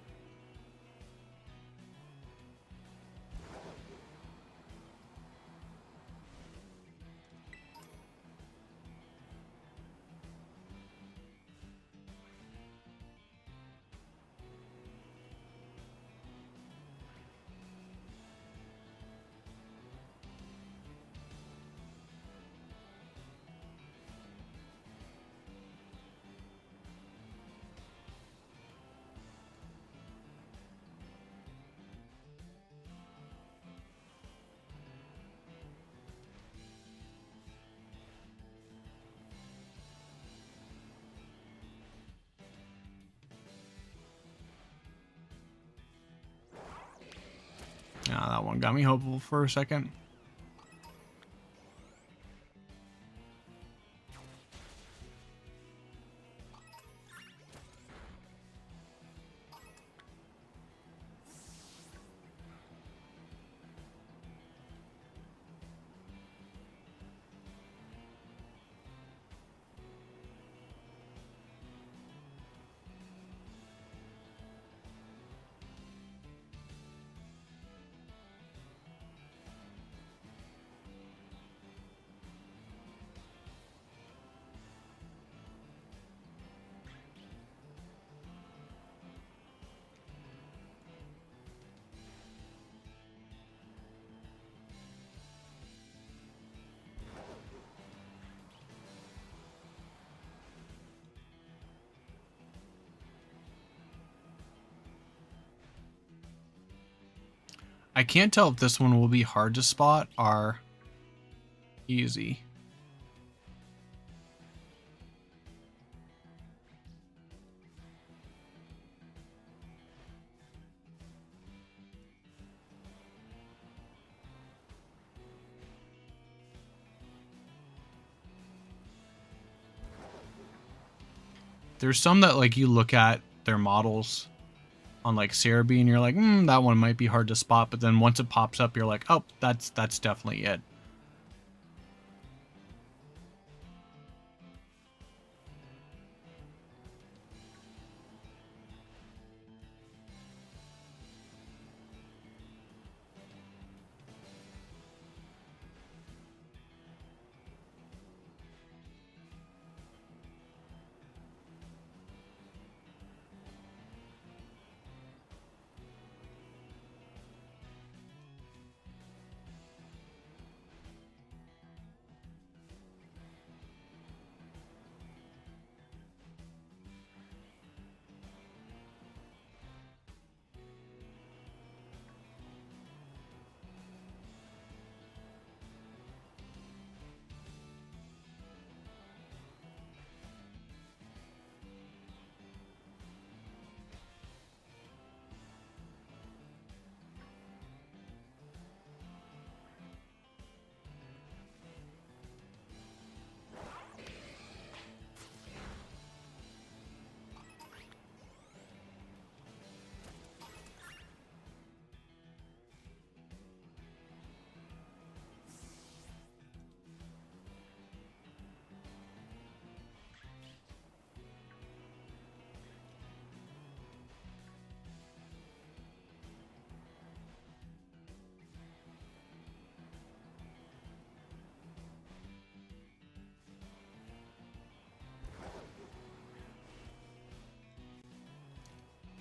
Ah, that one got me hopeful for a second. I can't tell if this one will be hard to spot or easy. There's some that like you look at their models on like Cerebi and you're like, that one might be hard to spot, but then once it pops up, you're like, oh, that's definitely it.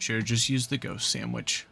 Should have just used the ghost sandwich.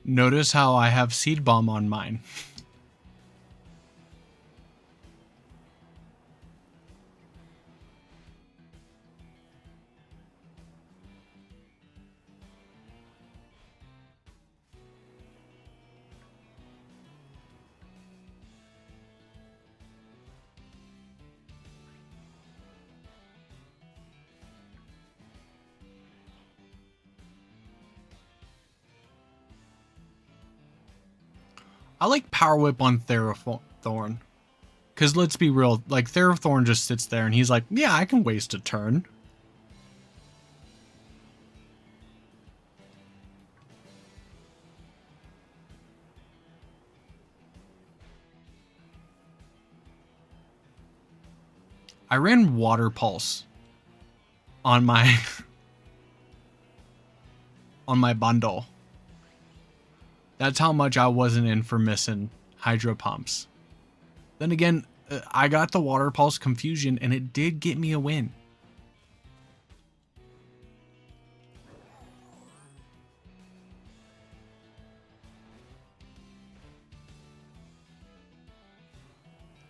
Notice how I have Seed Bomb on mine. I like Power Whip on Therathorn. Because let's be real, like, Therathorn just sits there and he's like, yeah, I can waste a turn. I ran Water Pulse on my on my bundle. That's how much I wasn't in for missing Hydro Pumps. Then again, I got the Water Pulse Confusion and it did get me a win.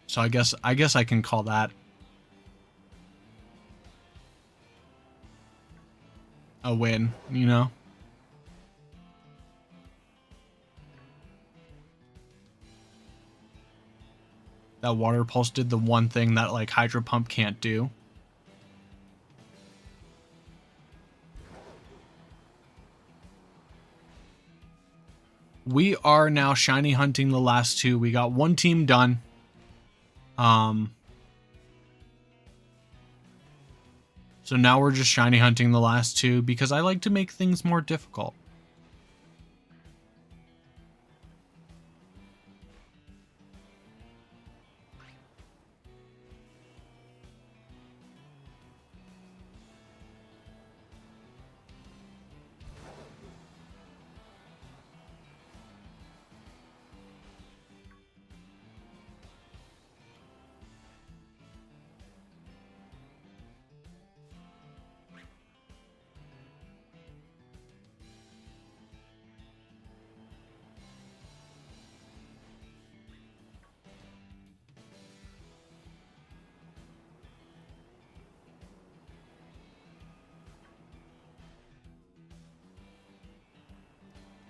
So I guess I can call that a win, you know? That Water Pulse did the one thing that, like, Hydro Pump can't do. We are now shiny hunting the last two. We got one team done. So now we're just shiny hunting the last two because I like to make things more difficult.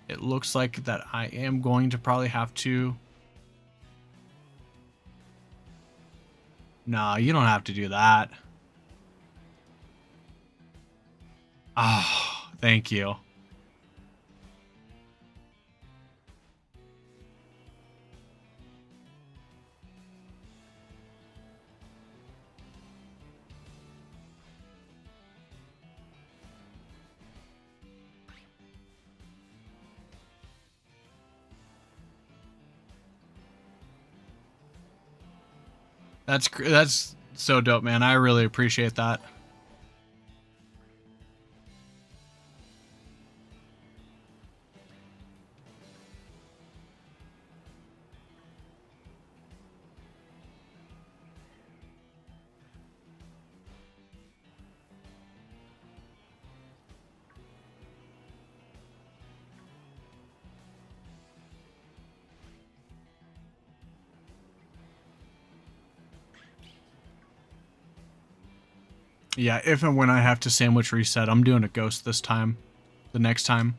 It looks like that I am going to probably have to... Nah, you don't have to do that. Ah, oh, thank you. That's so dope, man. I really appreciate that. Yeah, if and when I have to sandwich reset, I'm doing a ghost this time. The next time.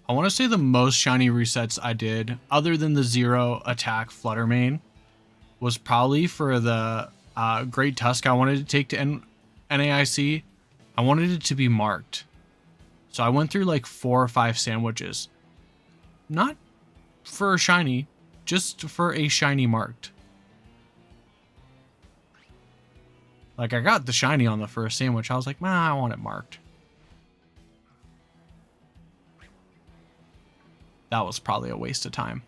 I want to say the most shiny resets I did, other than the 0 attack Flutter Mane, was probably for the Great Tusk I wanted to take to NAIC. I wanted it to be marked. So I went through like 4 or 5 sandwiches. Not for a shiny, just for a shiny marked. Like, I got the shiny on the first sandwich. I was like, nah, I want it marked. That was probably a waste of time.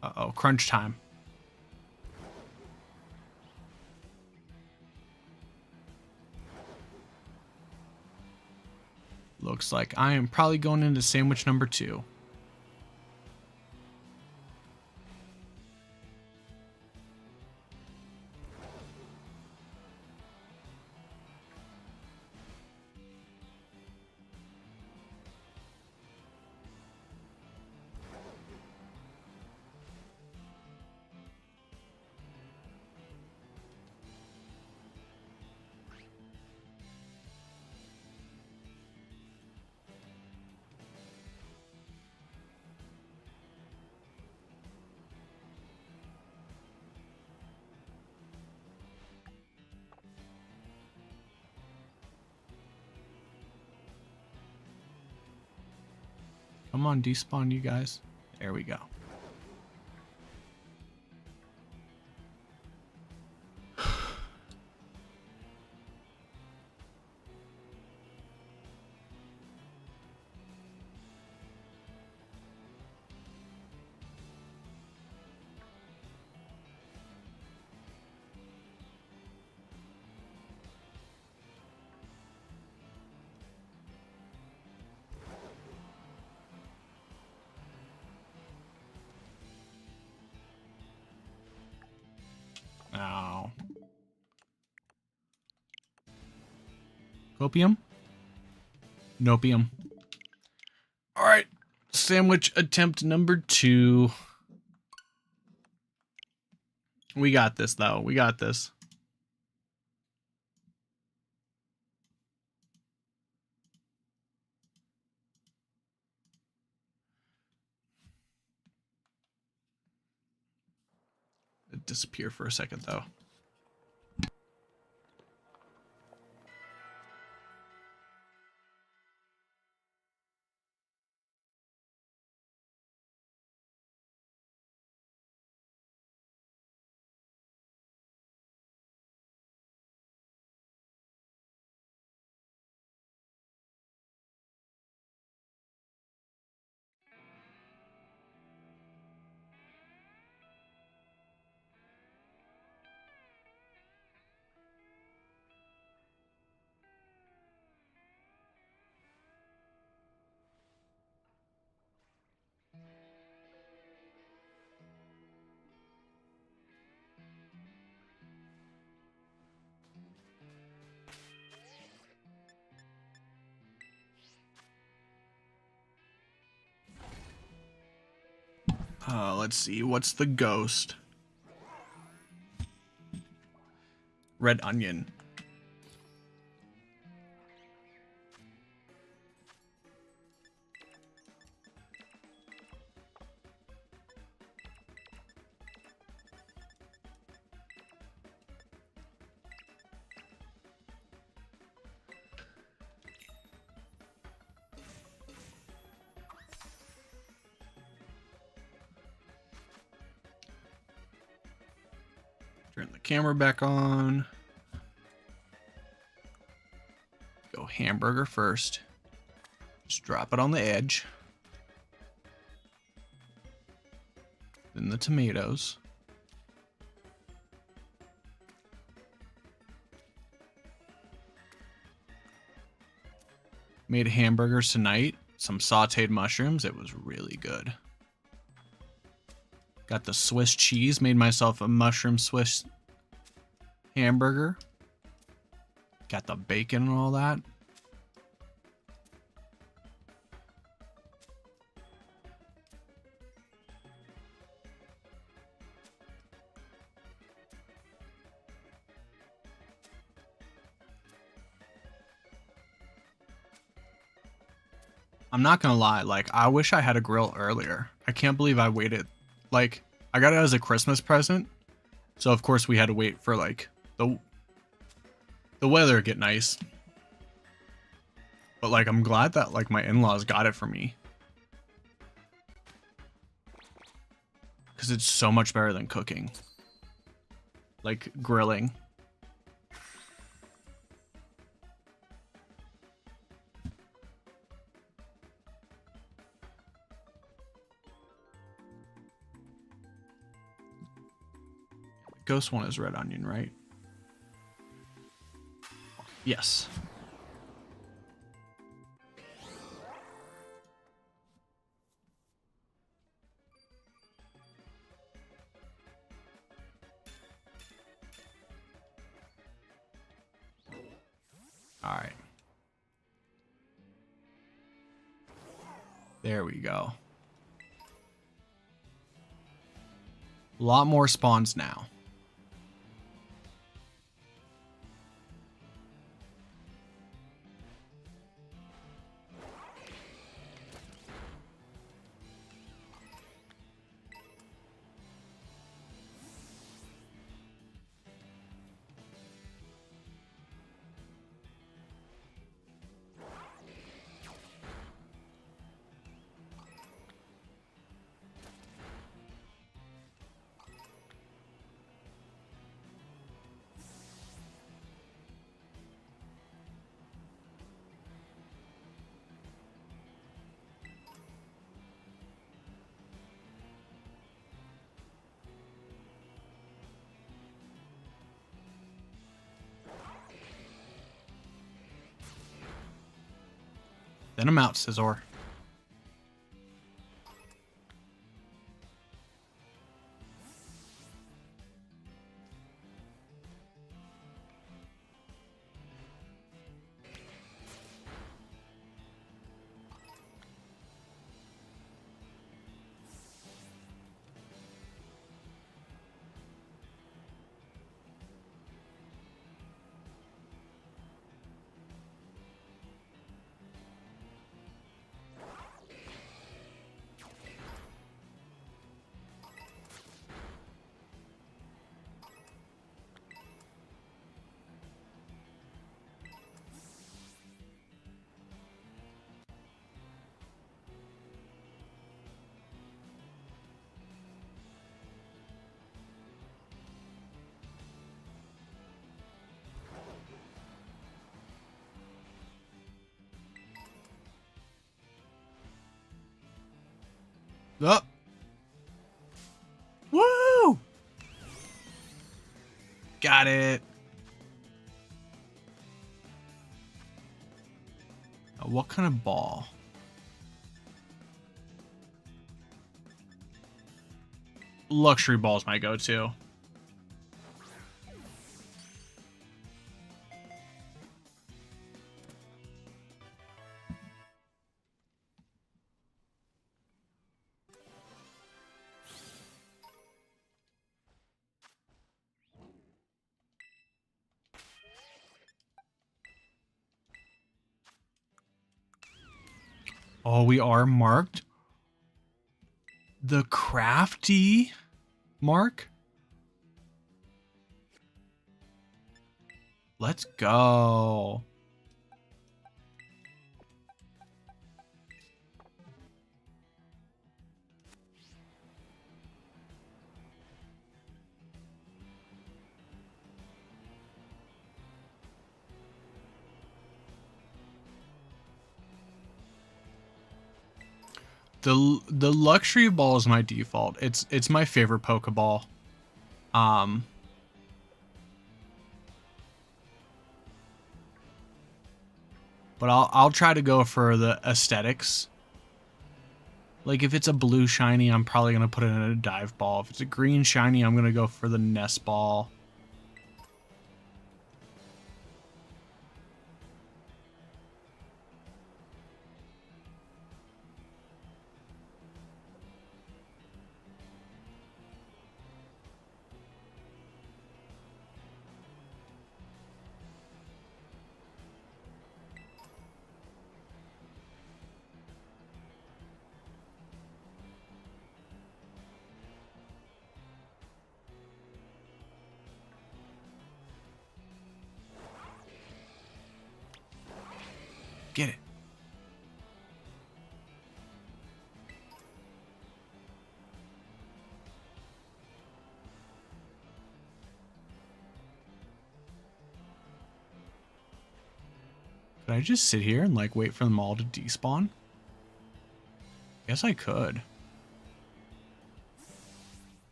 Uh-oh, crunch time. Looks like I am probably going into sandwich number 2. Come on, despawn you guys. There we go. Ow. Copium? Nopium. Alright. Sandwich attempt number 2. We got this, though. We got this. It disappeared for a second, though. Let's see. What's the ghost? Red onion. Turn the camera back on. Go hamburger first. Just drop it on the edge. Then the tomatoes. Made hamburgers tonight. Some sauteed mushrooms. It was really good. Got the Swiss cheese. Made myself a mushroom Swiss hamburger. Got the bacon and all that. I'm not gonna lie, like, I wish I had a grill earlier. I can't believe I waited. Like, I got it as a Christmas present, so of course we had to wait for, like, the weather to get nice. But, like, I'm glad that, like, my in-laws got it for me. Because it's so much better than cooking. Like, grilling. Ghost one is red onion, right? Yes. All right. There we go. A lot more spawns now. Then I'm out, Scizor. Up. Woo! Got it. What kind of ball? Luxury ball's my go-to. Oh, we are marked. The crafty mark. Let's go. The luxury ball is my default. It's my favorite Pokeball. But I'll try to go for the aesthetics. Like if it's a blue shiny, I'm probably gonna put it in a dive ball. If it's a green shiny, I'm gonna go for the nest ball. Get it. Could I just sit here and like wait for them all to despawn? Guess I could.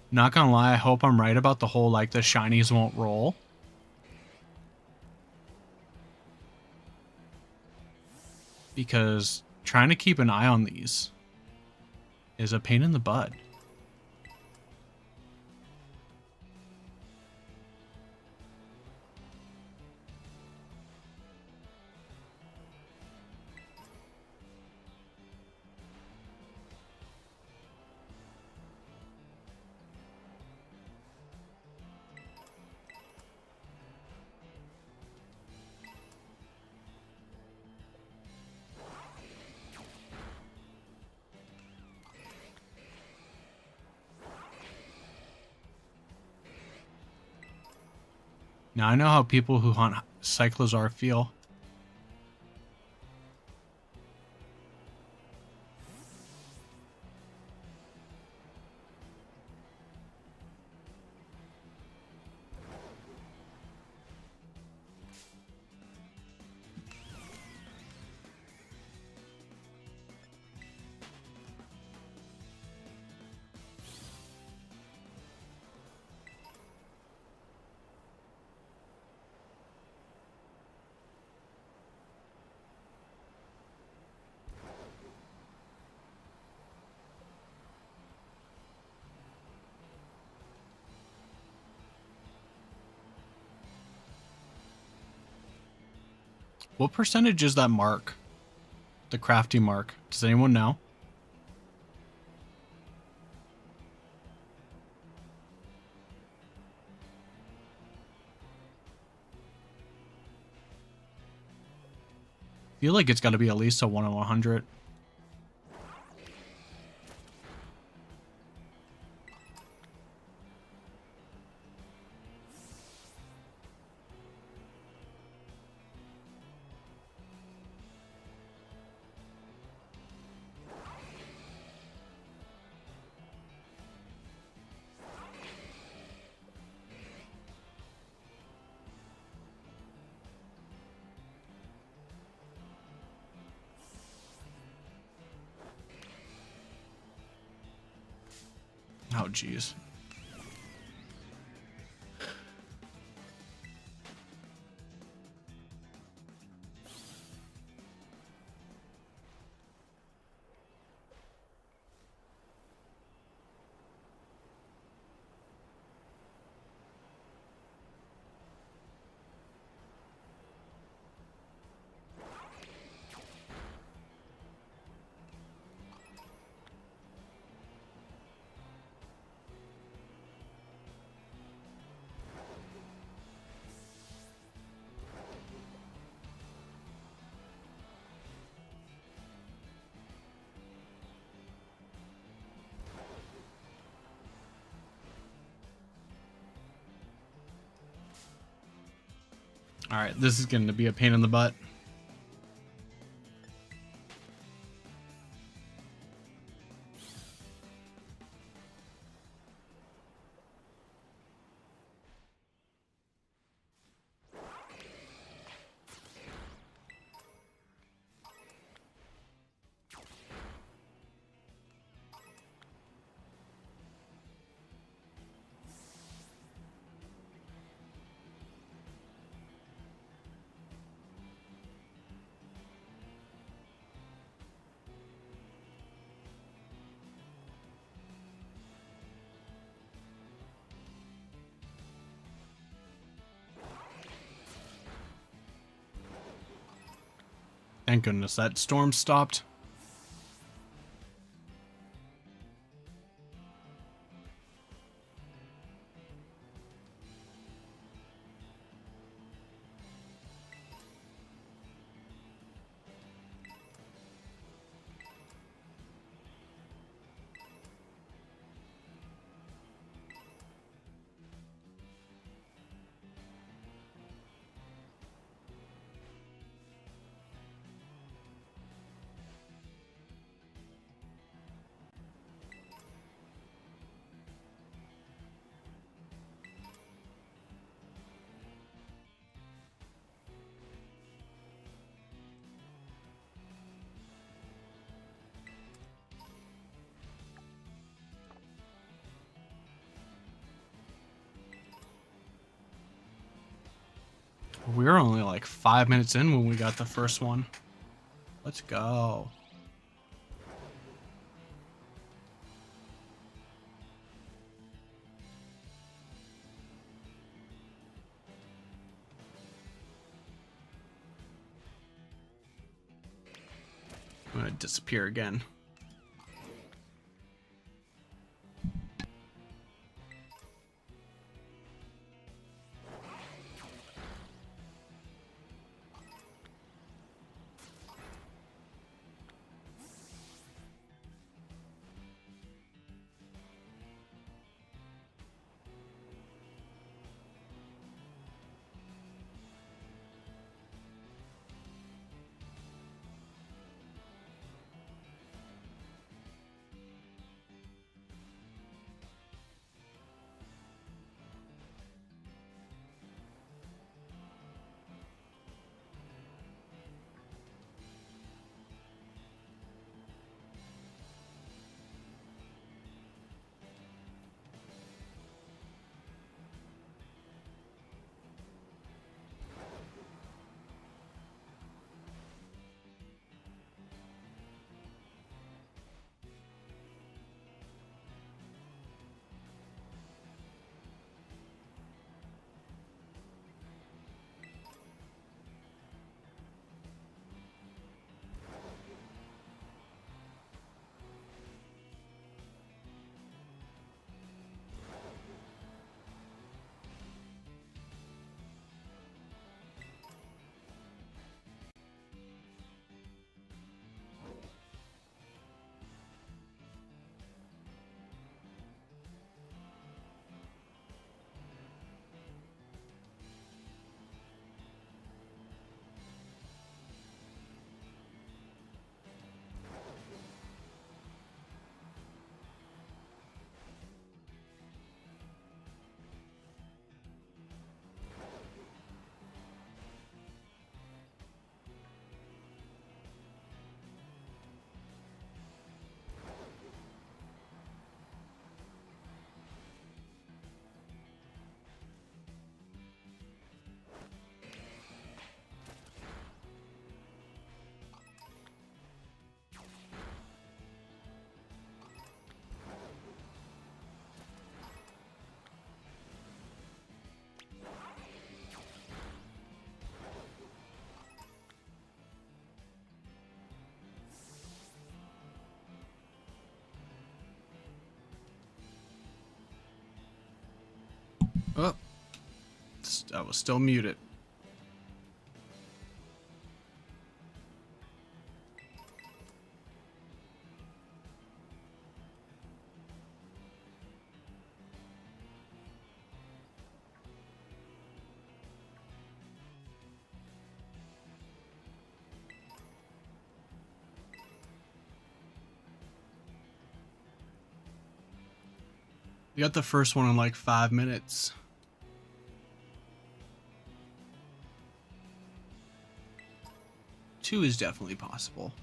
Not gonna lie, I hope I'm right about the whole like the shinies won't roll. Because trying to keep an eye on these is a pain in the butt. Now I know how people who hunt Cyclozar feel. What percentage is that mark? The crafty mark. Does anyone know? I feel like it's got to be at least a 1 in 100. Oh, geez. All right, this is going to be a pain in the butt. Thank goodness that storm stopped. We were only like 5 minutes in when we got the first one. Let's go. I'm gonna disappear again. Oh, I was still muted. We got the first one in like 5 minutes. Two is definitely possible.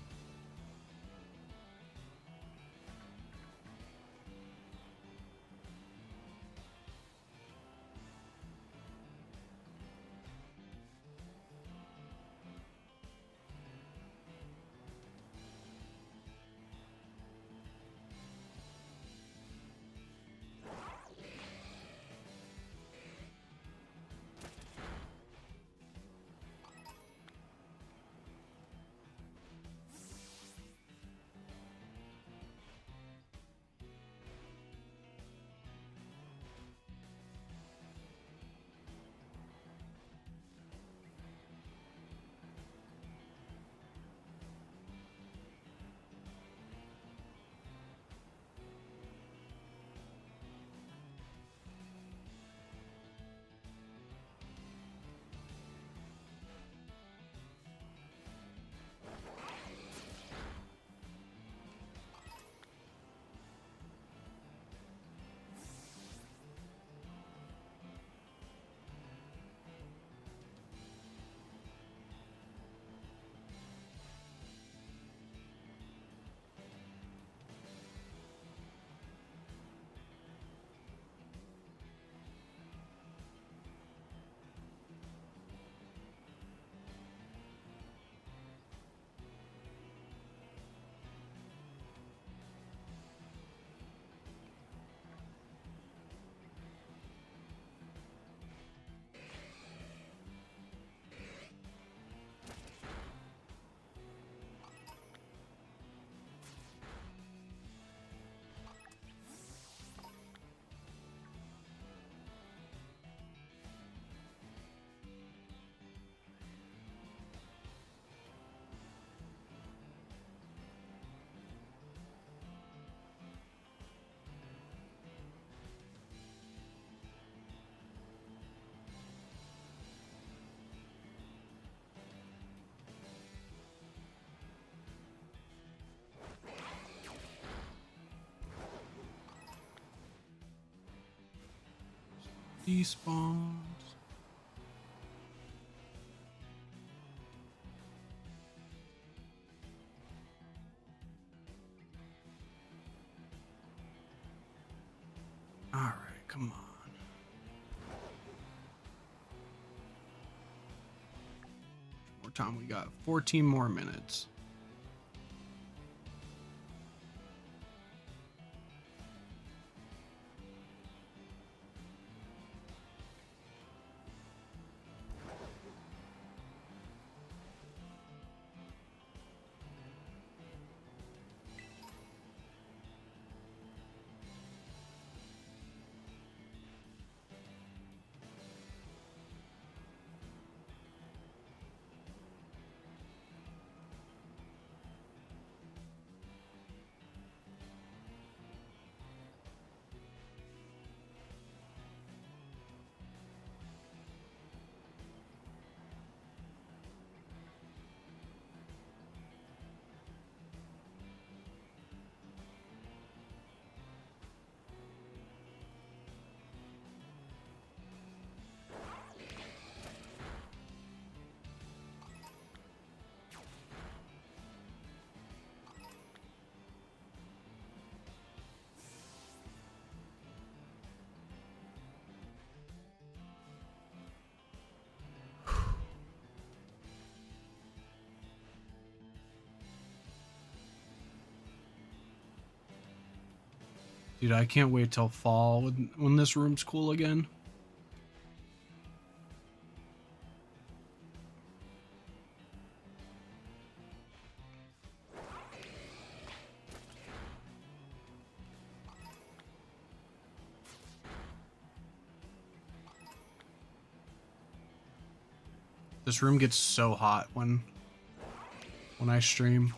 despawns. All right, come on. More time. We got 14 more minutes. Dude, I can't wait till fall when this room's cool again. This room gets so hot when I stream.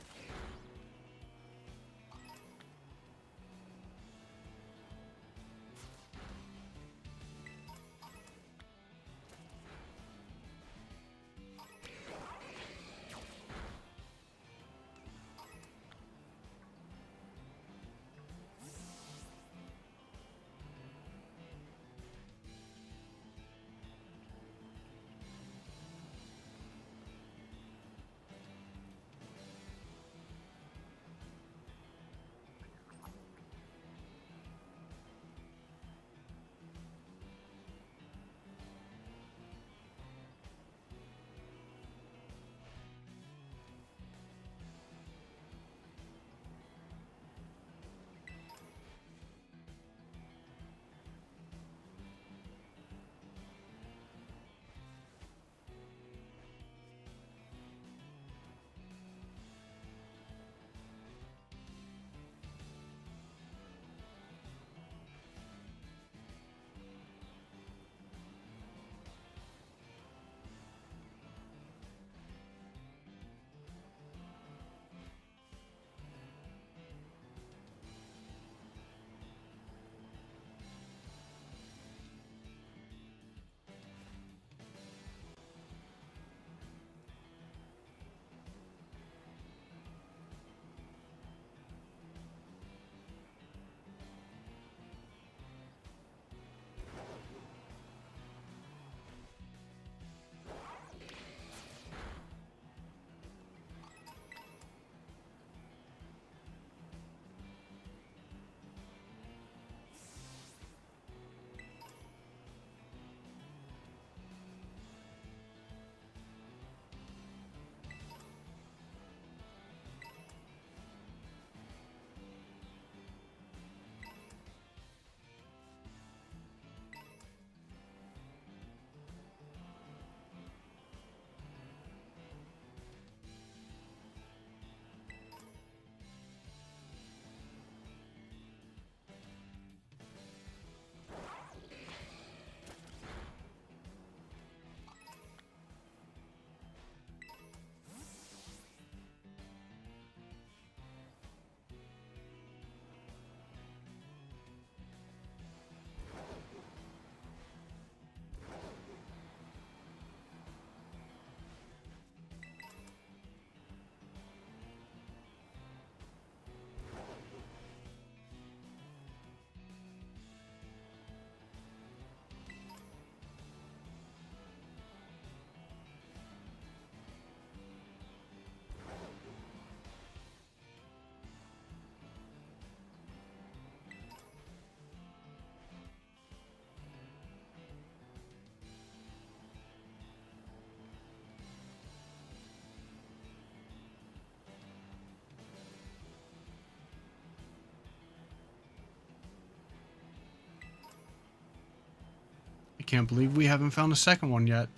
can't believe we haven't found a second one yet.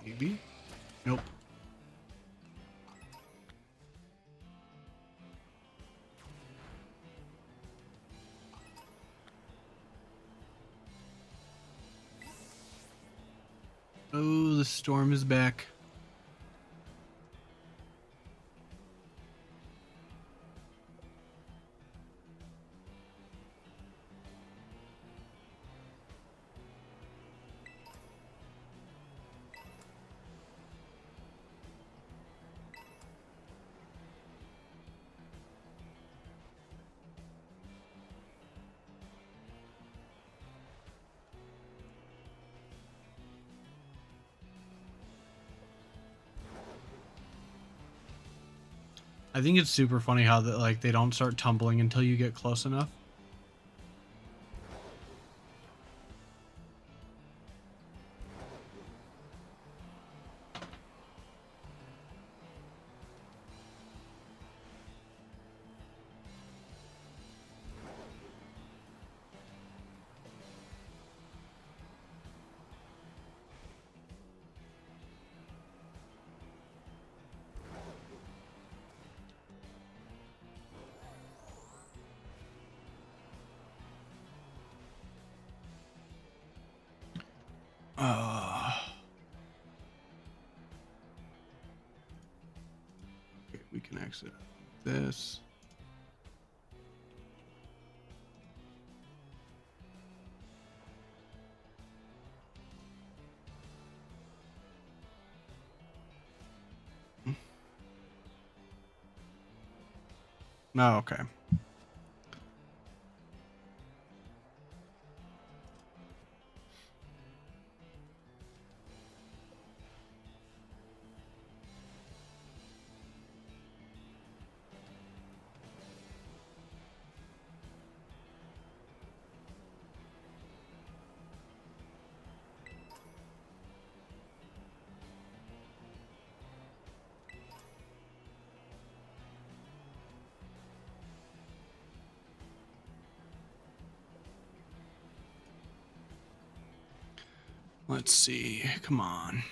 Maybe. Nope. Oh, the storm is back. I think it's super funny how that like they don't start tumbling until you get close enough. Okay, we can exit this. No, okay. Let's see. Come on.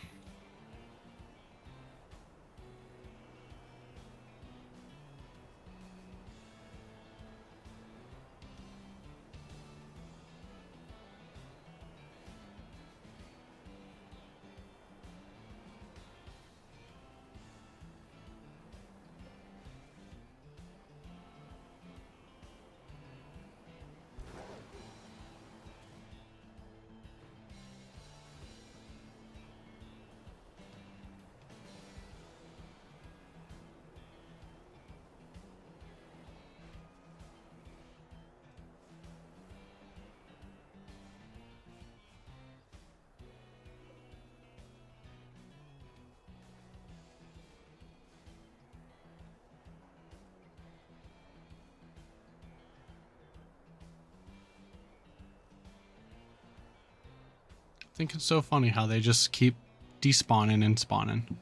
I think it's so funny how they just keep despawning and spawning.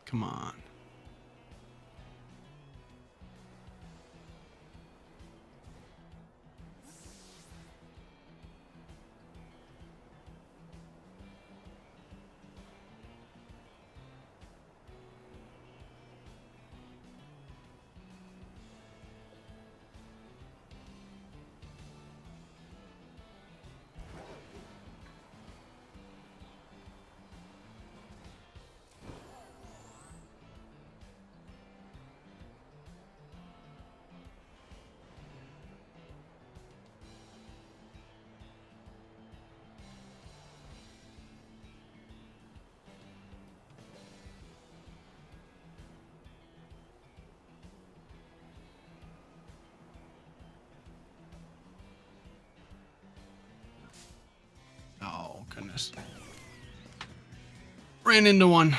Come on. Oh, goodness. Ran into one.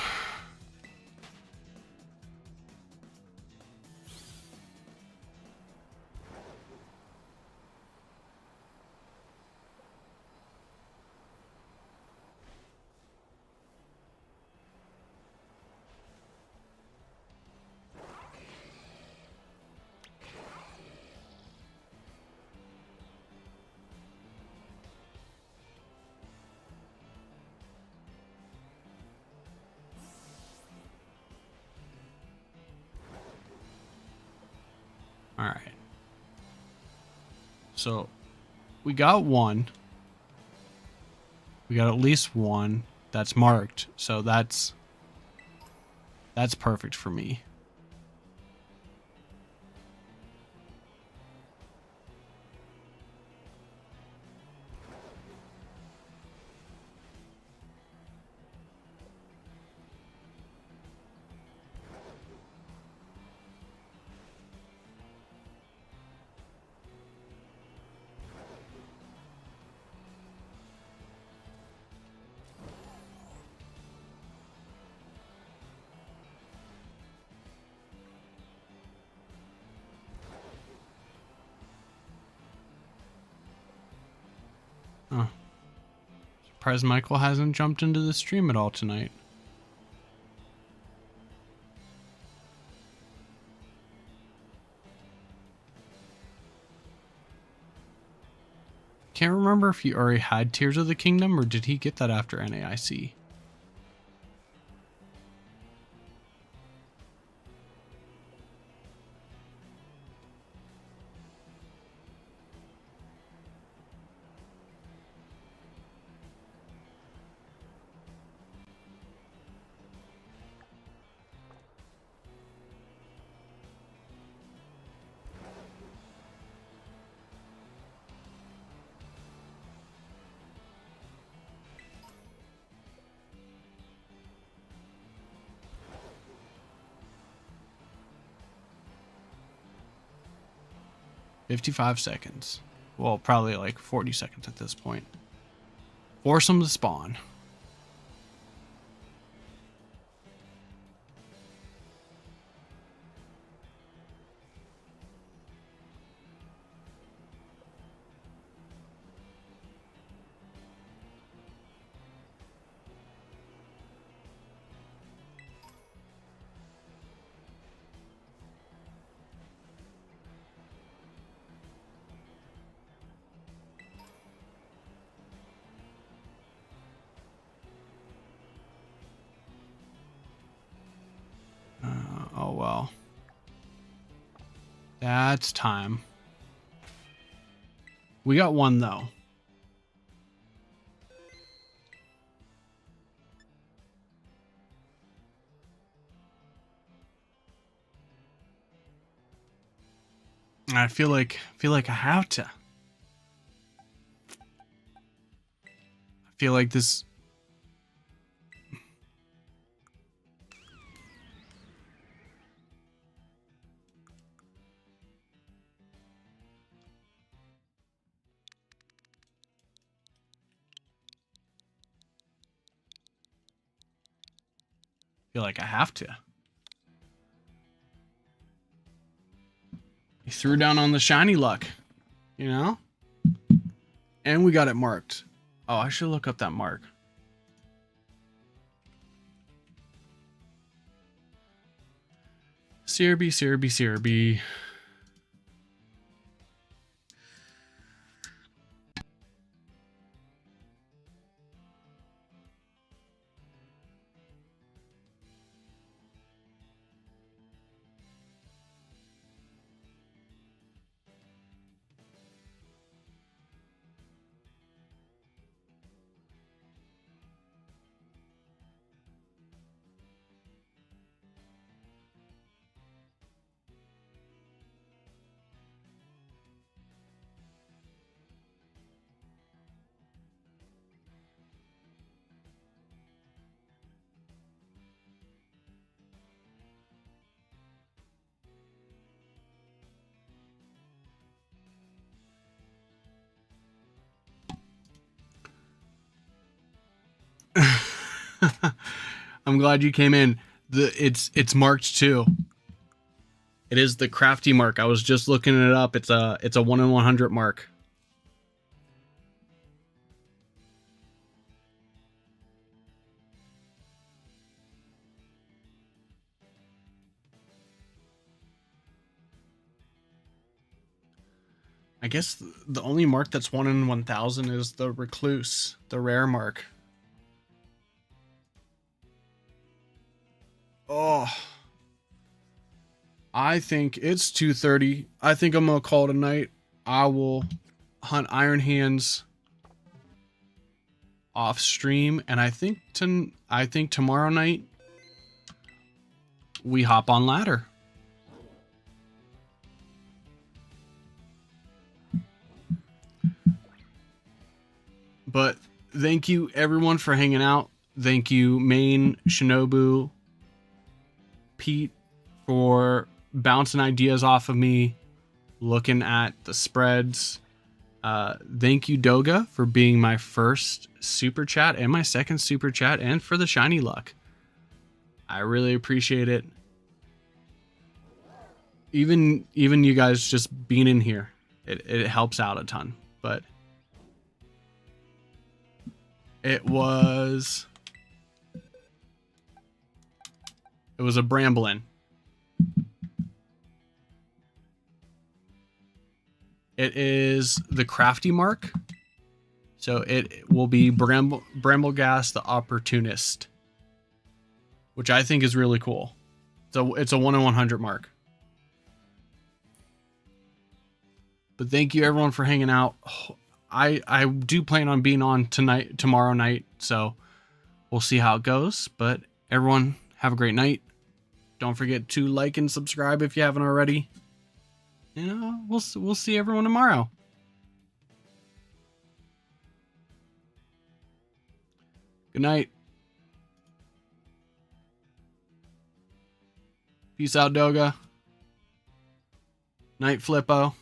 All right. So we got one. We got at least one that's marked. So that's perfect for me. Huh. Surprised Michael hasn't jumped into the stream at all tonight. Can't remember if he already had Tears of the Kingdom or did he get that after NAIC? $55 seconds. Well, probably like 40 seconds at this point. Force them to spawn. Oh well. That's time. We got one though. I feel like I have to. I feel like this. Feel like I have to. He threw down on the shiny luck, you know? And we got it marked. Oh, I should look up that mark. CRB. I'm glad you came in. It's marked too. It is the crafty mark. I was just looking it up. It's a 1 in 100 mark. I guess the only mark that's 1 in 1,000 is the recluse, the rare mark. Oh, I think it's 2:30. I think I'm gonna call it a night. I will hunt Iron Hands off stream, and I think tomorrow night we hop on ladder. But thank you everyone for hanging out. Thank you Main, Shinobu, Pete for bouncing ideas off of me, looking at the spreads. Thank you Doga for being my first super chat and my second super chat, and for the shiny luck. I really appreciate it. Even you guys just being in here, it helps out a ton. But it was a Bramblin. It is the crafty mark. So it will be Brambleghast the Opportunist, which I think is really cool. So it's a 1 in 100 mark. But thank you everyone for hanging out. I do plan on being on tomorrow night, so we'll see how it goes. But everyone, have a great night. Don't forget to like and subscribe if you haven't already. We'll see everyone tomorrow. Good night. Peace out, Doga. Night, Flippo.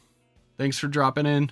Thanks for dropping in.